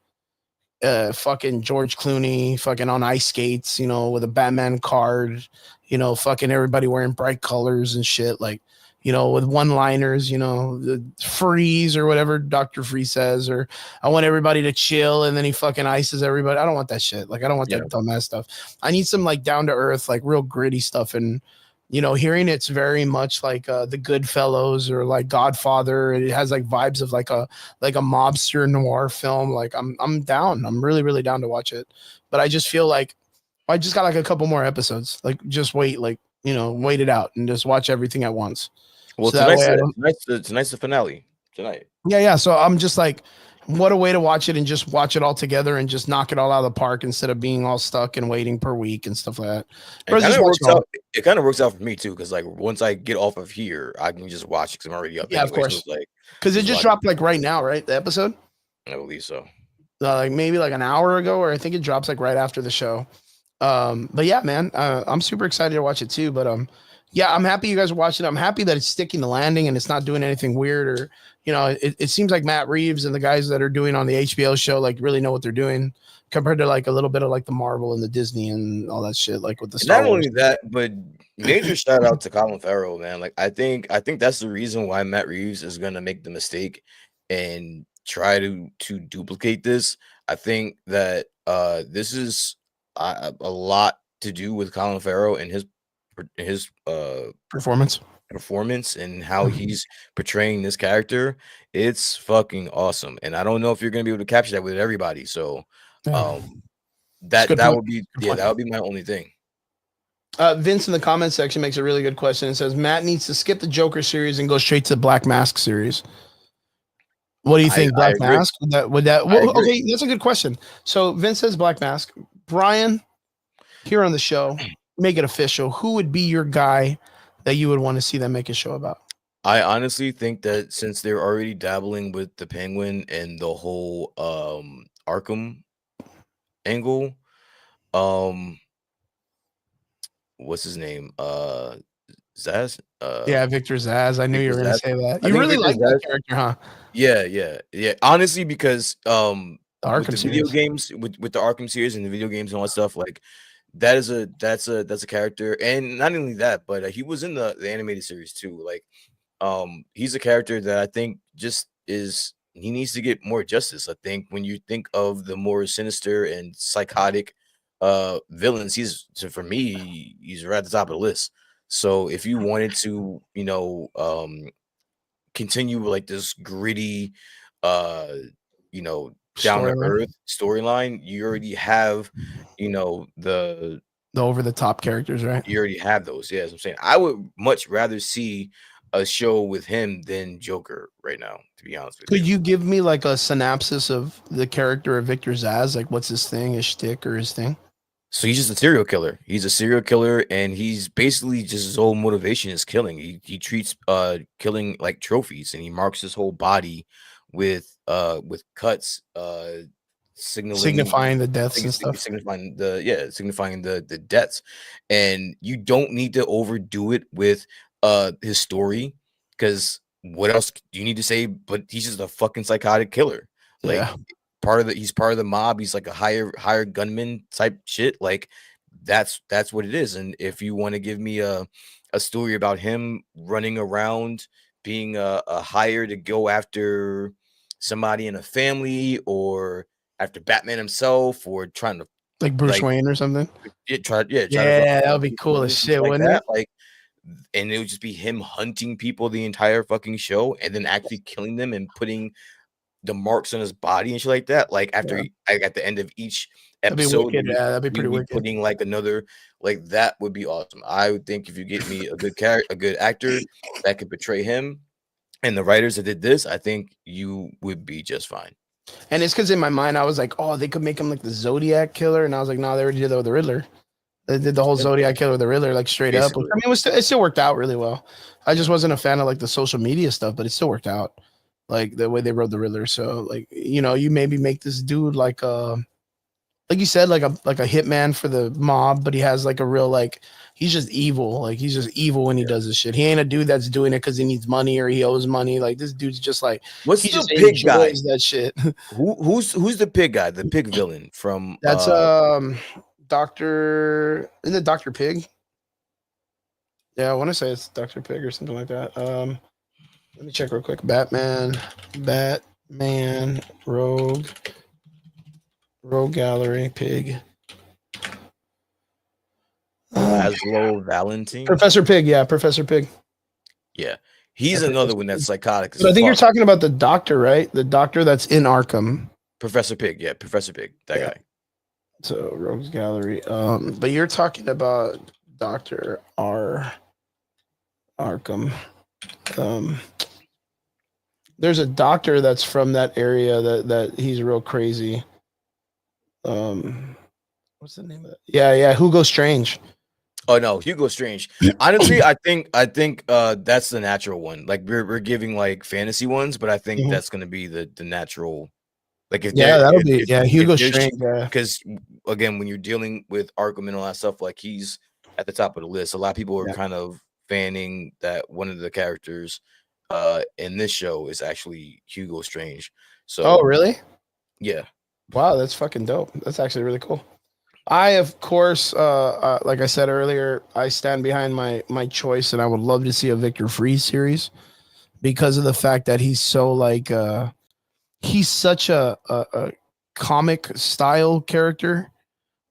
fucking George Clooney fucking on ice skates, with a Batman card, fucking everybody wearing bright colors and shit, like, with one-liners, the freeze or whatever Dr. Freeze says, or I want everybody to chill and then he fucking ices everybody. I don't want that shit. Like, I don't want that dumbass stuff. I need some like down to earth, like real gritty stuff. And hearing it's very much like the Goodfellas or like Godfather. It has like vibes of like a mobster noir film. Like I'm down. I'm really really down to watch it. But I just feel like I just got like a couple more episodes. Like just wait, like wait it out and just watch everything at once. Well, So that way tonight's the finale tonight. Yeah. So I'm just like, what a way to watch it and just watch it all together and just knock it all out of the park instead of being all stuck and waiting per week and stuff like that. It kind of works out for me too, because like once I get off of here, I can just watch it because I'm already up. Yeah, anyway, of course. So like, because it just dropped like right now, right? The episode. I believe so. Like maybe like an hour ago, or I think it drops like right after the show. But yeah, man, I'm super excited to watch it too. But yeah, I'm happy you guys are watching it. I'm happy that it's sticking the landing and it's not doing anything weird or it seems like Matt Reeves and the guys that are doing on the HBO show like really know what they're doing compared to like a little bit of like the Marvel and the Disney and all that shit, like with the Star Not Wars. only that, but major shout out to Colin Farrell, man. Like I think that's the reason why Matt Reeves is gonna make the mistake and try to duplicate this. I think that this is a lot to do with Colin Farrell and his performance and how he's portraying this character. It's fucking awesome, and I don't know if you're gonna be able to capture that with everybody. So, that would be that would be my only thing. Vince in the comment section makes a really good question. It says Matt needs to skip the Joker series and go straight to the Black Mask series. What do you think, Black Mask? Okay, that's a good question. So Vince says Black Mask. Brian, here on the show, make it official. Who would be your guy that you would want to see them make a show about? I honestly think that since they're already dabbling with the Penguin and the whole Arkham angle, what's his name? Zaz? Yeah, Victor Zaz. I knew you were going to say that. You really like that character, huh? Yeah. Honestly, because the Arkham with the video games, with the Arkham series and the video games and all that stuff, like that's a character, and not only that, but he was in the animated series too. Like, he's a character that I think just he needs to get more justice. I think when you think of the more sinister and psychotic villains, for me, he's right at the top of the list. So if you wanted to, continue like this gritty, down to earth storyline, you already have, the over the top characters, right? You already have those. Yeah, that's what I'm saying. I would much rather see a show with him than Joker right now, to be honest with you. Could you give me like a synopsis of the character of Victor Zaz? Like, what's his thing, his shtick, or his thing? So he's just a serial killer. He's a serial killer, and he's basically just his whole motivation is killing. He treats killing like trophies, and he marks his whole body with cuts, signifying the deaths and stuff. Signifying the deaths. And you don't need to overdo it with his story, because what else do you need to say? But he's just a fucking psychotic killer. Like, he's part of the mob. He's like a higher gunman type shit. Like, that's what it is. And if you want to give me a story about him running around, being a hire to go after somebody in a family, or after Batman himself, or trying to like Bruce Wayne or something. try to Yeah, that would be cool as shit, like wouldn't that, it? like, and it would just be him hunting people the entire fucking show, and then actually killing them and putting the marks on his body and shit like that. Like after, Yeah. like at the end of each That'd be episode, wicked. Yeah, that'd be we pretty would be wicked. putting like another, like that would be awesome. I would think if you get me a good actor that could portray him, and the writers that did this, I think you would be just fine. And it's because in my mind I was like, oh, they could make him like the Zodiac killer, and I was like, no, they already did that with the Riddler. They did the whole Zodiac killer with the Riddler, like straight up. I Basically. mean, it still worked out really well. I just wasn't a fan of like the social media stuff, but it still worked out, like the way they wrote the Riddler. So like, you know, you maybe make this dude like you said, like a hitman for the mob, but he has like a real like he's just evil. Like he's just evil when he does this shit. He ain't a dude that's doing it because he needs money or he owes money. Like this dude's just like What's he the just pig guy? enjoys that shit. Who's the pig guy? The pig villain from That's Doctor. Isn't it Doctor Pig? Yeah, I want to say it's Doctor Pig or something like that. Let me check real quick. Batman, Rogue Gallery, Pig. Laszlo Valentine. Professor Pig, yeah, Professor Pig. Yeah, he's another one that's psychotic. But I think you're talking about the doctor, right? The doctor that's in Arkham. Professor Pig, yeah, Professor Pig, that guy. So Rogues Gallery. But you're talking about Dr. Arkham. There's a doctor that's from that area that he's real crazy. What's the name of it? Yeah, Hugo Strange. Oh no, Hugo Strange. Honestly, I think that's the natural one. Like we're giving like fantasy ones, but I think that's gonna be the natural. Like if that'll be Hugo Strange. Because again, when you're dealing with Arkham and all that stuff, like he's at the top of the list. A lot of people are kind of fanning that one of the characters in this show is actually Hugo Strange. So oh really? Yeah. Wow, that's fucking dope. That's actually really cool. I, of course, like I said earlier, I stand behind my choice, and I would love to see a Victor Freeze series because of the fact that he's so like he's such a comic style character.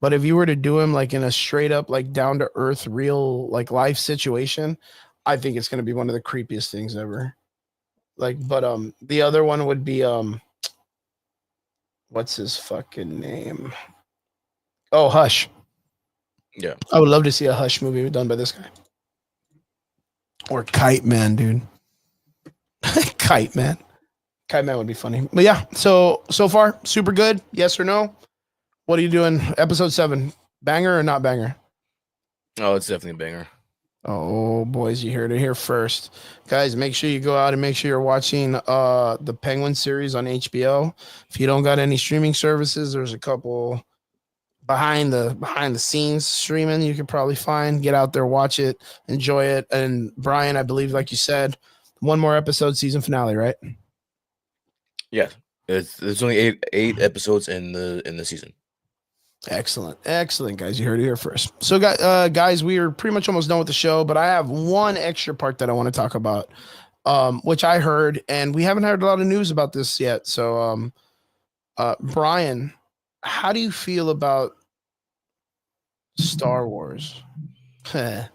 But if you were to do him like in a straight up like down to earth real like life situation, I think it's gonna be one of the creepiest things ever. Like, but the other one would be what's his fucking name? Oh, Hush. Yeah. I would love to see a Hush movie done by this guy. Or Kite Man, dude. Kite Man. Kite Man would be funny. But yeah, so far, super good. Yes or no? What are you doing? Episode 7. Banger or not banger? Oh, it's definitely a banger. Oh, boys, you heard it here first. Guys, make sure you go out and make sure you're watching the Penguin series on HBO. If you don't got any streaming services, there's a couple behind the scenes streaming you could probably find. Get out there, watch it, enjoy it. And Brian, I believe, like you said, one more episode, season finale, right? Yeah, there's only eight episodes in the season. Excellent, guys. You heard it here first. So, guys, we are pretty much almost done with the show, but I have one extra part that I want to talk about, which I heard, and we haven't heard a lot of news about this yet. So, Brian, how do you feel about Star Wars? How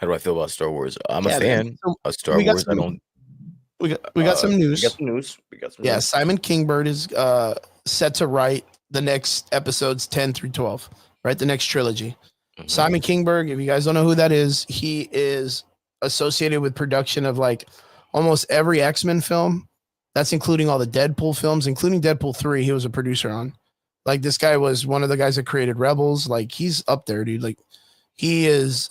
do I feel about Star Wars? I'm a fan of Star Wars. We got some news. We got some news. Simon Kingbird is set to write the next episodes 10 through 12, right? The next trilogy. Mm-hmm. Simon Kingbird, if you guys don't know who that is, he is associated with production of like almost every X-Men film. That's including all the Deadpool films, including Deadpool 3. He was a producer on. Like this guy was one of the guys that created Rebels. Like he's up there, dude. Like he is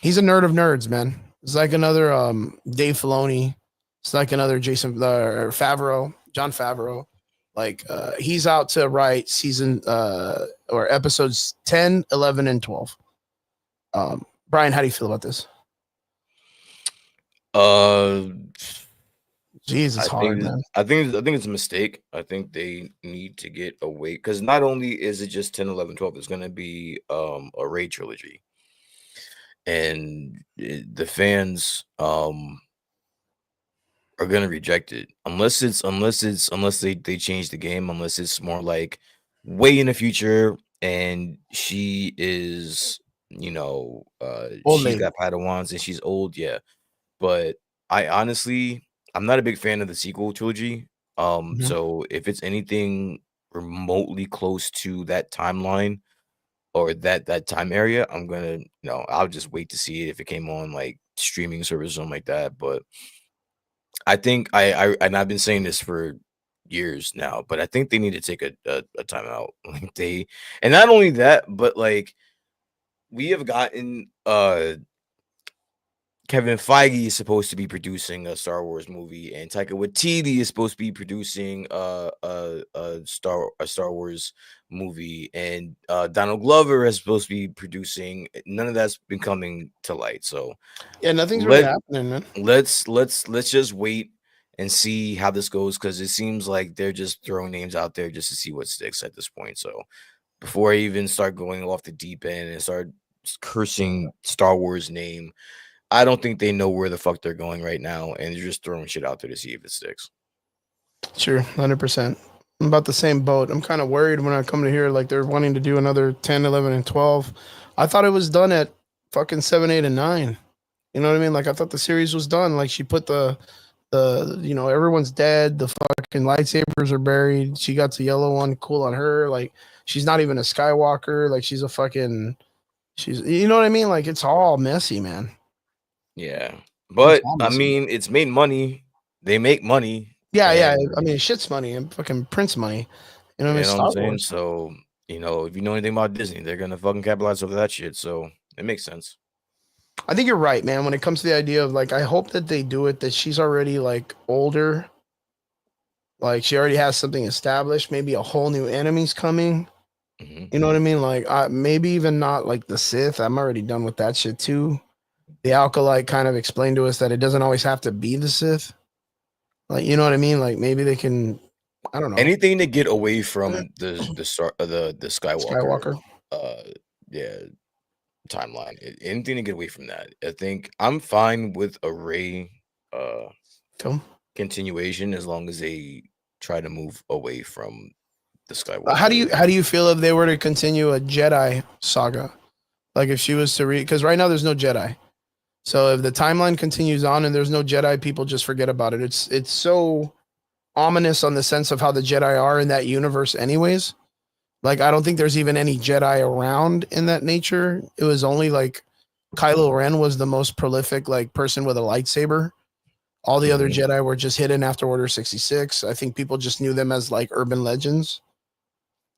he's a nerd of nerds, man. It's like another Dave Filoni. It's like another Jon Favreau. Like he's out to write season or episodes 10, 11, and 12. Brian, how do you feel about this? Jeez, it's hard, man. I think it's a mistake. I think they need to get away because not only is it just 10, 11, 12, it's gonna be a Ray trilogy. And the fans are gonna reject it unless they change the game, unless it's more like way in the future and she is, Old she's lady. got Padawans and she's old, yeah. But I honestly, I'm not a big fan of the sequel trilogy. Mhm. So if it's anything remotely close to that timeline or that time area, I'm gonna, I'll just wait to see it if it came on like streaming service or something like that. But I think and I've been saying this for years now, but I think they need to take a timeout. Like and not only that, but like we have gotten Kevin Feige is supposed to be producing a Star Wars movie, and Taika Waititi is supposed to be producing a Star Wars movie, and Donald Glover is supposed to be producing. None of that's been coming to light. So Yeah, nothing's really let happening, man. let's just wait and see how this goes because it seems like they're just throwing names out there just to see what sticks at this point. So before I even start going off the deep end and start cursing Star Wars name, I don't think they know where the fuck they're going right now, and they're just throwing shit out there to see if it sticks. Sure, 100%. I'm about the same boat. I'm kind of worried when I come to hear like they're wanting to do another 10, 11, and 12. I thought it was done at fucking 7, 8, and 9. You know what I mean? Like I thought the series was done. Like she put everyone's dead. The fucking lightsabers are buried. She got the yellow one. Cool on her. Like she's not even a Skywalker. Like she's you know what I mean? Like it's all messy, man. Yeah, It's but all I messy. mean, it's made money. They make money, Yeah, yeah. I and mean, shit's money and fucking Prince money. You know what I you mean? know what I'm Star saying. Wars. So if you know anything about Disney, they're gonna fucking capitalize over that shit. So it makes sense. I think you're right, man. When it comes to the idea of like, I hope that they do it that she's already like older, like she already has something established. Maybe a whole new enemy's coming. Hmm. You know what I mean? Like, maybe even not like the Sith. I'm already done with that shit too. The Alkalite kind of explained to us that it doesn't always have to be the Sith. Like, you know what I mean? Like, maybe they can. I don't know. Anything to get away from the Skywalker, Skywalker. uh, yeah, timeline. Anything to get away from that. I think I'm fine with a Rey uh Film. continuation as long as they try to move away from the How do Skywalker. you feel if they were to continue a Jedi saga? Like if she was to read, because right now there's no Jedi. So if the timeline continues on and there's no Jedi, people just forget about it. It's so ominous on the sense of how the Jedi are in that universe, anyways. Like I don't think there's even any Jedi around in that nature. It was only like Kylo Ren was the most prolific like person with a lightsaber. All the other Mhm. Jedi were just hidden after Order 66. I think people just knew them as like urban legends.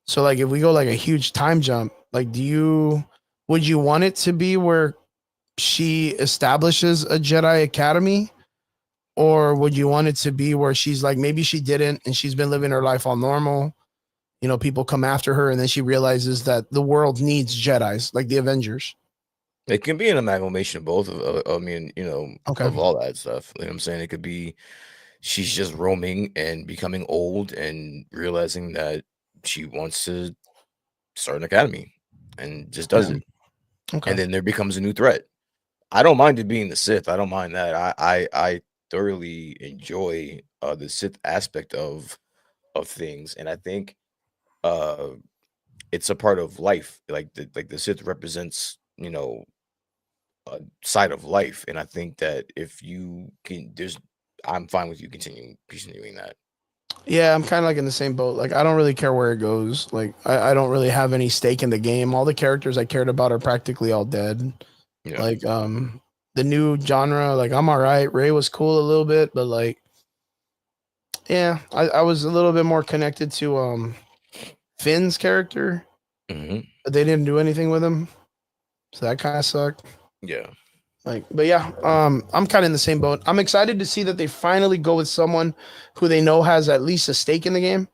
So like if we go like a huge time jump, like would you want it to be where she establishes a Jedi Academy? Or would you want it to be where she's like, maybe she didn't and she's been living her life all normal? You know, people come after her and then she realizes that the world needs Jedis, like the Avengers. It can be an amalgamation of both of I mean, Okay. of all that stuff. You know what I'm saying? It could be she's just roaming and becoming old and realizing that she wants to start an academy and just does Yeah. it. Okay. And then there becomes a new threat. I don't mind it being the Sith. I don't mind that. I thoroughly enjoy the Sith aspect of things. And I think uh it's a part of life. Like the Sith represents, a side of life. And I think that if you can I'm fine with you continuing that. Yeah, I'm kind of like in the same boat. Like, I don't really care where it goes. Like, I don't really have any stake in the game. All the characters I cared about are practically all dead. Yeah. Like, the new genre, like, I'm all right. Ray was cool a little bit, but like, yeah, I was a little bit more connected to Finn's character, Hmm. but they didn't do anything with him, so that kind of sucked. Yeah. Like, but yeah, I'm kind of in the same boat. I'm excited to see that they finally go with someone who they know has at least a stake in the game,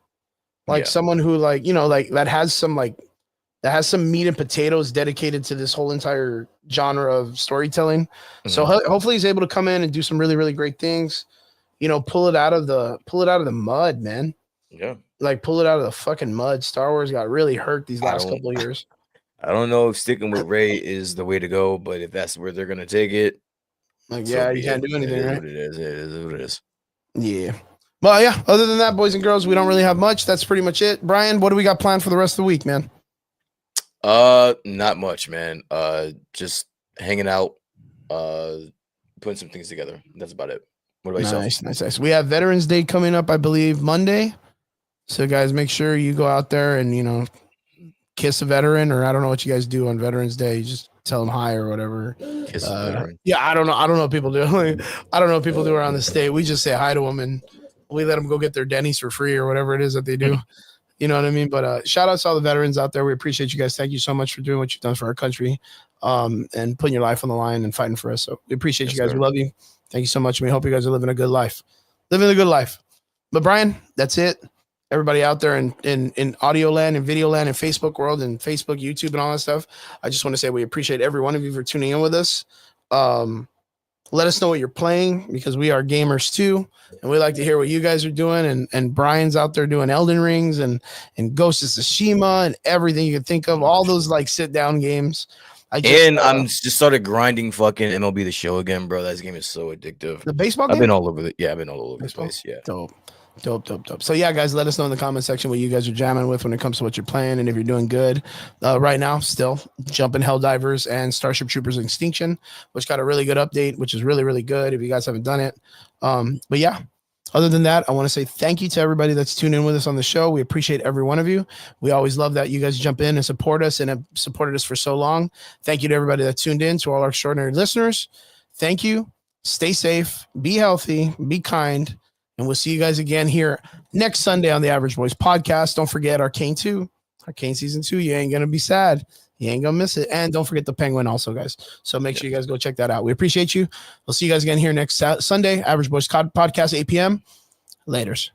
like Yeah. someone who like like that has some meat and potatoes dedicated to this whole entire genre of storytelling. So Hmm. hopefully he's able to come in and do some really really great things. pull it out of the mud, man. Yeah. Like pull it out of the fucking mud. Star Wars got really hurt these last couple of years. I don't know if sticking with Rey is the way to go, but if that's where they're gonna take it, like you can't do anything, right? What it is. It is what it is. Yeah. Well, yeah. Other than that, boys and girls, we don't really have much. That's pretty much it. Brian, what do we got planned for the rest of the week, man? Not much, man. Just hanging out, putting some things together. That's about it. What about yourself? Nice. We have Veterans Day coming up, I believe, Monday. So, guys, make sure you go out there and kiss a veteran, or I don't know what you guys do on Veterans Day. You just tell them hi or whatever. Kiss a veteran. Yeah, I don't know. I don't know what people do. I don't know what people do around the state. We just say hi to them and we let them go get their Denny's for free or whatever it is that they do. You know what I mean? But shout out to all the veterans out there. We appreciate you guys. Thank you so much for doing what you've done for our country, and putting your life on the line and fighting for us. So we appreciate you guys. Sir. We love you. Thank you so much. We hope you guys are living a good life. Living a good life. But Brian, that's it. Everybody out there in audio land and video land and Facebook world and Facebook, YouTube, and all that stuff. I just want to say we appreciate every one of you for tuning in with us. Let us know what you're playing, because we are gamers too, and we like to hear what you guys are doing. And Brian's out there doing Elden Rings and Ghost of Tsushima and everything you can think of. All those like sit down games. I'm just started grinding fucking MLB The Show again, bro. That game is so addictive. The baseball game? I've been all over the place. Yeah. Dope. So yeah, guys, let us know in the comment section what you guys are jamming with when it comes to what you're playing, and if you're doing good right now. Still jumping Helldivers and Starship Troopers Extinction, which got a really good update, which is really, really good if you guys haven't done it. But yeah, other than that, I want to say thank you to everybody that's tuned in with us on the show. We appreciate every one of you. We always love that you guys jump in and support us, and have supported us for so long. Thank you to everybody that tuned in, to all our extraordinary listeners. Thank you. Stay safe, be healthy, be kind. And we'll see you guys again here next Sunday on the Average Boys podcast. Don't forget Arcane 2, Arcane Season 2. You ain't going to be sad. You ain't going to miss it. And don't forget the Penguin also, guys. So make sure you guys go check that out. We appreciate you. We'll see you guys again here next Sunday. Average Boys podcast, 8 p.m. Laters.